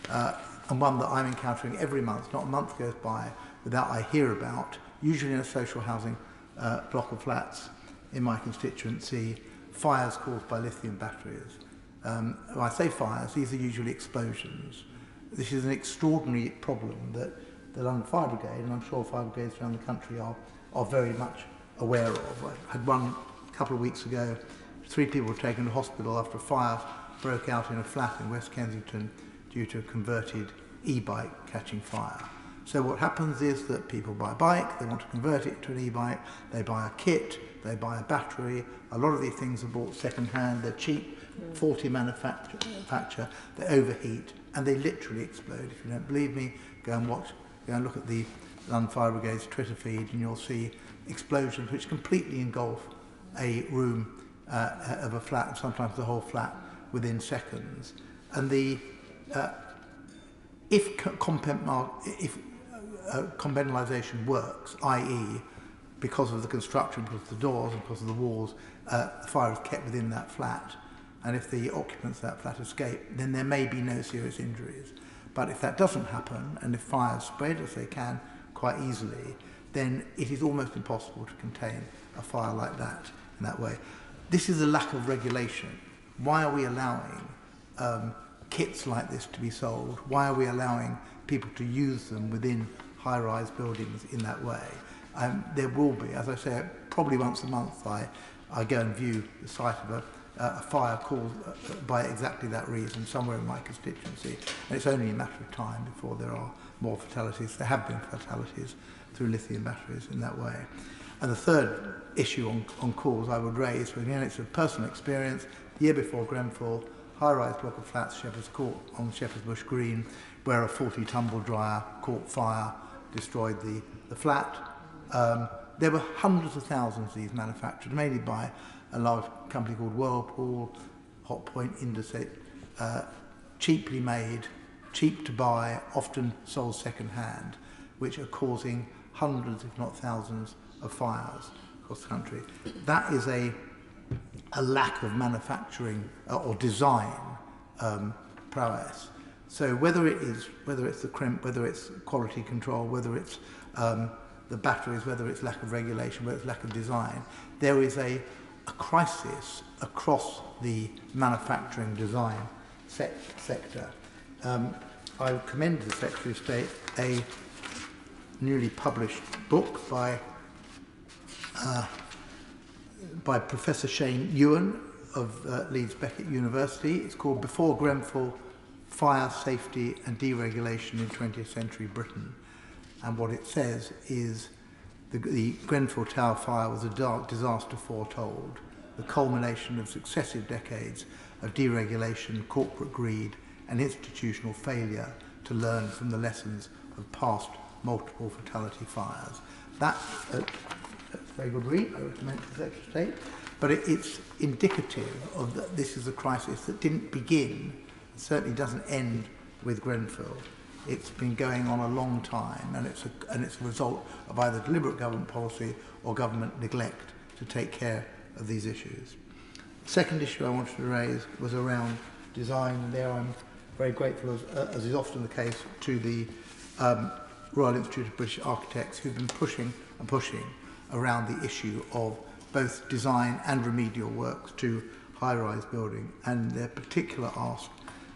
and one that I'm encountering every month, not a month goes by without I hear about, usually in a social housing block of flats in my constituency, fires caused by lithium batteries. When I say fires, these are usually explosions. This is an extraordinary problem that the London Fire Brigade, and I'm sure fire brigades around the country are very much aware of. I had one a couple of weeks ago. 3 people were taken to hospital after a fire broke out in a flat in West Kensington due to a converted e-bike catching fire. So what happens is that people buy a bike, they want to convert it to an e-bike, they buy a kit, they buy a battery. A lot of these things are bought second-hand, they're cheap, faulty manufacture, they overheat, and they literally explode. If you don't believe me, go and look at the London Fire Brigade's Twitter feed, and you'll see explosions which completely engulf a room of a flat, and sometimes the whole flat, within seconds. And if compartmentalisation works, i.e. because of the construction, because of the doors and because of the walls, the fire is kept within that flat, and if the occupants of that flat escape, then there may be no serious injuries. But if that doesn't happen, and if fires spread, as they can quite easily, then it is almost impossible to contain a fire like that in that way. This is a lack of regulation. Why are we allowing kits like this to be sold? Why are we allowing people to use them within high-rise buildings in that way? There will be, as I say, probably once a month I go and view the site of a fire caused by exactly that reason somewhere in my constituency, and it's only a matter of time before there are more fatalities. There have been fatalities through lithium batteries in that way. And the third issue on cause I would raise, again, it's a personal experience. The year before Grenfell, high-rise block of flats, Shepherd's Court on Shepherd's Bush Green, where a faulty tumble dryer caught fire, destroyed the flat. There were hundreds of thousands of these manufactured, mainly by a large company called Whirlpool, Hot Point, Indesit, cheaply made, cheap to buy, often sold second-hand, which are causing hundreds, if not thousands, of fires across the country. That is a lack of manufacturing or design prowess. So whether it's the crimp, whether it's quality control, whether it's the batteries, whether it's lack of regulation, whether it's lack of design, there is a crisis across the manufacturing design sector. I commend to the Secretary of State a newly published book by Professor Shane Ewan of Leeds Beckett University. It's called Before Grenfell, Fire, Safety and Deregulation in 20th Century Britain. And what it says is the Grenfell Tower fire was a dark disaster foretold, the culmination of successive decades of deregulation, corporate greed and institutional failure to learn from the lessons of past multiple fatality fires. That's a very good read, I recommend to the Secretary of State, but it's indicative of that this is a crisis that didn't begin, certainly doesn't end with Grenfell. It's been going on a long time, and it's a result of either deliberate government policy or government neglect to take care of these issues. The second issue I wanted to raise was around design, and there I'm very grateful, as is often the case, to the Royal Institute of British Architects, who've been pushing and pushing around the issue of both design and remedial works to high-rise building. And their particular ask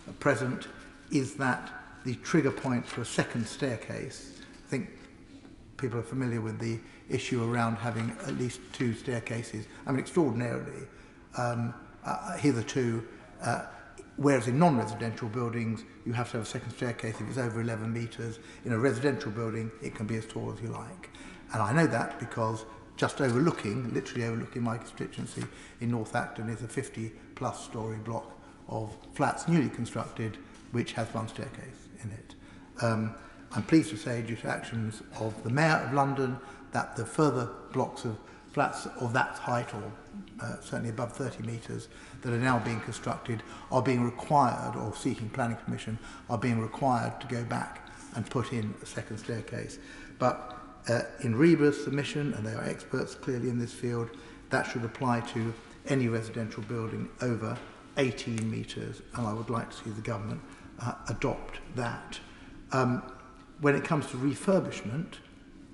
at present is that the trigger point for a second staircase, I think people are familiar with the issue around having at least 2 staircases. I mean, extraordinarily, hitherto, whereas in non-residential buildings, you have to have a second staircase if it's over 11 metres. In a residential building, it can be as tall as you like. And I know that because just overlooking, literally overlooking my constituency in North Acton is a 50-plus storey block of flats newly constructed, which has 1 staircase in it. I'm pleased to say, due to actions of the Mayor of London, that the further blocks of flats of that height, or certainly above 30 metres, that are now being constructed are being required, or seeking planning permission, are being required to go back and put in a second staircase. But in REBA's submission, and they are experts clearly in this field, that should apply to any residential building over 18 metres, and I would like to see the government adopt that. When it comes to refurbishment,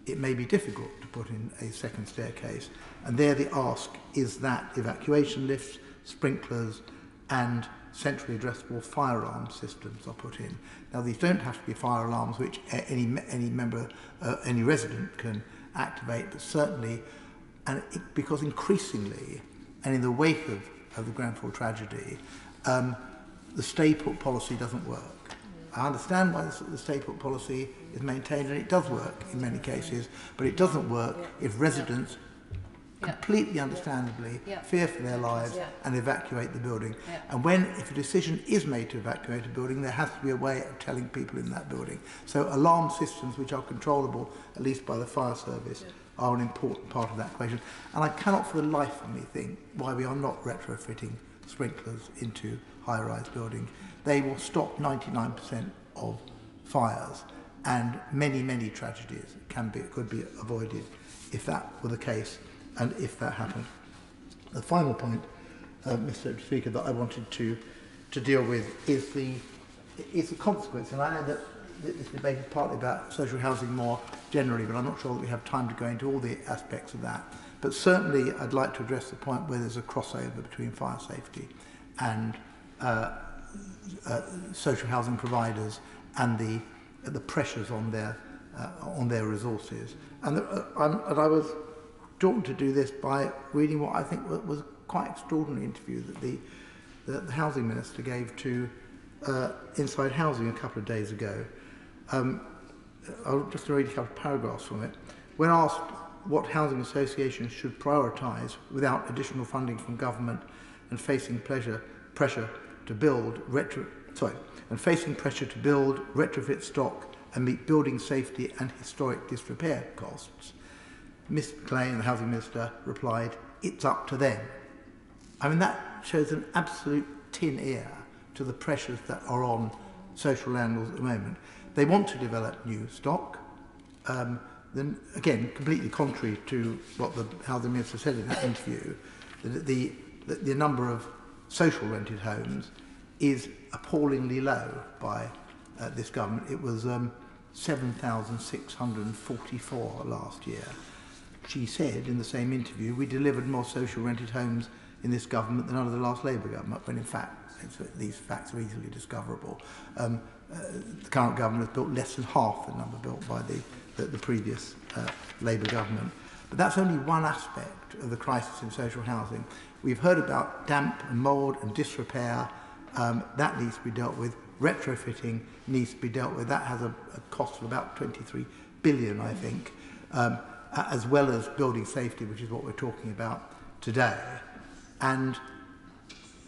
it may be difficult to put in a second staircase, and there the ask is that evacuation lifts, sprinklers and centrally addressable fire alarm systems are put in. Now, these don't have to be fire alarms which any member, any resident can activate, but certainly, because increasingly, and in the wake of the Grenfell tragedy, the stay-put policy doesn't work. I understand why the stay-put policy is maintained, and it does work in many cases, but it doesn't work if residents completely understandably fear for their lives and evacuate the building. And if a decision is made to evacuate a building, there has to be a way of telling people in that building. So alarm systems which are controllable, at least by the fire service, are an important part of that equation. And I cannot for the life of me think why we are not retrofitting sprinklers into high-rise buildings. They will stop 99% of fires, and many, many tragedies could be avoided if that were the case, and if that happened. The final point, Mr. Speaker, that I wanted to deal with is the consequence, and I know that this debate is partly about social housing more generally, but I'm not sure that we have time to go into all the aspects of that. But certainly I'd like to address the point where there's a crossover between fire safety and social housing providers and the pressures on their resources. And I was drawn to do this by reading what I think was a quite extraordinary interview that the Housing Minister gave to Inside Housing a couple of days ago. I'll just read a couple of paragraphs from it. When asked what housing associations should prioritise without additional funding from government and facing pressure to build retrofit stock and meet building safety and historic disrepair costs, Ms Clay, the Housing Minister, replied, "It's up to them." I mean, that shows an absolute tin ear to the pressures that are on social landlords at the moment. They want to develop new stock, then again, completely contrary to what the Housing Minister said in that interview, that the number of social rented homes is appallingly low by this government. It was 7,644 last year. She said in the same interview, we delivered more social rented homes in this government than under the last Labour government, when in fact these facts are easily discoverable. The current government has built less than half the number built by the previous Labour government. But that's only one aspect of the crisis in social housing. We've heard about damp and mould and disrepair. That needs to be dealt with. Retrofitting needs to be dealt with. That has a cost of about 23 billion, I think, as well as building safety, which is what we're talking about today. And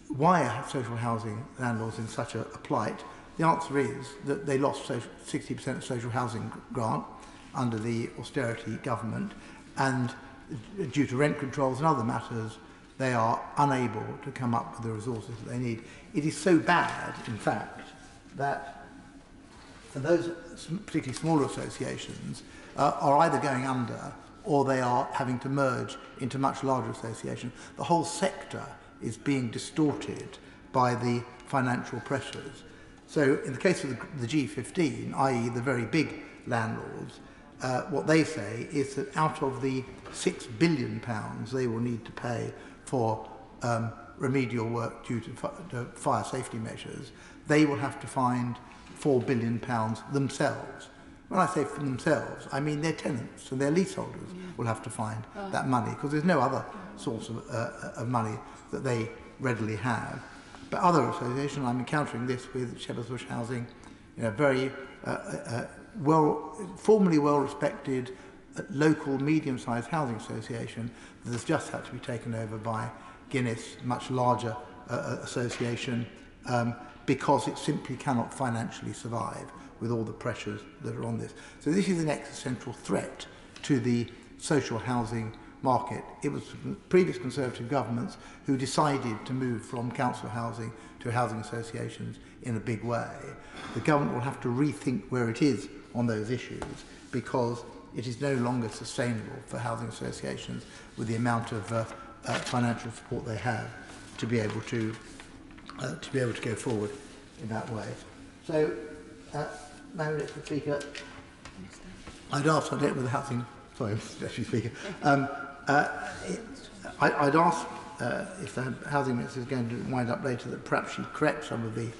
why are social housing landlords in such a plight? The answer is that they lost 60% of social housing grant under the austerity government, and due to rent controls and other matters, they are unable to come up with the resources that they need. It is so bad, in fact, that for those particularly smaller associations are either going under or they are having to merge into much larger associations. The whole sector is being distorted by the financial pressures. So in the case of the G15, i.e. the very big landlords, what they say is that out of the £6 billion they will need to pay for remedial work due to fire safety measures, they will have to find £4 billion themselves. When I say for themselves, I mean their tenants and their leaseholders will have to find that money, because there's no other source of money that they readily have. But other associations, I'm encountering this with Shepherd's Bush Housing, very formerly well-respected local medium-sized housing association that has just had to be taken over by Guinness, much larger association, because it simply cannot financially survive with all the pressures that are on this. So this is an existential threat to the social housing market. It was previous Conservative governments who decided to move from council housing to housing associations in a big way. The government will have to rethink where it is on those issues, because it is no longer sustainable for housing associations with the amount of financial support they have to be able to go forward in that way. So, Madam Deputy Speaker, I'd ask, I don't know with the housing. Sorry, Mr. Deputy Speaker. I'd ask if the Housing Minister is going to wind up later that perhaps she corrects some of the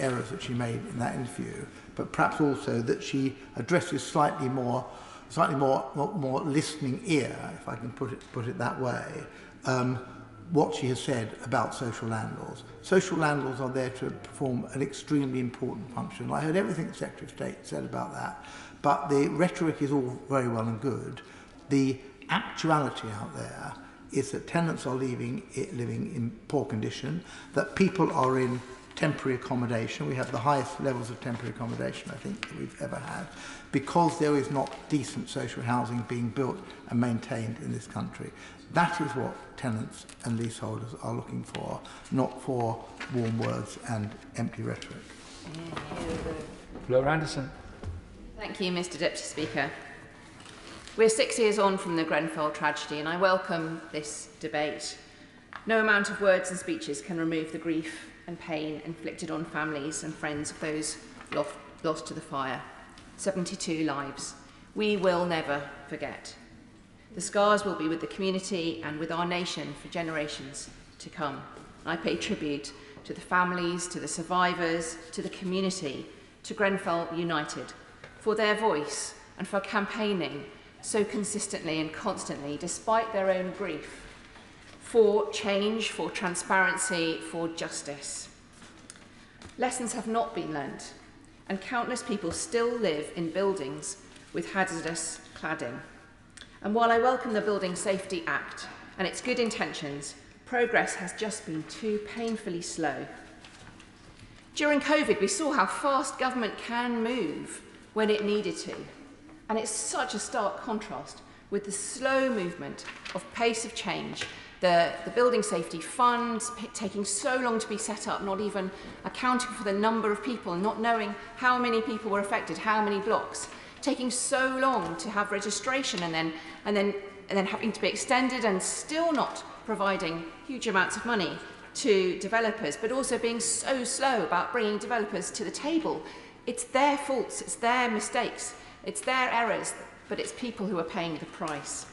errors that she made in that interview, but perhaps also that she addresses slightly more listening ear, if I can put it that way, what she has said about social landlords. Social landlords are there to perform an extremely important function. I heard everything the Secretary of State said about that, but the rhetoric is all very well and good. The actuality out there is that tenants are living in poor condition, that people are in temporary accommodation. We have the highest levels of temporary accommodation, I think, that we've ever had, because there is not decent social housing being built and maintained in this country. That is what tenants and leaseholders are looking for, not for warm words and empty rhetoric. Fleur Anderson. Thank you, Mr. Deputy Speaker. We're 6 years on from the Grenfell tragedy, and I welcome this debate. No amount of words and speeches can remove the grief and pain inflicted on families and friends of those lost to the fire. 72 lives. We will never forget. The scars will be with the community and with our nation for generations to come. I pay tribute to the families, to the survivors, to the community, to Grenfell United, for their voice and for campaigning so consistently and constantly, despite their own grief, for change, for transparency, for justice. Lessons have not been learnt, and countless people still live in buildings with hazardous cladding. And while I welcome the Building Safety Act and its good intentions, progress has just been too painfully slow. During COVID, we saw how fast government can move when it needed to. And it's such a stark contrast with the slow movement of pace of change, the Building Safety Fund taking so long to be set up, not even accounting for the number of people, not knowing how many people were affected, how many blocks, taking so long to have registration and then having to be extended and still not providing huge amounts of money to developers, but also being so slow about bringing developers to the table. It's their faults, it's their mistakes, it's their errors, but it's people who are paying the price.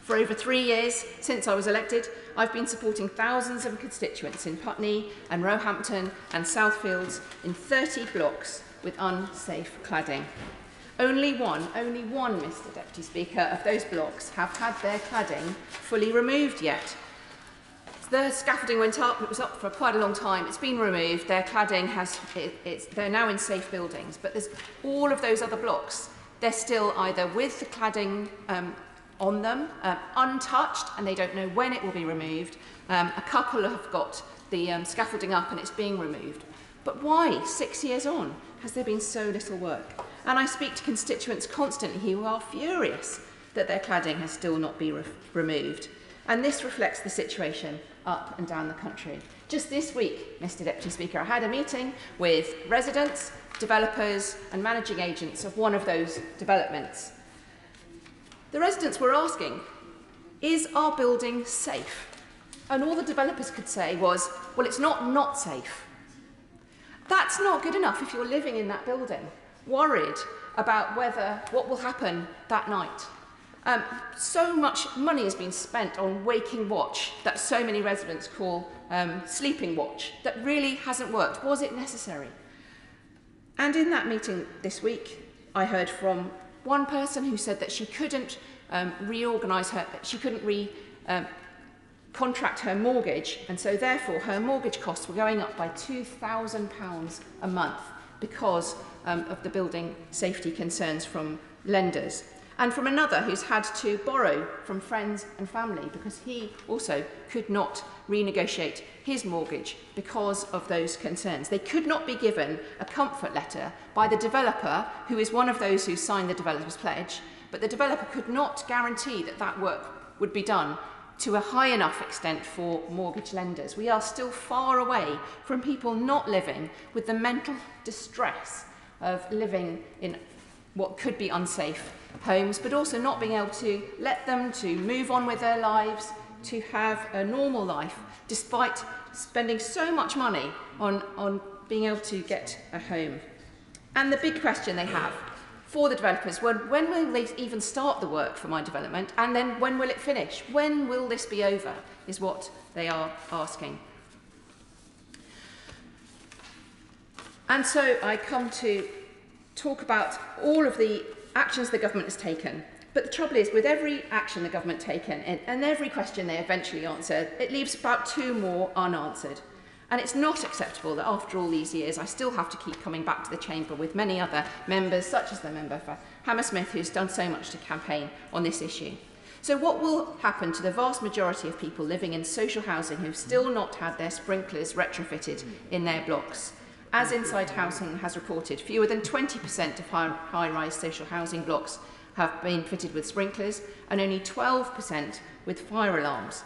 For over 3 years since I was elected, I've been supporting thousands of constituents in Putney and Roehampton and Southfields in 30 blocks with unsafe cladding. Only one, Mr. Deputy Speaker, of those blocks have had their cladding fully removed yet. The scaffolding went up, it was up for quite a long time, it's been removed, their cladding they're now in safe buildings, but there's all of those other blocks, they're still either with the cladding on them, untouched, and they don't know when it will be removed. A couple have got the scaffolding up and it's being removed. But why, 6 years on, has there been so little work? And I speak to constituents constantly who are furious that their cladding has still not been removed. And this reflects the situation up and down the country. Just this week, Mr. Deputy Speaker, I had a meeting with residents, developers and managing agents of one of those developments. The residents were asking, is our building safe? And all the developers could say was, well, it's not safe. That's not good enough if you're living in that building, worried about what will happen that night. So much money has been spent on waking watch that so many residents call sleeping watch that really hasn't worked. Was it necessary? And in that meeting this week, I heard from one person who said that she couldn't contract her mortgage, and so therefore her mortgage costs were going up by £2,000 a month because of the building safety concerns from lenders. And from another who's had to borrow from friends and family because he also could not renegotiate his mortgage because of those concerns. They could not be given a comfort letter by the developer, who is one of those who signed the developer's pledge, but the developer could not guarantee that that work would be done to a high enough extent for mortgage lenders. We are still far away from people not living with the mental distress of living in what could be unsafe homes, but also not being able to let them to move on with their lives, to have a normal life, despite spending so much money on being able to get a home. And the big question they have for the developers, when will they even start the work for my development, and then when will it finish? When will this be over, is what they are asking. And so I come to talk about all of the actions the government has taken. But the trouble is, with every action the government taken and every question they eventually answer, it leaves about 2 more unanswered. And it's not acceptable that after all these years, I still have to keep coming back to the chamber with many other members, such as the member for Hammersmith, who's done so much to campaign on this issue. So what will happen to the vast majority of people living in social housing who've still not had their sprinklers retrofitted in their blocks? As Inside Housing has reported, fewer than 20% of high-rise social housing blocks have been fitted with sprinklers and only 12% with fire alarms.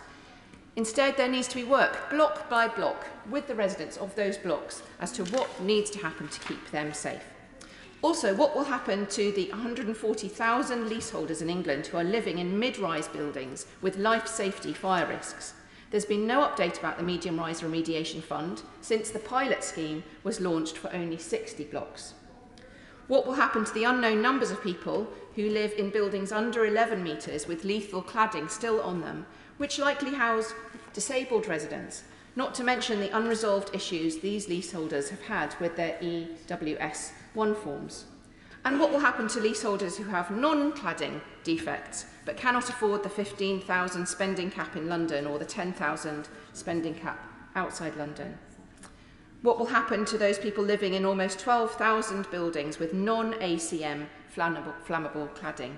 Instead, there needs to be work, block by block, with the residents of those blocks as to what needs to happen to keep them safe. Also, what will happen to the 140,000 leaseholders in England who are living in mid-rise buildings with life safety fire risks? There's been no update about the Medium Rise Remediation Fund since the pilot scheme was launched for only 60 blocks. What will happen to the unknown numbers of people who live in buildings under 11 metres with lethal cladding still on them, which likely house disabled residents, not to mention the unresolved issues these leaseholders have had with their EWS1 forms? And what will happen to leaseholders who have non-cladding defects but cannot afford the 15,000 spending cap in London or the 10,000 spending cap outside London? What will happen to those people living in almost 12,000 buildings with non-ACM flammable cladding?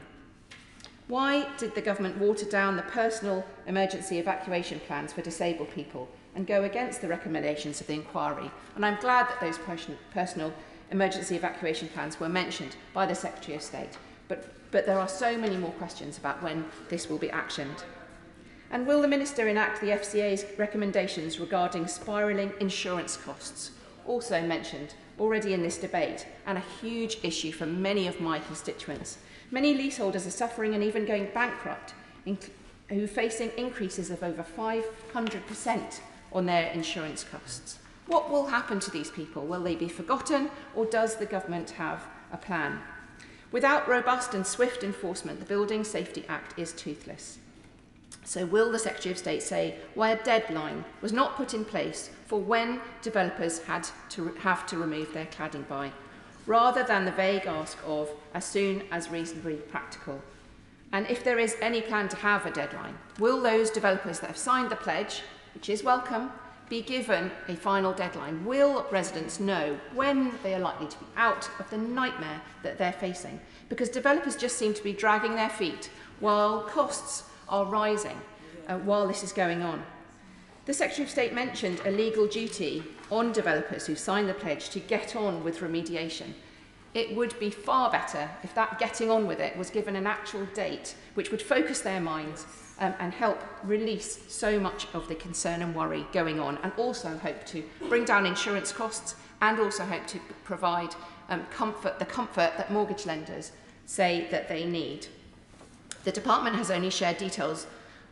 Why did the government water down the personal emergency evacuation plans for disabled people and go against the recommendations of the inquiry? And I'm glad that those personal emergency evacuation plans were mentioned by the Secretary of State, but there are so many more questions about when this will be actioned. And will the Minister enact the FCA's recommendations regarding spiralling insurance costs, also mentioned already in this debate, and a huge issue for many of my constituents? Many leaseholders are suffering and even going bankrupt, who are facing increases of over 500% on their insurance costs. What will happen to these people? Will they be forgotten, or does the government have a plan? Without robust and swift enforcement, the Building Safety Act is toothless. So will the Secretary of State say why a deadline was not put in place for when developers have to remove their cladding by, rather than the vague ask of as soon as reasonably practical? And if there is any plan to have a deadline, will those developers that have signed the pledge, which is welcome, be given a final deadline? Will residents know when they are likely to be out of the nightmare that they're facing? Because developers just seem to be dragging their feet while costs are rising while this is going on. The Secretary of State mentioned a legal duty on developers who signed the pledge to get on with remediation. It would be far better if that getting on with it was given an actual date which would focus their minds and help release so much of the concern and worry going on, and also hope to bring down insurance costs, and also hope to provide the comfort that mortgage lenders say that they need. The department has only shared details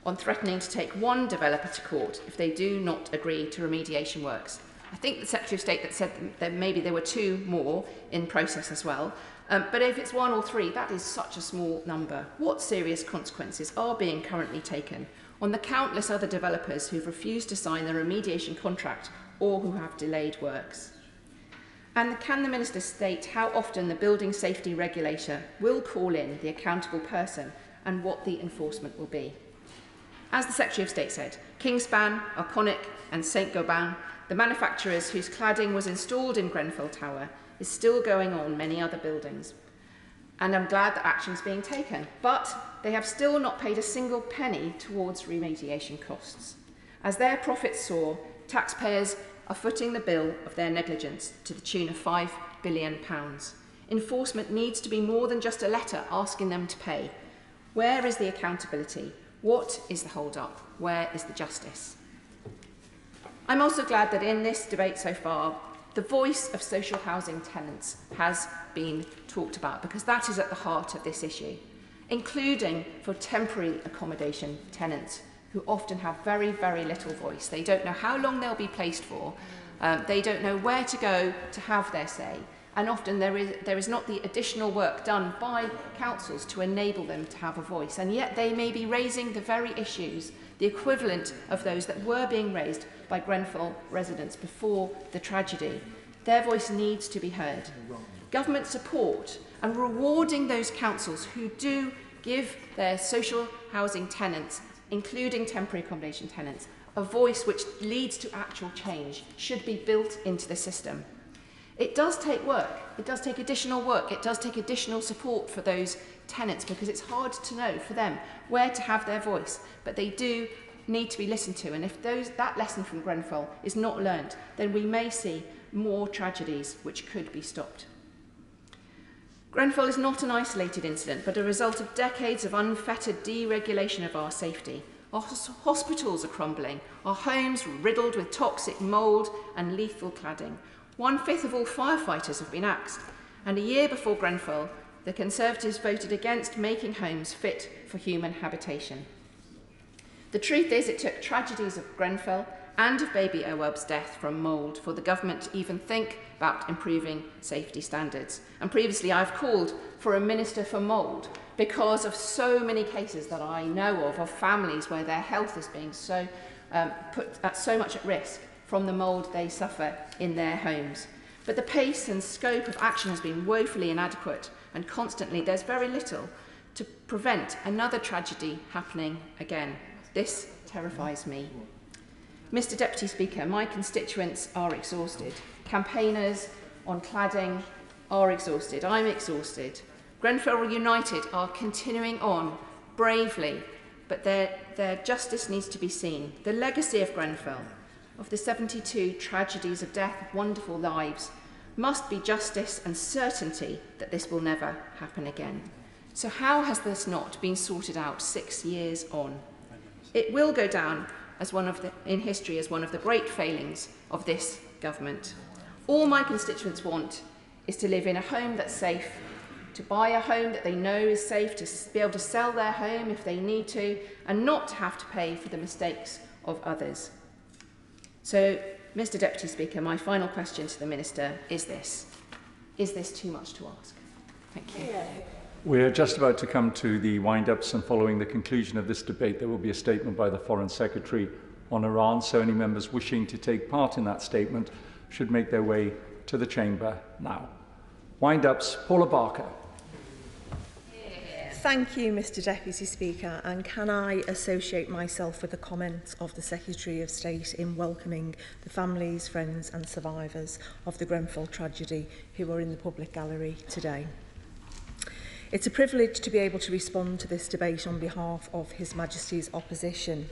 on threatening to take one developer to court if they do not agree to remediation works. I think the Secretary of State that said that maybe there were 2 more in process as well. But if it's 1 or 3, that is such a small number. What serious consequences are being currently taken on the countless other developers who've refused to sign the remediation contract or who have delayed works? And can the Minister state how often the building safety regulator will call in the accountable person and what the enforcement will be? As the Secretary of State said, Kingspan, Arconic and Saint-Gobain, the manufacturers whose cladding was installed in Grenfell Tower, is still going on many other buildings. And I'm glad that action is being taken, but they have still not paid a single penny towards remediation costs. As their profits soar, taxpayers are footing the bill of their negligence to the tune of £5 billion. Enforcement needs to be more than just a letter asking them to pay. Where is the accountability? What is the hold-up? Where is the justice? I'm also glad that in this debate so far, the voice of social housing tenants has been talked about, because that is at the heart of this issue, including for temporary accommodation tenants who often have very, very little voice. They don't know how long they'll be placed for. They don't know where to go to have their say. And often there is not the additional work done by councils to enable them to have a voice. And yet they may be raising the very issues, the equivalent of those that were being raised by Grenfell residents before the tragedy. Their voice needs to be heard. Government support and rewarding those councils who do give their social housing tenants, including temporary accommodation tenants, a voice which leads to actual change should be built into the system. It does take work, it does take additional work, it does take additional support for those tenants, because it's hard to know for them where to have their voice, but they do need to be listened to. And if that lesson from Grenfell is not learnt, then we may see more tragedies which could be stopped. Grenfell is not an isolated incident, but a result of decades of unfettered deregulation of our safety. Our hospitals are crumbling, our homes riddled with toxic mould and lethal cladding. 1/5 of all firefighters have been axed, and a year before Grenfell, the Conservatives voted against making homes fit for human habitation. The truth is, it took tragedies of Grenfell and of baby Owab's death from mould for the government to even think about improving safety standards. And previously I've called for a minister for mould because of so many cases that I know of families where their health is being put at so much at risk from the mould they suffer in their homes. But the pace and scope of action has been woefully inadequate, and constantly there's very little to prevent another tragedy happening again. This terrifies me. Mr Deputy Speaker, my constituents are exhausted. Campaigners on cladding are exhausted. I'm exhausted. Grenfell United are continuing on bravely, but their justice needs to be seen. The legacy of Grenfell, of the 72 tragedies of death of wonderful lives, must be justice and certainty that this will never happen again. So how has this not been sorted out 6 years on? It will go down as in history as one of the great failings of this government. All my constituents want is to live in a home that's safe, to buy a home that they know is safe, to be able to sell their home if they need to, and not to have to pay for the mistakes of others. So, Mr Deputy Speaker, my final question to the Minister is this. Is this too much to ask? Thank you. We're just about to come to the wind-ups, and following the conclusion of this debate, there will be a statement by the Foreign Secretary on Iran, so any members wishing to take part in that statement should make their way to the chamber now. Wind-ups, Paula Barker. Thank you, Mr Deputy Speaker, and can I associate myself with the comments of the Secretary of State in welcoming the families, friends and survivors of the Grenfell tragedy who are in the public gallery today. It's a privilege to be able to respond to this debate on behalf of His Majesty's opposition.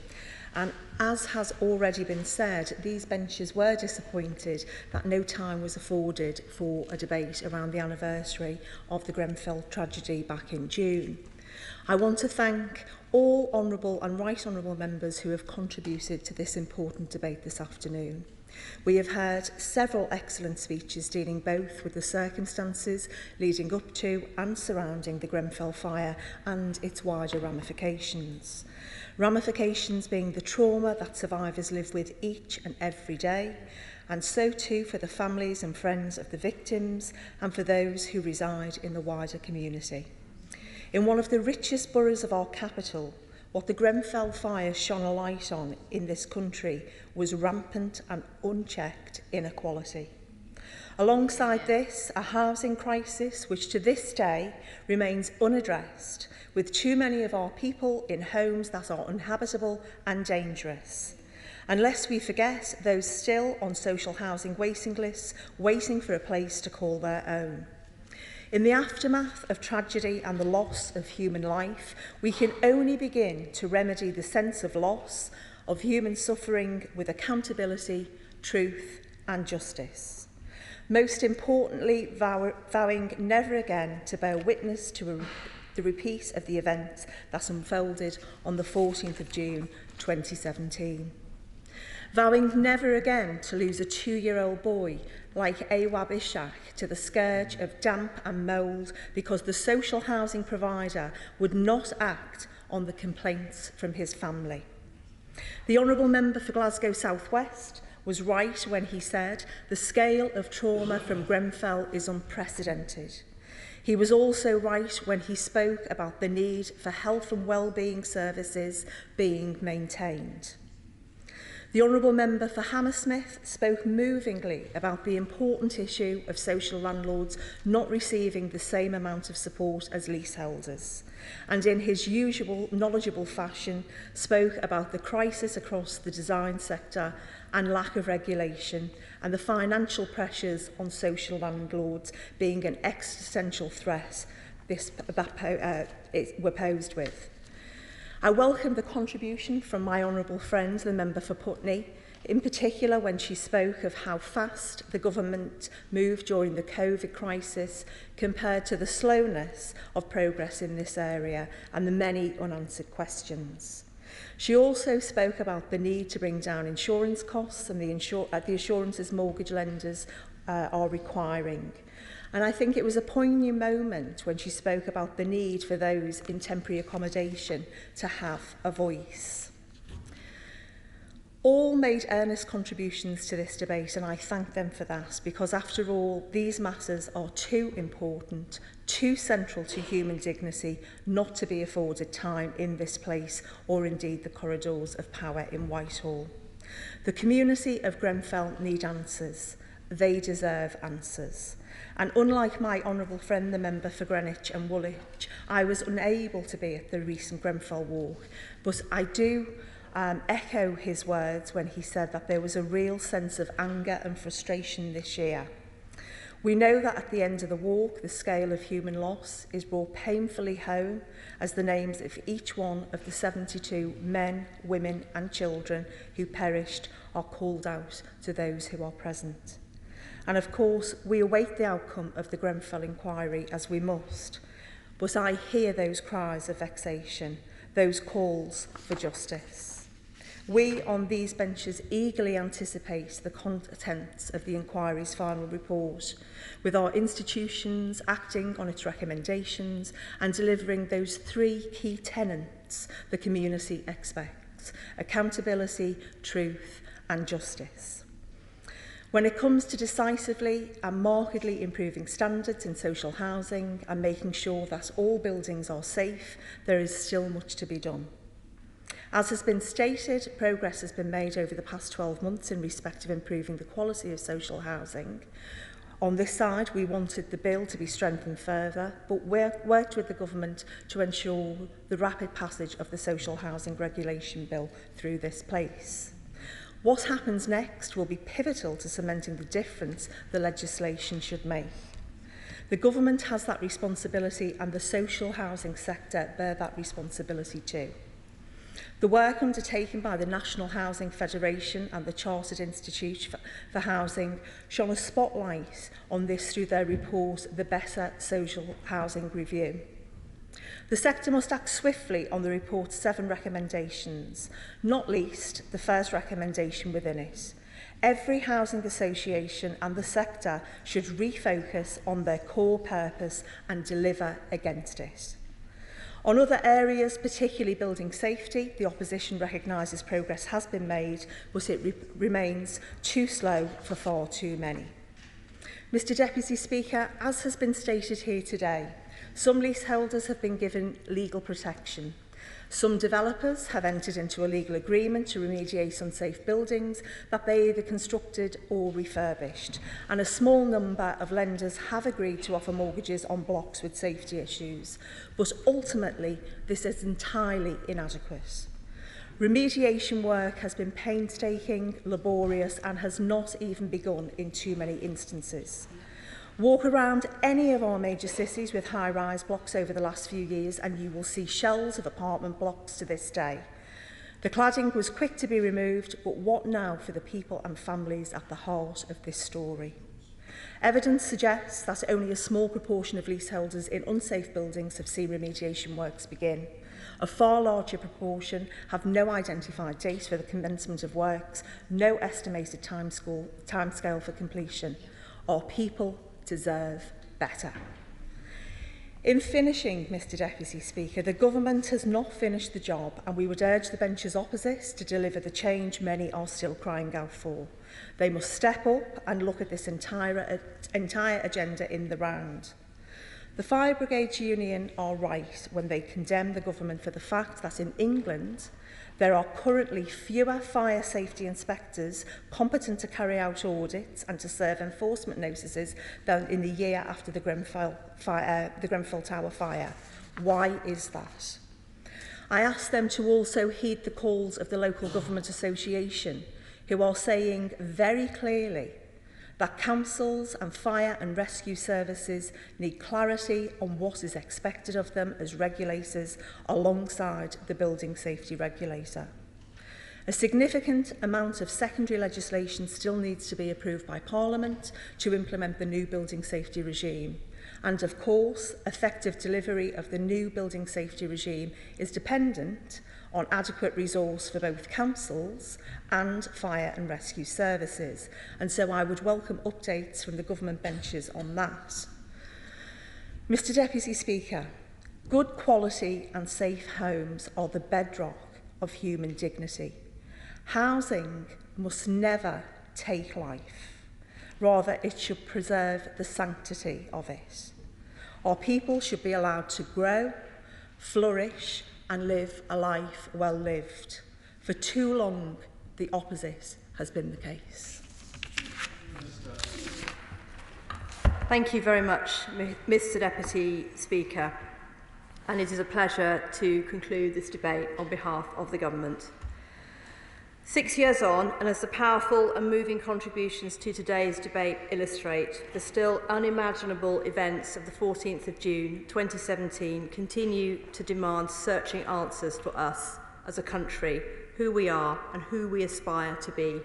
And as has already been said, these benches were disappointed that no time was afforded for a debate around the anniversary of the Grenfell tragedy back in June. I want to thank all honourable and right honourable members who have contributed to this important debate this afternoon. We have heard several excellent speeches dealing both with the circumstances leading up to and surrounding the Grenfell fire and its wider ramifications. Ramifications being the trauma that survivors live with each and every day, and so too for the families and friends of the victims and for those who reside in the wider community. In one of the richest boroughs of our capital, what the Grenfell fire shone a light on in this country was rampant and unchecked inequality. Alongside this, a housing crisis which to this day remains unaddressed, with too many of our people in homes that are uninhabitable and dangerous. And lest we forget those still on social housing waiting lists, waiting for a place to call their own. In the aftermath of tragedy and the loss of human life, we can only begin to remedy the sense of loss, of human suffering with accountability, truth and justice. Most importantly, vowing never again to bear witness to the repeat of the events that unfolded on the 14th of June 2017. Vowing never again to lose a 2-year-old boy like Awab Ishak to the scourge of damp and mould because the social housing provider would not act on the complaints from his family. The Honourable Member for Glasgow South West was right when he said the scale of trauma from Grenfell is unprecedented. He was also right when he spoke about the need for health and well-being services being maintained. The Honourable Member for Hammersmith spoke movingly about the important issue of social landlords not receiving the same amount of support as leaseholders, and in his usual knowledgeable fashion spoke about the crisis across the design sector and lack of regulation and the financial pressures on social landlords being an existential threat were posed with. I welcome the contribution from my honourable friend, the member for Putney, in particular when she spoke of how fast the government moved during the COVID crisis compared to the slowness of progress in this area and the many unanswered questions. She also spoke about the need to bring down insurance costs and the assurances mortgage lenders are requiring. And I think it was a poignant moment when she spoke about the need for those in temporary accommodation to have a voice. All made earnest contributions to this debate, and I thank them for that, because after all, these matters are too important, too central to human dignity, not to be afforded time in this place or indeed the corridors of power in Whitehall. The community of Grenfell need answers. They deserve answers. And unlike my honourable friend, the member for Greenwich and Woolwich, I was unable to be at the recent Grenfell walk, but I do echo his words when he said that there was a real sense of anger and frustration this year. We know that at the end of the walk, the scale of human loss is brought painfully home as the names of each one of the 72 men, women and children who perished are called out to those who are present. And of course, we await the outcome of the Grenfell inquiry as we must, but I hear those cries of vexation, those calls for justice. We on these benches eagerly anticipate the contents of the inquiry's final report, with our institutions acting on its recommendations and delivering those 3 key tenets the community expects: accountability, truth and justice. When it comes to decisively and markedly improving standards in social housing and making sure that all buildings are safe, there is still much to be done. As has been stated, progress has been made over the past 12 months in respect of improving the quality of social housing. On this side, we wanted the bill to be strengthened further, but worked with the government to ensure the rapid passage of the Social Housing Regulation Bill through this place. What happens next will be pivotal to cementing the difference the legislation should make. The government has that responsibility and the social housing sector bear that responsibility too. The work undertaken by the National Housing Federation and the Chartered Institute for Housing shone a spotlight on this through their report, The Better Social Housing Review. The sector must act swiftly on the report's 7 recommendations, not least the first recommendation within it. Every housing association and the sector should refocus on their core purpose and deliver against it. On other areas, particularly building safety, the opposition recognises progress has been made, but it remains too slow for far too many. Mr Deputy Speaker, as has been stated here today, some leaseholders have been given legal protection. Some developers have entered into a legal agreement to remediate unsafe buildings that they either constructed or refurbished, and a small number of lenders have agreed to offer mortgages on blocks with safety issues. But ultimately, this is entirely inadequate. Remediation work has been painstaking, laborious, and has not even begun in too many instances. Walk around any of our major cities with high-rise blocks over the last few years and you will see shells of apartment blocks to this day. The cladding was quick to be removed, but what now for the people and families at the heart of this story? Evidence suggests that only a small proportion of leaseholders in unsafe buildings have seen remediation works begin. A far larger proportion have no identified date for the commencement of works, no estimated timescale for completion. Our people deserve better. In finishing, Mr Deputy Speaker, the government has not finished the job and we would urge the benches opposite to deliver the change many are still crying out for. They must step up and look at this entire agenda in the round. The Fire Brigades Union are right when they condemn the government for the fact that in England there are currently fewer fire safety inspectors competent to carry out audits and to serve enforcement notices than in the year after the Grenfell Tower fire. Why is that? I ask them to also heed the calls of the Local Government Association, who are saying very clearly that councils and fire and rescue services need clarity on what is expected of them as regulators alongside the building safety regulator. A significant amount of secondary legislation still needs to be approved by Parliament to implement the new building safety regime. And of course, effective delivery of the new building safety regime is dependent on adequate resource for both councils and fire and rescue services. And so I would welcome updates from the government benches on that. Mr Deputy Speaker, good quality and safe homes are the bedrock of human dignity. Housing must never take life. Rather, it should preserve the sanctity of it. Our people should be allowed to grow, flourish, and live a life well lived. For too long, the opposite has been the case. Thank you very much, Mr Deputy Speaker. And it is a pleasure to conclude this debate on behalf of the Government. 6 years on, and as the powerful and moving contributions to today's debate illustrate, the still unimaginable events of the 14th of June 2017 continue to demand searching answers for us as a country, who we are and who we aspire to be.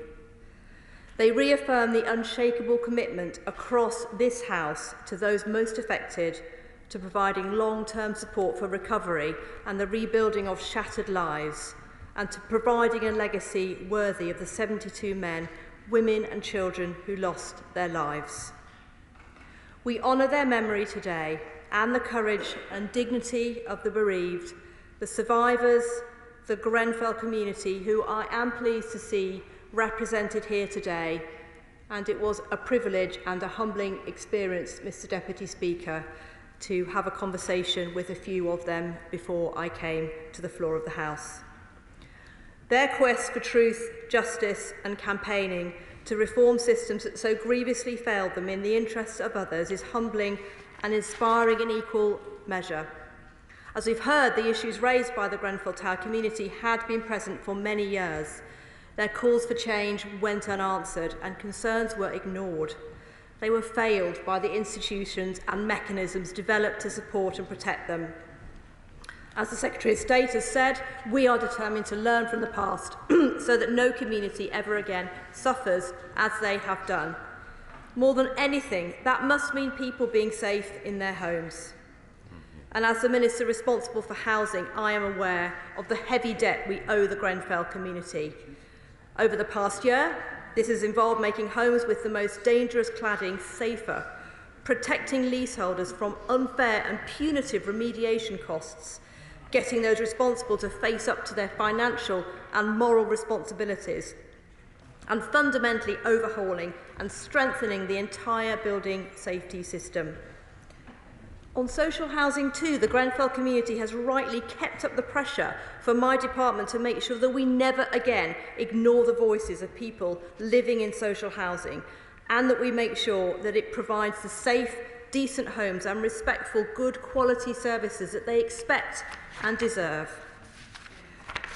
They reaffirm the unshakable commitment across this House to those most affected, to providing long-term support for recovery and the rebuilding of shattered lives, and to providing a legacy worthy of the 72 men, women and children who lost their lives. We honour their memory today and the courage and dignity of the bereaved, the survivors, the Grenfell community, who I am pleased to see represented here today, and it was a privilege and a humbling experience, Mr Deputy Speaker, to have a conversation with a few of them before I came to the floor of the House. Their quest for truth, justice and campaigning to reform systems that so grievously failed them in the interests of others is humbling and inspiring in equal measure. As we've heard, the issues raised by the Grenfell Tower community had been present for many years. Their calls for change went unanswered and concerns were ignored. They were failed by the institutions and mechanisms developed to support and protect them. As the Secretary of State has said, we are determined to learn from the past so that no community ever again suffers as they have done. More than anything, that must mean people being safe in their homes. And as the Minister responsible for housing, I am aware of the heavy debt we owe the Grenfell community. Over the past year, this has involved making homes with the most dangerous cladding safer, protecting leaseholders from unfair and punitive remediation costs, getting those responsible to face up to their financial and moral responsibilities, and fundamentally overhauling and strengthening the entire building safety system. On social housing too, the Grenfell community has rightly kept up the pressure for my department to make sure that we never again ignore the voices of people living in social housing, and that we make sure that it provides the safe, decent homes and respectful, good quality services that they expect and deserve.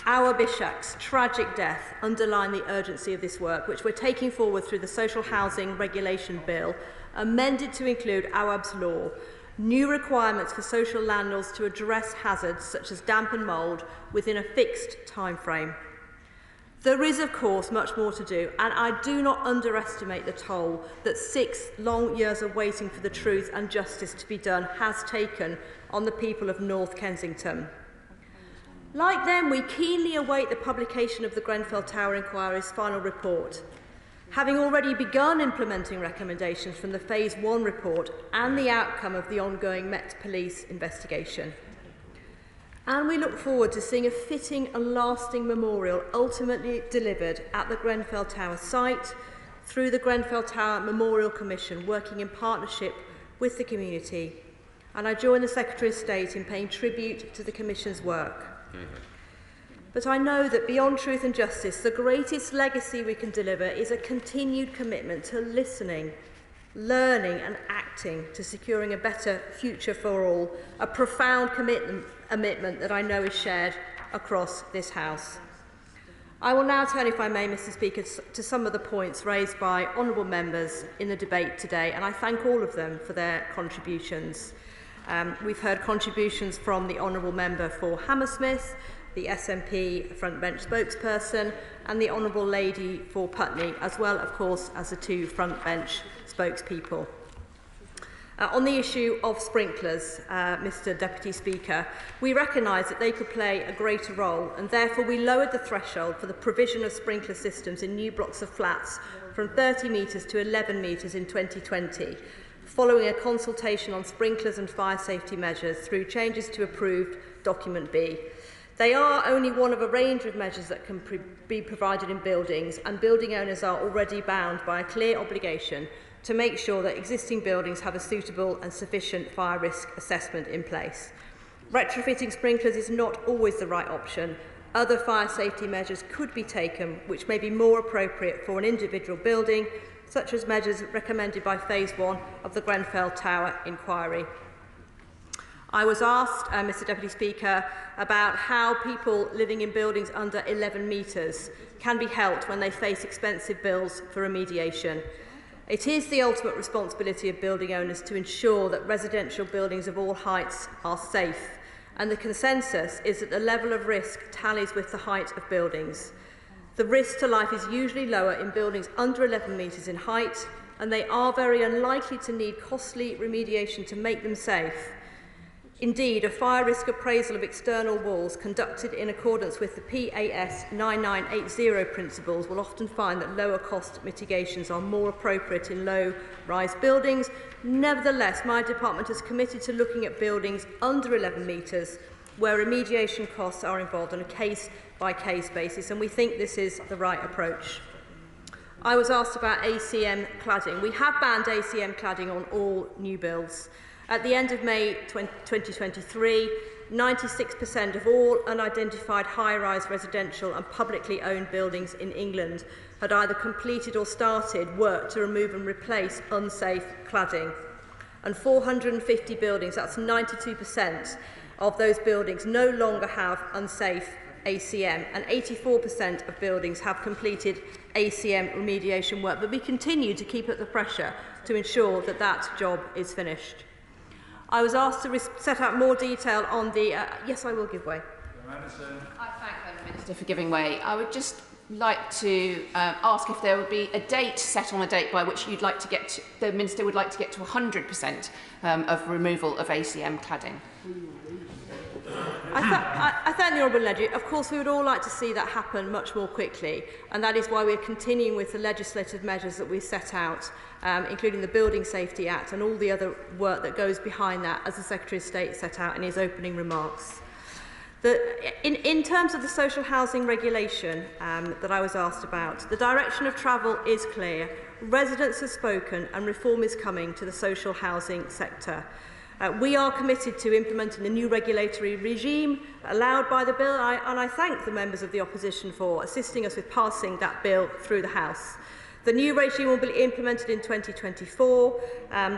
Our Bishak's tragic death underlined the urgency of this work, which we're taking forward through the Social Housing Regulation Bill, amended to include Awab's law, new requirements for social landlords to address hazards such as damp and mould within a fixed time frame. There is, of course, much more to do, and I do not underestimate the toll that 6 long years of waiting for the truth and justice to be done has taken on the people of North Kensington. Like them, we keenly await the publication of the Grenfell Tower Inquiry's final report, having already begun implementing recommendations from the Phase 1 report and the outcome of the ongoing Met Police investigation. And we look forward to seeing a fitting and lasting memorial ultimately delivered at the Grenfell Tower site through the Grenfell Tower Memorial Commission, working in partnership with the community. And I join the Secretary of State in paying tribute to the Commission's work. But I know that beyond truth and justice, the greatest legacy we can deliver is a continued commitment to listening, learning and acting to securing a better future for all, a profound commitment that I know is shared across this House. I will now turn, if I may, Mr Speaker, to some of the points raised by honourable members in the debate today, and I thank all of them for their contributions. We've heard contributions from the honourable member for Hammersmith, the SNP frontbench spokesperson, and the honourable lady for Putney, as well, of course, as the 2 frontbench spokespeople. On the issue of sprinklers, Mr Deputy Speaker, we recognise that they could play a greater role, and therefore we lowered the threshold for the provision of sprinkler systems in new blocks of flats from 30 metres to 11 metres in 2020, following a consultation on sprinklers and fire safety measures through changes to approved Document B. They are only one of a range of measures that can be provided in buildings, and building owners are already bound by a clear obligation to make sure that existing buildings have a suitable and sufficient fire risk assessment in place. Retrofitting sprinklers is not always the right option. Other fire safety measures could be taken which may be more appropriate for an individual building, such as measures recommended by Phase 1 of the Grenfell Tower Inquiry. I was asked, Mr Deputy Speaker, about how people living in buildings under 11 metres can be helped when they face expensive bills for remediation. It is the ultimate responsibility of building owners to ensure that residential buildings of all heights are safe, and the consensus is that the level of risk tallies with the height of buildings. The risk to life is usually lower in buildings under 11 metres in height, and they are very unlikely to need costly remediation to make them safe. Indeed, a fire risk appraisal of external walls conducted in accordance with the PAS 9980 principles will often find that lower cost mitigations are more appropriate in low-rise buildings. Nevertheless, my department is committed to looking at buildings under 11 metres where remediation costs are involved on a case-by-case basis, and we think this is the right approach. I was asked about ACM cladding. We have banned ACM cladding on all new builds. At the end of May 2023, 96% of all unidentified high-rise residential and publicly owned buildings in England had either completed or started work to remove and replace unsafe cladding. And 450 buildings, that's 92% of those buildings, no longer have unsafe ACM, and 84% of buildings have completed ACM remediation work. But we continue to keep up the pressure to ensure that that job is finished. I was asked to set out more detail on the... yes, I will give way. I thank the Minister for giving way. I would just like to ask if there would be a date set on a date by which you'd like to get to, the Minister would like to get to 100% of removal of ACM cladding. I thank the Honourable Ledger. Of course, we would all like to see that happen much more quickly, and that is why we're continuing with the legislative measures that we set out, including the Building Safety Act and all the other work that goes behind that, as the Secretary of State set out in his opening remarks. In terms of the social housing regulation that I was asked about, the direction of travel is clear. Residents have spoken and reform is coming to the social housing sector. We are committed to implementing the new regulatory regime allowed by the bill, and I thank the members of the opposition for assisting us with passing that bill through the House. The new regime will be implemented in 2024.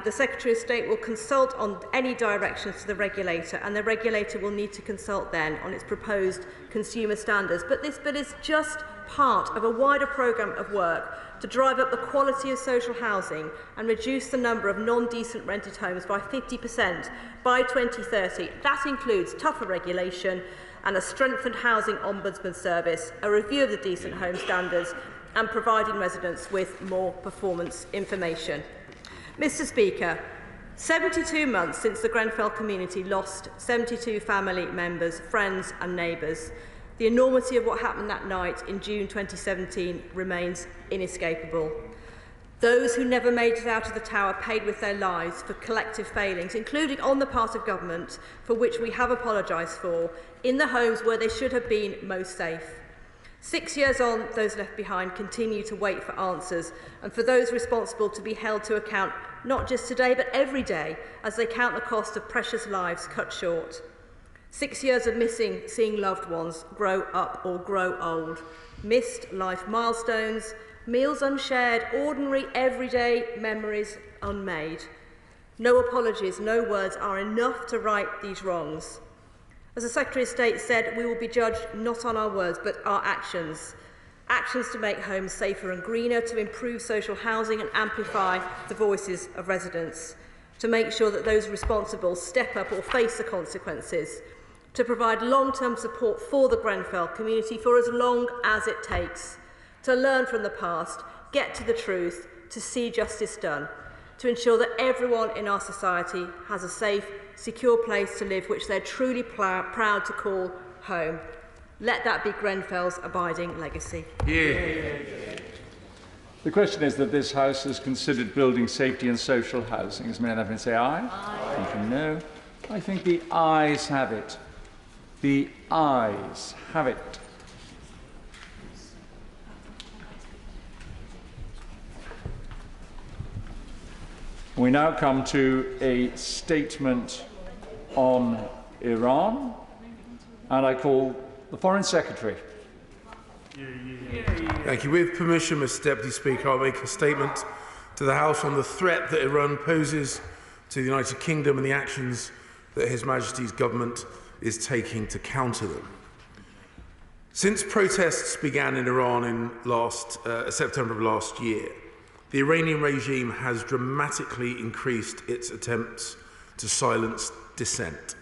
The Secretary of State will consult on any directions to the regulator, and the regulator will need to consult then on its proposed consumer standards. But this bill is just part of a wider programme of work to drive up the quality of social housing and reduce the number of non-decent rented homes by 50% by 2030. That includes tougher regulation and a strengthened housing ombudsman service, a review of the decent home standards, and providing residents with more performance information. Mr Speaker, 72 months since the Grenfell community lost 72 family members, friends and neighbours. The enormity of what happened that night in June 2017 remains inescapable. Those who never made it out of the tower paid with their lives for collective failings, including on the part of government, for which we have apologised for, in the homes where they should have been most safe. 6 years on, those left behind continue to wait for answers, and for those responsible to be held to account, not just today but every day, as they count the cost of precious lives cut short. 6 years of missing seeing loved ones grow up or grow old, missed life milestones, meals unshared, ordinary everyday memories unmade. No apologies, no words are enough to right these wrongs. As the Secretary of State said, we will be judged not on our words but our actions. Actions to make homes safer and greener, to improve social housing and amplify the voices of residents, to make sure that those responsible step up or face the consequences, to provide long-term support for the Grenfell community for as long as it takes, to learn from the past, get to the truth, to see justice done, to ensure that everyone in our society has a safe, secure place to live which they're truly proud to call home. Let that be Grenfell's abiding legacy. Yeah. The question is that this House has considered building safety and social housing. As may I have been say aye? Aye. I think no. I think the ayes have it. The ayes have it. We now come to a statement on Iran, and I call the Foreign Secretary. Thank you. With permission, Mr Deputy Speaker, I'll make a statement to the House on the threat that Iran poses to the United Kingdom and the actions that His Majesty's government is taking to counter them. Since protests began in Iran in September of last year, the Iranian regime has dramatically increased its attempts to silence dissent,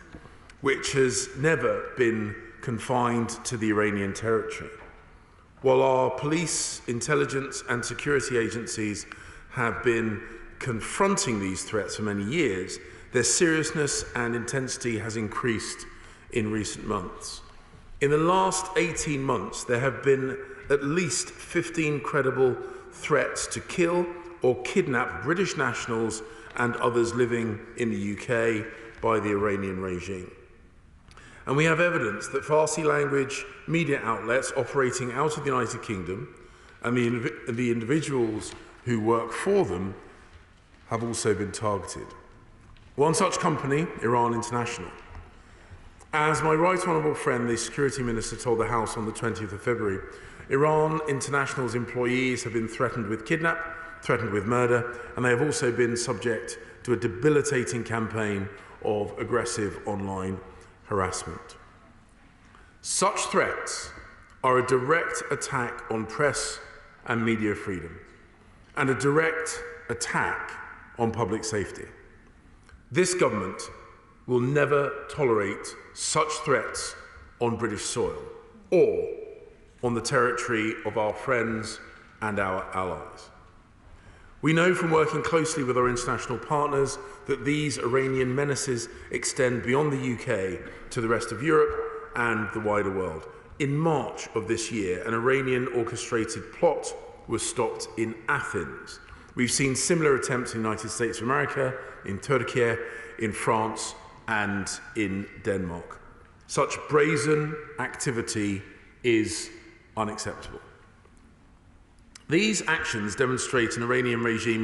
which has never been confined to the Iranian territory. While our police, intelligence and security agencies have been confronting these threats for many years, their seriousness and intensity has increased in recent months. In the last 18 months, there have been at least 15 credible threats to kill or kidnap British nationals and others living in the UK by the Iranian regime. And we have evidence that Farsi language media outlets operating out of the United Kingdom and the individuals who work for them have also been targeted. One such company, Iran International. As my right honourable friend, the Security Minister, told the House on the 20th of February, Iran International's employees have been threatened with kidnap, threatened with murder, and they have also been subject to a debilitating campaign of aggressive online harassment. Such threats are a direct attack on press and media freedom, and a direct attack on public safety. This government will never tolerate such threats on British soil or on the territory of our friends and our allies. We know from working closely with our international partners that these Iranian menaces extend beyond the UK to the rest of Europe and the wider world. In March of this year, an Iranian orchestrated plot was stopped in Athens. We've seen similar attempts in the United States of America, in Turkey, in France, and in Denmark. Such brazen activity is unacceptable. These actions demonstrate an Iranian regime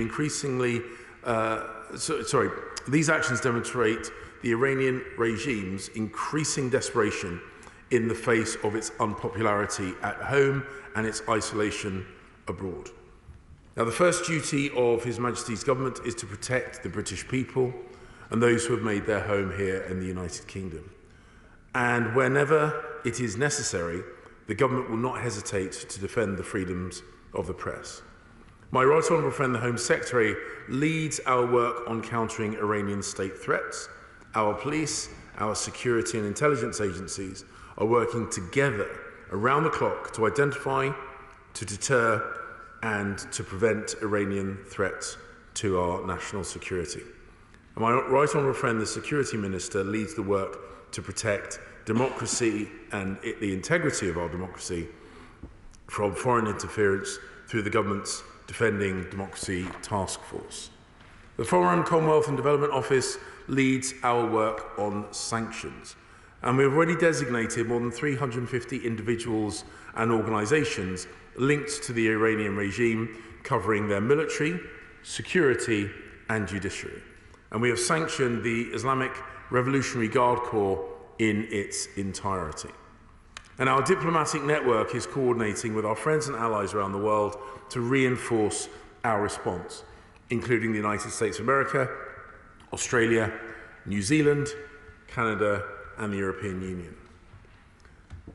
These actions demonstrate the Iranian regime's increasing desperation in the face of its unpopularity at home and its isolation abroad. Now, the first duty of His Majesty's government is to protect the British people and those who have made their home here in the United Kingdom. And whenever it is necessary, the government will not hesitate to defend the freedoms of the press. My right honourable friend, the Home Secretary, leads our work on countering Iranian state threats. Our police, our security and intelligence agencies are working together around the clock to identify, to deter and to prevent Iranian threats to our national security. And my right honourable friend, the Security Minister, leads the work to protect democracy and the integrity of our democracy from foreign interference through the government's Defending Democracy Task Force. The Foreign, Commonwealth and Development Office leads our work on sanctions, and we've already designated more than 350 individuals and organisations linked to the Iranian regime, covering their military, security and judiciary. And we have sanctioned the Islamic Revolutionary Guard Corps in its entirety. And our diplomatic network is coordinating with our friends and allies around the world to reinforce our response, including the United States of America, Australia, New Zealand, Canada, and the European Union.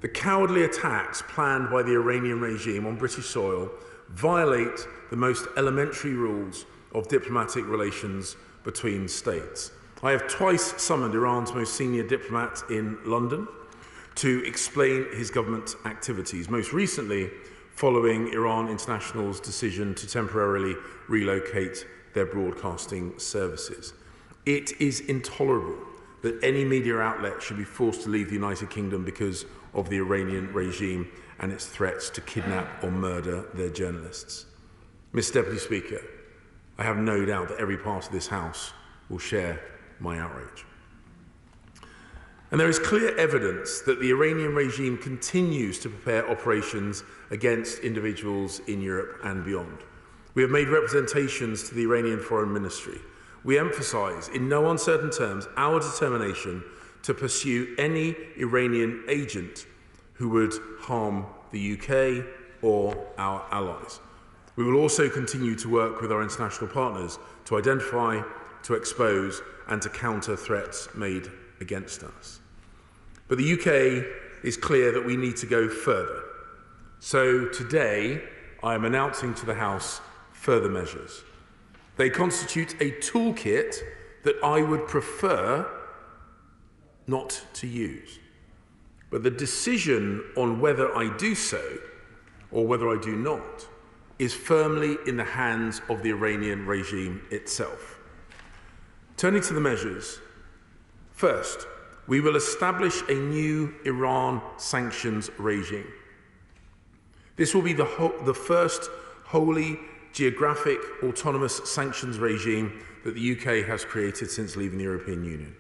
The cowardly attacks planned by the Iranian regime on British soil violate the most elementary rules of diplomatic relations between states. I have twice summoned Iran's most senior diplomat in London to explain his government's activities, most recently following Iran International's decision to temporarily relocate their broadcasting services. It is intolerable that any media outlet should be forced to leave the United Kingdom because of the Iranian regime and its threats to kidnap or murder their journalists. Mr. Deputy Speaker, I have no doubt that every part of this House will share my outrage. And there is clear evidence that the Iranian regime continues to prepare operations against individuals in Europe and beyond. We have made representations to the Iranian Foreign Ministry. We emphasise in no uncertain terms our determination to pursue any Iranian agent who would harm the UK or our allies. We will also continue to work with our international partners to identify, to expose and to counter threats made against us. But the UK is clear that we need to go further. So today, I am announcing to the House further measures. They constitute a toolkit that I would prefer not to use. But the decision on whether I do so or whether I do not is firmly in the hands of the Iranian regime itself. Turning to the measures, first, we will establish a new Iran sanctions regime. This will be the first wholly geographic autonomous sanctions regime that the UK has created since leaving the European Union.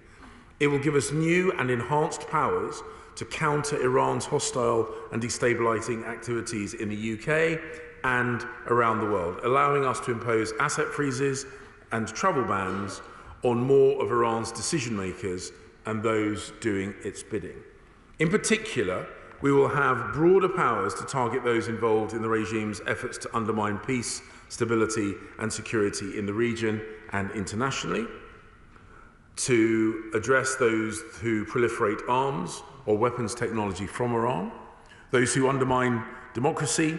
It will give us new and enhanced powers to counter Iran's hostile and destabilising activities in the UK and around the world, allowing us to impose asset freezes and travel bans on more of Iran's decision makers and those doing its bidding. In particular, we will have broader powers to target those involved in the regime's efforts to undermine peace, stability and security in the region and internationally, to address those who proliferate arms or weapons technology from Iran, those who undermine democracy,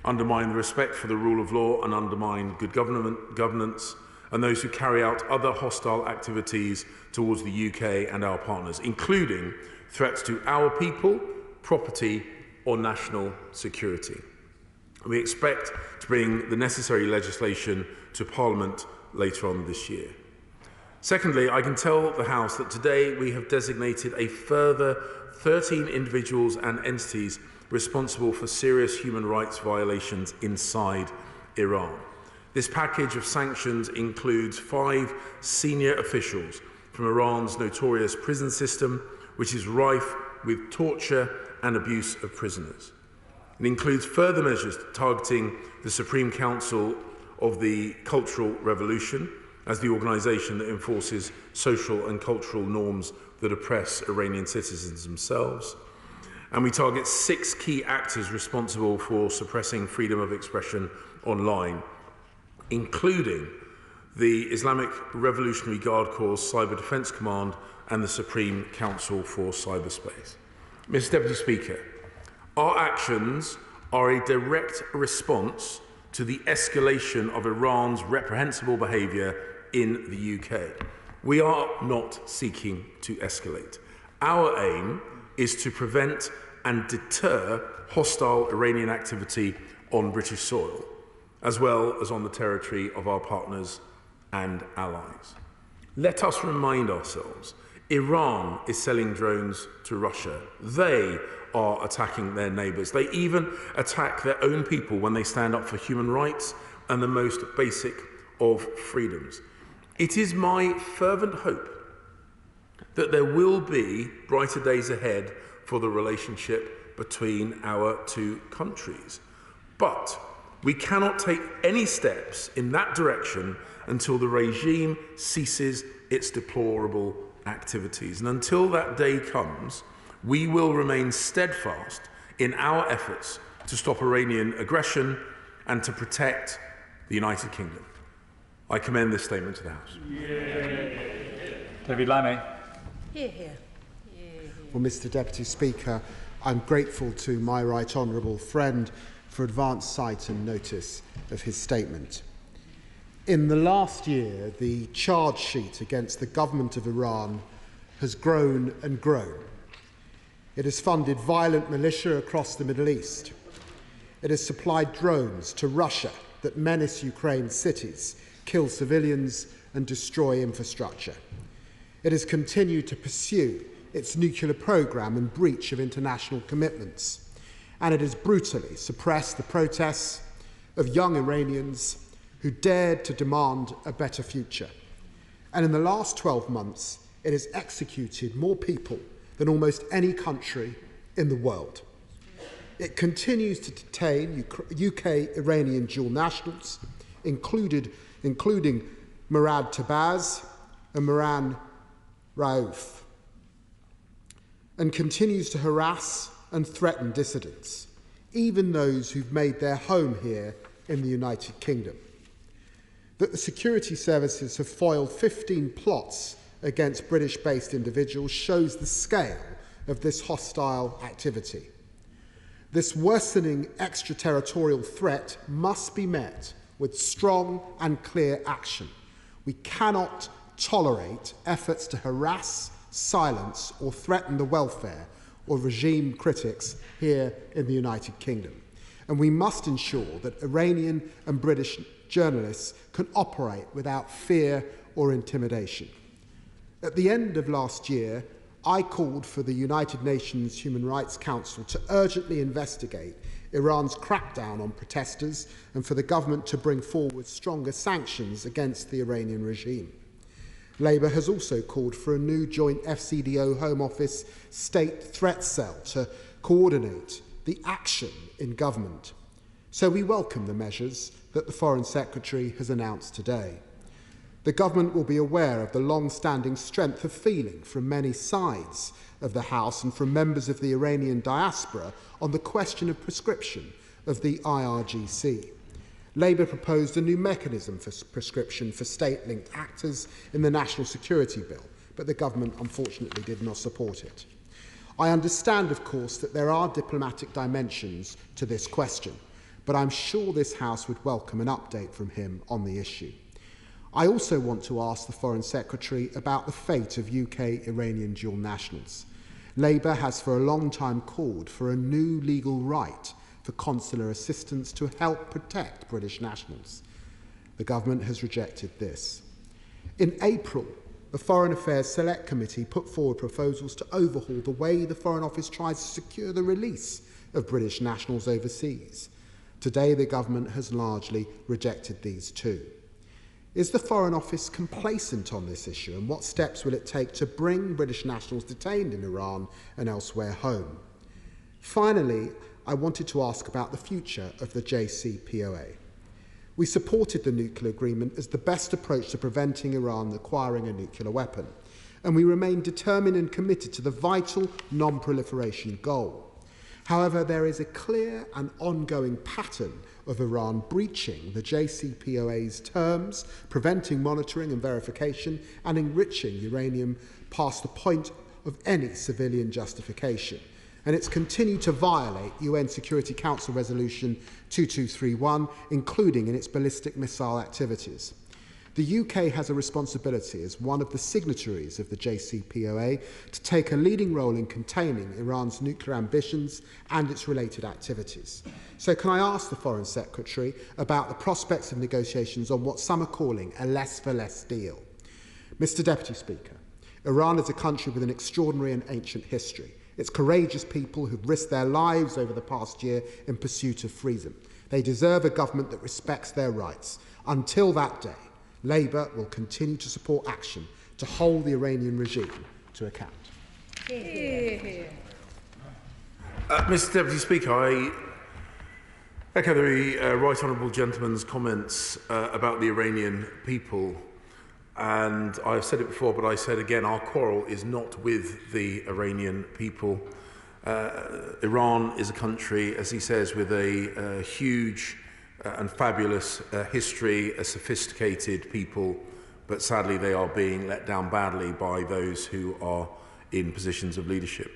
undermine the respect for the rule of law and undermine good governance, and those who carry out other hostile activities towards the UK and our partners, including threats to our people, property or national security. We expect to bring the necessary legislation to Parliament later on this year. Secondly, I can tell the House that today we have designated a further 13 individuals and entities responsible for serious human rights violations inside Iran. This package of sanctions includes 5 senior officials from Iran's notorious prison system, which is rife with torture and abuse of prisoners. It includes further measures targeting the Supreme Council of the Cultural Revolution as the organisation that enforces social and cultural norms that oppress Iranian citizens themselves. And we target 6 key actors responsible for suppressing freedom of expression online, including the Islamic Revolutionary Guard Corps Cyber Defence Command and the Supreme Council for Cyberspace. Mr. Deputy Speaker, our actions are a direct response to the escalation of Iran's reprehensible behaviour in the UK. We are not seeking to escalate. Our aim is to prevent and deter hostile Iranian activity on British soil, as well as on the territory of our partners and allies. Let us remind ourselves, Iran is selling drones to Russia. They are attacking their neighbours. They even attack their own people when they stand up for human rights and the most basic of freedoms. It is my fervent hope that there will be brighter days ahead for the relationship between our two countries. But we cannot take any steps in that direction until the regime ceases its deplorable activities. And until that day comes, we will remain steadfast in our efforts to stop Iranian aggression and to protect the United Kingdom. I commend this statement to the House. David Lammy. Hear, hear. Well, Mr. Deputy Speaker, I'm grateful to my right honourable friend for advance sight and notice of his statement. In the last year, the charge sheet against the government of Iran has grown and grown. It has funded violent militia across the Middle East. It has supplied drones to Russia that menace Ukraine's cities, kill civilians and destroy infrastructure. It has continued to pursue its nuclear programme and breach of international commitments. And it has brutally suppressed the protests of young Iranians who dared to demand a better future. And in the last 12 months, it has executed more people than almost any country in the world. It continues to detain UK Iranian dual nationals, including Murad Tabaz and Miran Rauf, and continues to harass and threaten dissidents, even those who've made their home here in the United Kingdom. That the security services have foiled 15 plots against British-based individuals shows the scale of this hostile activity. This worsening extraterritorial threat must be met with strong and clear action. We cannot tolerate efforts to harass, silence, or threaten the welfare of regime critics here in the United Kingdom. And we must ensure that Iranian and British journalists can operate without fear or intimidation. At the end of last year, I called for the United Nations Human Rights Council to urgently investigate Iran's crackdown on protesters and for the government to bring forward stronger sanctions against the Iranian regime. Labour has also called for a new joint FCDO Home Office state threat cell to coordinate the action in government. So we welcome the measures that the Foreign Secretary has announced today. The government will be aware of the long-standing strength of feeling from many sides of the House and from members of the Iranian diaspora on the question of prescription of the IRGC. Labour proposed a new mechanism for prescription for state-linked actors in the National Security Bill, but the government unfortunately did not support it. I understand, of course, that there are diplomatic dimensions to this question, but I'm sure this House would welcome an update from him on the issue. I also want to ask the Foreign Secretary about the fate of UK-Iranian dual nationals. Labour has for a long time called for a new legal right for consular assistance to help protect British nationals. The government has rejected this. In April, the Foreign Affairs Select Committee put forward proposals to overhaul the way the Foreign Office tries to secure the release of British nationals overseas. Today, the government has largely rejected these too. Is the Foreign Office complacent on this issue, and what steps will it take to bring British nationals detained in Iran and elsewhere home? Finally, I wanted to ask about the future of the JCPOA. We supported the nuclear agreement as the best approach to preventing Iran acquiring a nuclear weapon, and we remain determined and committed to the vital non-proliferation goal. However, there is a clear and ongoing pattern of Iran breaching the JCPOA's terms, preventing monitoring and verification, and enriching uranium past the point of any civilian justification. And it's continued to violate UN Security Council Resolution 2231, including in its ballistic missile activities. The UK has a responsibility as one of the signatories of the JCPOA to take a leading role in containing Iran's nuclear ambitions and its related activities. So can I ask the Foreign Secretary about the prospects of negotiations on what some are calling a less-for-less deal? Mr Deputy Speaker, Iran is a country with an extraordinary and ancient history. It's courageous people who've risked their lives over the past year in pursuit of freedom. They deserve a government that respects their rights. Until that day, Labour will continue to support action to hold the Iranian regime to account. Mr Deputy Speaker, I echo the Right Honourable Gentleman's comments about the Iranian people. And I've said it before, but I said again, our quarrel is not with the Iranian people. Iran is a country, as he says, with a huge and fabulous history, a sophisticated people, but sadly they are being let down badly by those who are in positions of leadership.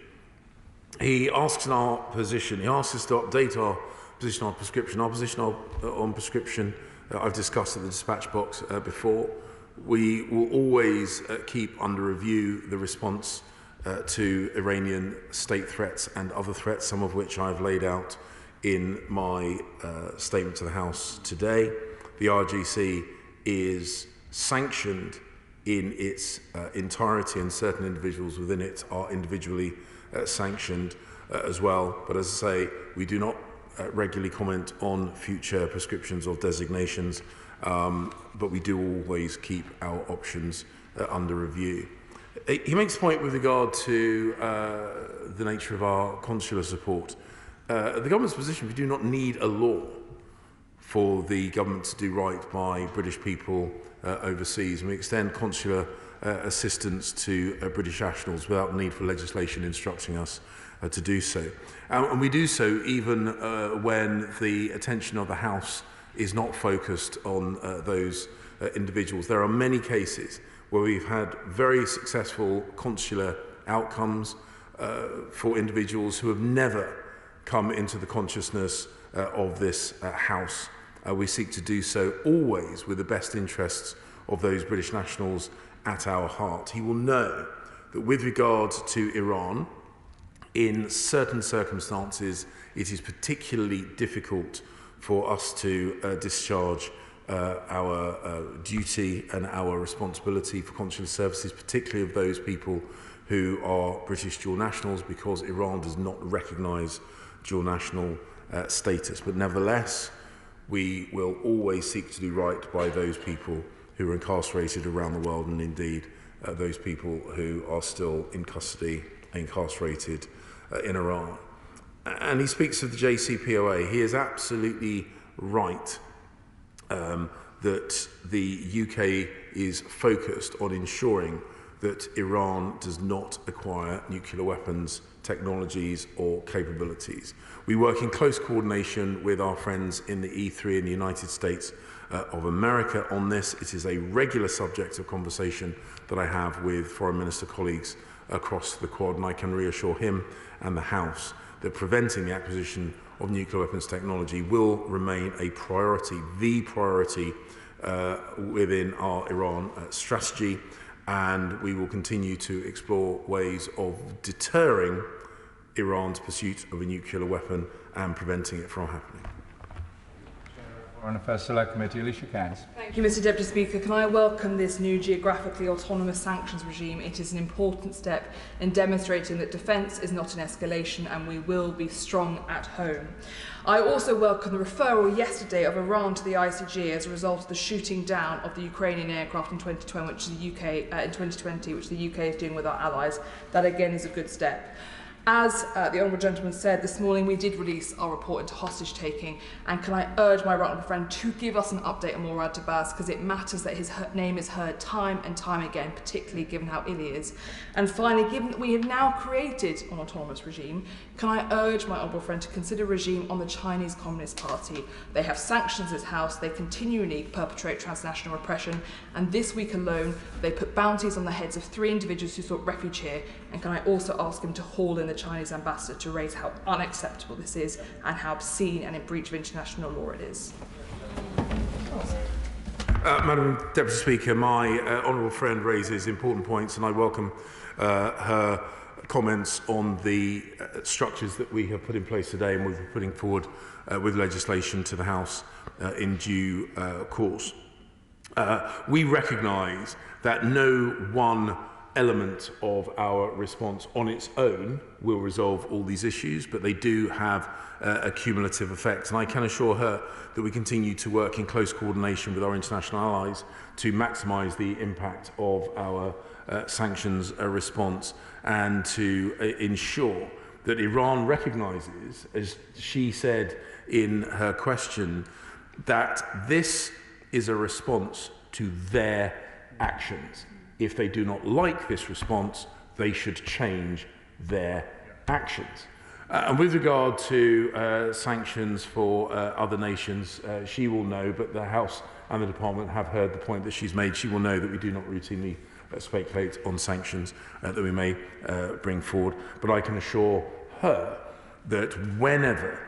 He asks in our position, he asks us to update our position on prescription. Our position on prescription, I've discussed at the dispatch box before. We will always keep under review the response to Iranian state threats and other threats, some of which I've laid out in my statement to the House today. The RGC is sanctioned in its entirety, and certain individuals within it are individually sanctioned as well. But as I say, we do not regularly comment on future prescriptions or designations, but we do always keep our options under review. He makes a point with regard to the nature of our consular support. The government's position, we do not need a law for the government to do right by British people overseas, and we extend consular assistance to British nationals without the need for legislation instructing us to do so. And we do so even when the attention of the House is not focused on those individuals. There are many cases where we've had very successful consular outcomes for individuals who have never come into the consciousness of this House. We seek to do so always with the best interests of those British nationals at our heart. He will know that with regard to Iran, in certain circumstances, it is particularly difficult for us to discharge our duty and our responsibility for consular services, particularly of those people who are British dual nationals, because Iran does not recognise dual national status. But nevertheless, we will always seek to do right by those people who are incarcerated around the world, and indeed those people who are still in custody, incarcerated in Iran. And he speaks of the JCPOA. He is absolutely right that the UK is focused on ensuring that Iran does not acquire nuclear weapons technologies or capabilities. We work in close coordination with our friends in the E3 in the United States of America on this. It is a regular subject of conversation that I have with foreign minister colleagues across the Quad, and I can reassure him and the House that preventing the acquisition of nuclear weapons technology will remain a priority, the priority within our Iran strategy, and we will continue to explore ways of deterring Iran's pursuit of a nuclear weapon and preventing it from happening. Foreign Affairs Select Committee, Alicia Cairns. Thank you, Mr Deputy Speaker. Can I welcome this new geographically autonomous sanctions regime? It is an important step in demonstrating that defence is not an escalation and we will be strong at home. I also welcome the referral yesterday of Iran to the ICJ as a result of the shooting down of the Ukrainian aircraft in 2020, which the UK is doing with our allies. That again is a good step. As the Honourable Gentleman said, this morning we did release our report into hostage-taking, and can I urge my right honourable friend to give us an update on Morad Tabas, because it matters that his name is heard time and time again, particularly given how ill he is. And finally, given that we have now created an autonomous regime, can I urge my honourable friend to consider a regime on the Chinese Communist Party? They have sanctions as House, they continually perpetrate transnational repression, and this week alone they put bounties on the heads of 3 individuals who sought refuge here. And can I also ask him to haul in the Chinese ambassador to raise how unacceptable this is and how obscene and in breach of international law it is? Madam Deputy Speaker, my honourable friend raises important points, and I welcome her comments on the structures that we have put in place today and we'll be putting forward with legislation to the House in due course. We recognise that no one element of our response on its own will resolve all these issues, but they do have a cumulative effect. And I can assure her that we continue to work in close coordination with our international allies to maximise the impact of our sanctions response and to ensure that Iran recognises, as she said in her question, that this is a response to their actions. If they do not like this response, they should change their actions. And with regard to sanctions for other nations, she will know, but the House and the Department have heard the point that she's made. She will know that we do not routinely speculate on sanctions that we may bring forward. But I can assure her that whenever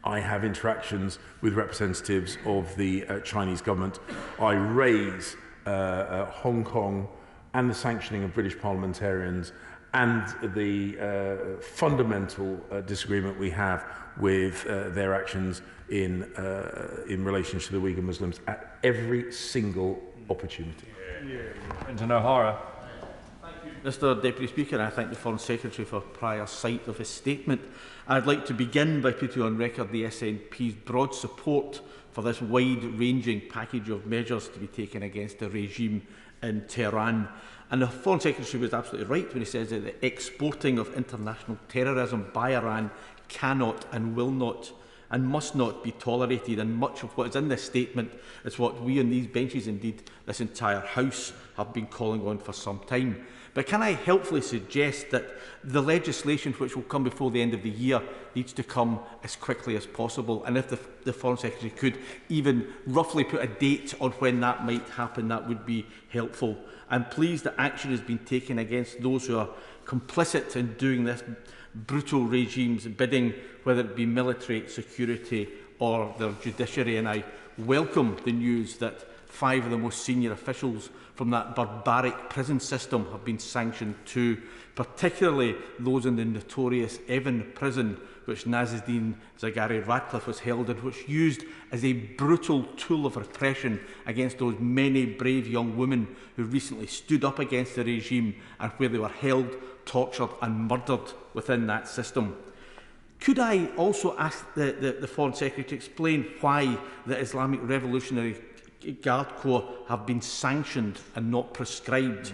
I have interactions with representatives of the Chinese government, I raise Hong Kong and the sanctioning of British parliamentarians and the fundamental disagreement we have with their actions in relation to the Uyghur Muslims at every single opportunity. Brendan O'Hara. Mr Deputy Speaker, I thank the Foreign Secretary for prior sight of his statement. I'd like to begin by putting on record the SNP's broad support for this wide-ranging package of measures to be taken against the regime in Tehran. And the Foreign Secretary was absolutely right when he says that the exporting of international terrorism by Iran cannot and will not and must not be tolerated. And much of what is in this statement is what we on these benches, indeed this entire House, have been calling on for some time. But can I helpfully suggest that the legislation which will come before the end of the year needs to come as quickly as possible, and if the Foreign Secretary could even roughly put a date on when that might happen, that would be helpful. I'm pleased that action has been taken against those who are complicit in doing this brutal regime's bidding, whether it be military, security or the judiciary, and I welcome the news that 5 of the most senior officials from that barbaric prison system have been sanctioned too, particularly those in the notorious Evan prison, which Nazaddin Zaghari Ratcliffe was held in, which used as a brutal tool of repression against those many brave young women who recently stood up against the regime, and where they were held, tortured and murdered within that system. Could I also ask the Foreign Secretary to explain why the Islamic Revolutionary Guard Corps have been sanctioned and not prescribed?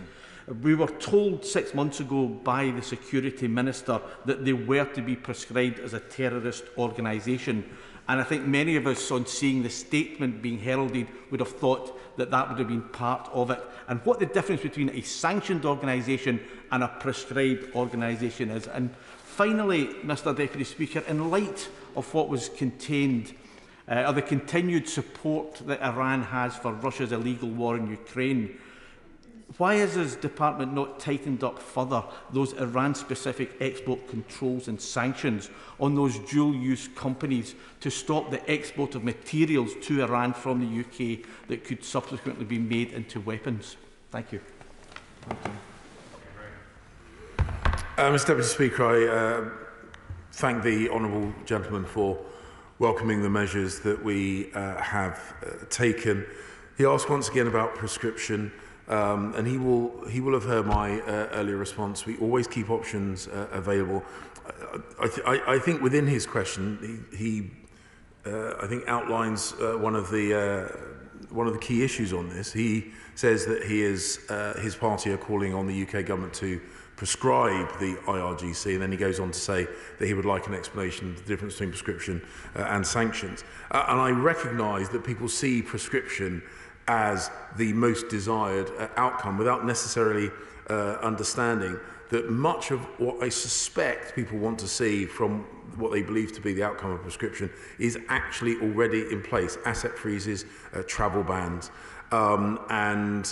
We were told 6 months ago by the Security Minister that they were to be prescribed as a terrorist organisation, and I think many of us, on seeing the statement being heralded, would have thought that that would have been part of it, and what the difference between a sanctioned organisation and a prescribed organisation is. And finally, Mr Deputy Speaker, in light of what was contained or the continued support that Iran has for Russia's illegal war in Ukraine, why has his department not tightened up further those Iran-specific export controls and sanctions on those dual-use companies to stop the export of materials to Iran from the UK that could subsequently be made into weapons? Thank you. Mr Deputy Speaker, I thank the honourable gentleman for welcoming the measures that we have taken. He asked once again about prescription, and he will have heard my earlier response. We always keep options available. I think within his question, he I think outlines one of the key issues on this. He says that his party are calling on the UK government to prescribe the IRGC, and then he goes on to say that he would like an explanation of the difference between prescription and sanctions. And I recognise that people see prescription as the most desired outcome without necessarily understanding that much of what I suspect people want to see from what they believe to be the outcome of prescription is actually already in place. Asset freezes, travel bans, and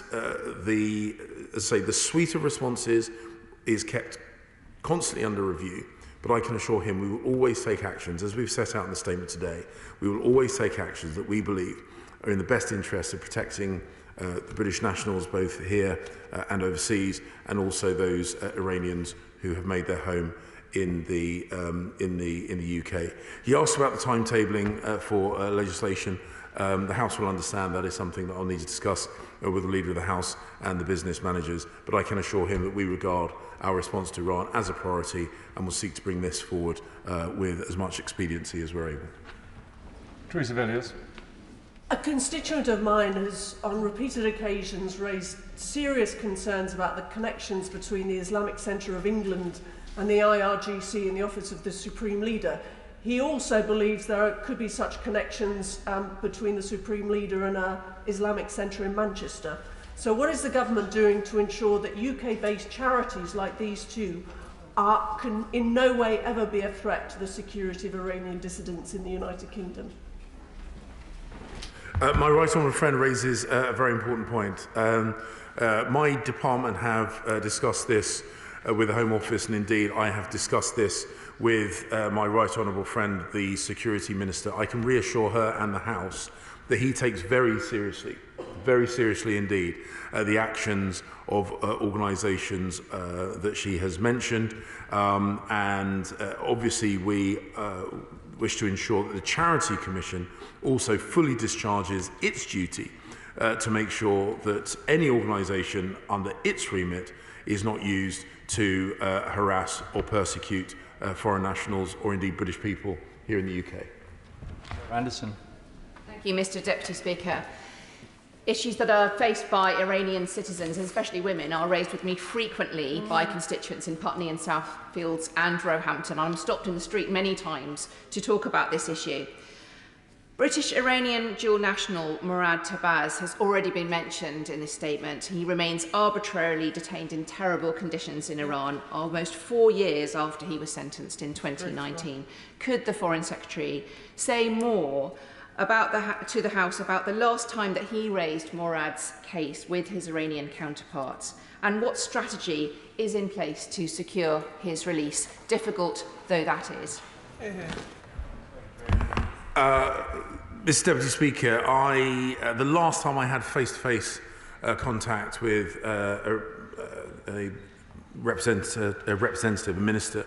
the suite of responses is kept constantly under review, but I can assure him we will always take actions, as we've set out in the statement today. We will always take actions that we believe are in the best interest of protecting the British nationals, both here and overseas, and also those Iranians who have made their home in the UK. He asked about the timetabling for legislation. The House will understand that is something that I'll need to discuss with the Leader of the House and the business managers, but I can assure him that we regard our response to Iran as a priority and will seek to bring this forward with as much expediency as we're able. Teresa Villiers. A constituent of mine has on repeated occasions raised serious concerns about the connections between the Islamic Centre of England and the IRGC in the Office of the Supreme Leader. He also believes there could be such connections between the Supreme Leader and an Islamic Centre in Manchester. So what is the government doing to ensure that UK-based charities like these two can in no way ever be a threat to the security of Iranian dissidents in the United Kingdom? My right honourable friend raises a very important point. My department have discussed this with the Home Office, and indeed I have discussed this with my right honourable friend, the Security Minister. I can reassure her and the House that he takes very seriously indeed, the actions of organisations that she has mentioned, and obviously we wish to ensure that the Charity Commission also fully discharges its duty to make sure that any organisation under its remit is not used to harass or persecute foreign nationals or indeed British people here in the UK. Anderson. Thank you, Mr Deputy Speaker. Issues that are faced by Iranian citizens, especially women, are raised with me frequently by constituents in Putney and Southfields and Roehampton. I'm stopped in the street many times to talk about this issue. British-Iranian dual national Murad Tabaz has already been mentioned in this statement. He remains arbitrarily detained in terrible conditions in Iran, almost 4 years after he was sentenced in 2019. Could the Foreign Secretary say more about to the House about the last time that he raised Murad's case with his Iranian counterparts, and what strategy is in place to secure his release, difficult though that is? Mr. Deputy Speaker, the last time I had face-to-face contact with a representative, a minister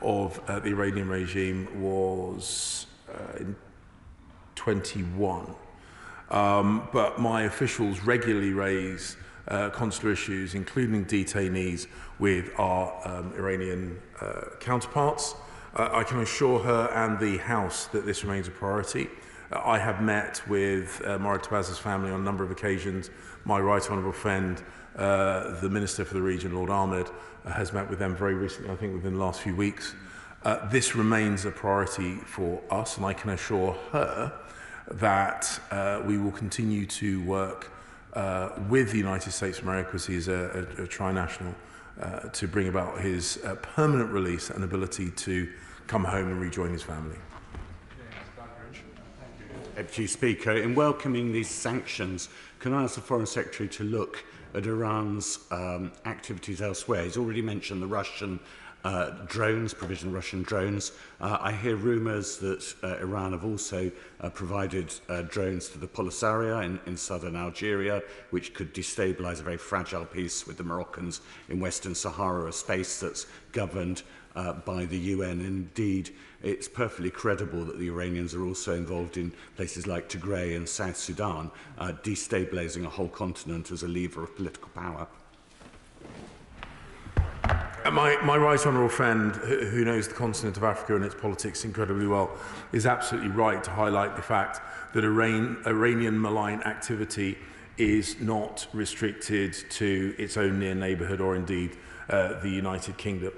of the Iranian regime was in 21. But my officials regularly raise consular issues, including detainees, with our Iranian counterparts. I can assure her and the House that this remains a priority. I have met with Murad Tabaz's family on a number of occasions. My right honourable friend, the Minister for the region, Lord Ahmed, has met with them very recently, I think within the last few weeks. This remains a priority for us, and I can assure her that we will continue to work with the United States of America, because he's a tri-national, to bring about his permanent release and ability to come home and rejoin his family. Deputy Speaker, in welcoming these sanctions, can I ask the Foreign Secretary to look at Iran's activities elsewhere? He's already mentioned the Russian drones, provision of Russian drones. I hear rumours that Iran have also provided drones to the Polisario in southern Algeria, which could destabilise a very fragile peace with the Moroccans in Western Sahara, a space that's governed by the UN. Indeed, it's perfectly credible that the Iranians are also involved in places like Tigray and South Sudan, destabilising a whole continent as a lever of political power. My right honourable friend, who knows the continent of Africa and its politics incredibly well, is absolutely right to highlight the fact that Iranian malign activity is not restricted to its own near neighbourhood or indeed the United Kingdom.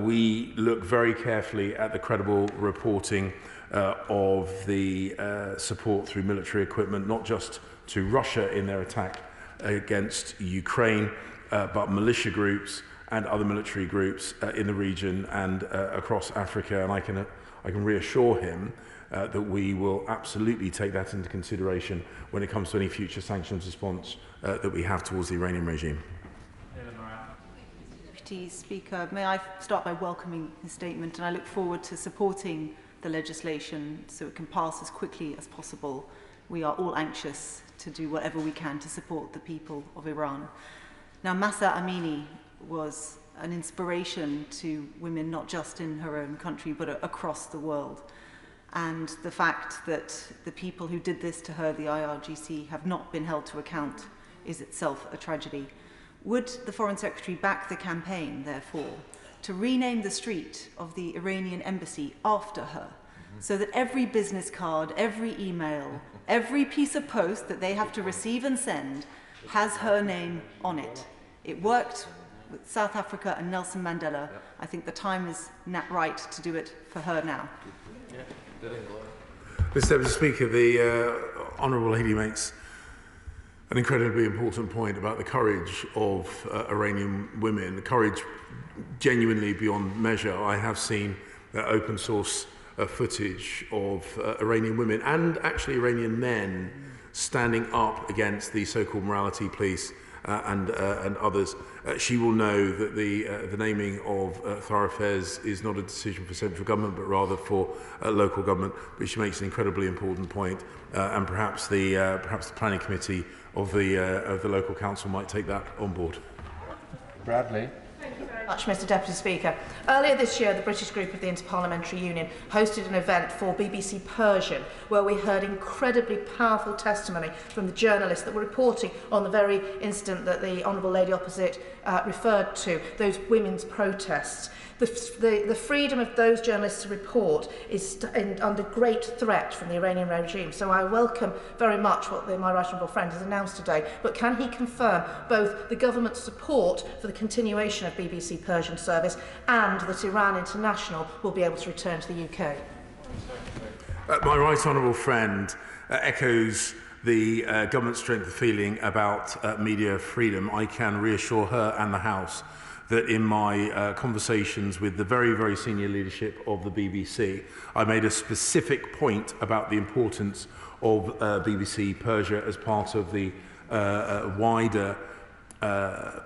We look very carefully at the credible reporting of the support through military equipment, not just to Russia in their attack against Ukraine, but militia groups and other military groups in the region and across Africa. And I can reassure him that we will absolutely take that into consideration when it comes to any future sanctions response that we have towards the Iranian regime. Deputy Speaker, may I start by welcoming his statement, and I look forward to supporting the legislation so it can pass as quickly as possible. We are all anxious to do whatever we can to support the people of Iran. Now, Mahsa Amini was an inspiration to women not just in her own country but across the world. And the fact that the people who did this to her, the IRGC, have not been held to account is itself a tragedy. Would the Foreign Secretary back the campaign, therefore, to rename the street of the Iranian embassy after her, so that every business card, every email, every piece of post that they have to receive and send has her name on it? It worked with South Africa and Nelson Mandela. I think the time is right to do it for her now. Mr. Deputy Speaker, the Honourable Lady makes an incredibly important point about the courage of Iranian women, the courage genuinely beyond measure. I have seen open source footage of Iranian women and actually Iranian men standing up against the so-called morality police and others. She will know that the naming of thoroughfares is not a decision for central government, but rather for local government. But she makes an incredibly important point, and perhaps the planning committee of the local council might take that on board. Bradley. Thank you very much, Mr. Deputy Speaker. Earlier this year, the British group of the Interparliamentary Union hosted an event for BBC Persian, where we heard incredibly powerful testimony from the journalists that were reporting on the very incident that the Honourable Lady opposite referred to, those women's protests. The freedom of those journalists to report is under great threat from the Iranian regime. So I welcome very much what my right honourable friend has announced today. But can he confirm both the government's support for the continuation of BBC Persian service and that Iran International will be able to return to the UK? My right honourable friend echoes the government's strength of feeling about media freedom. I can reassure her and the House that in my conversations with the very, very senior leadership of the BBC, I made a specific point about the importance of BBC Persia as part of the wider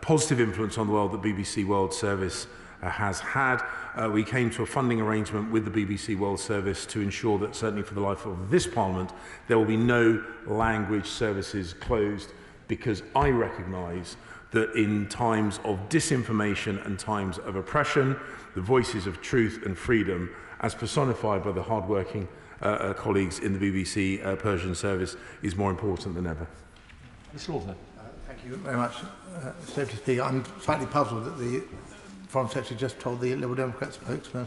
positive influence on the world that BBC World Service has had. We came to a funding arrangement with the BBC World Service to ensure that, certainly for the life of this Parliament, there will be no language services closed, because I recognise that in times of disinformation and times of oppression, the voices of truth and freedom, as personified by the hard-working colleagues in the BBC Persian service, is more important than ever. Mr. Lawson. Thank you very much, Deputy Speaker. I'm slightly puzzled that the Foreign Secretary just told the Liberal Democrat spokesman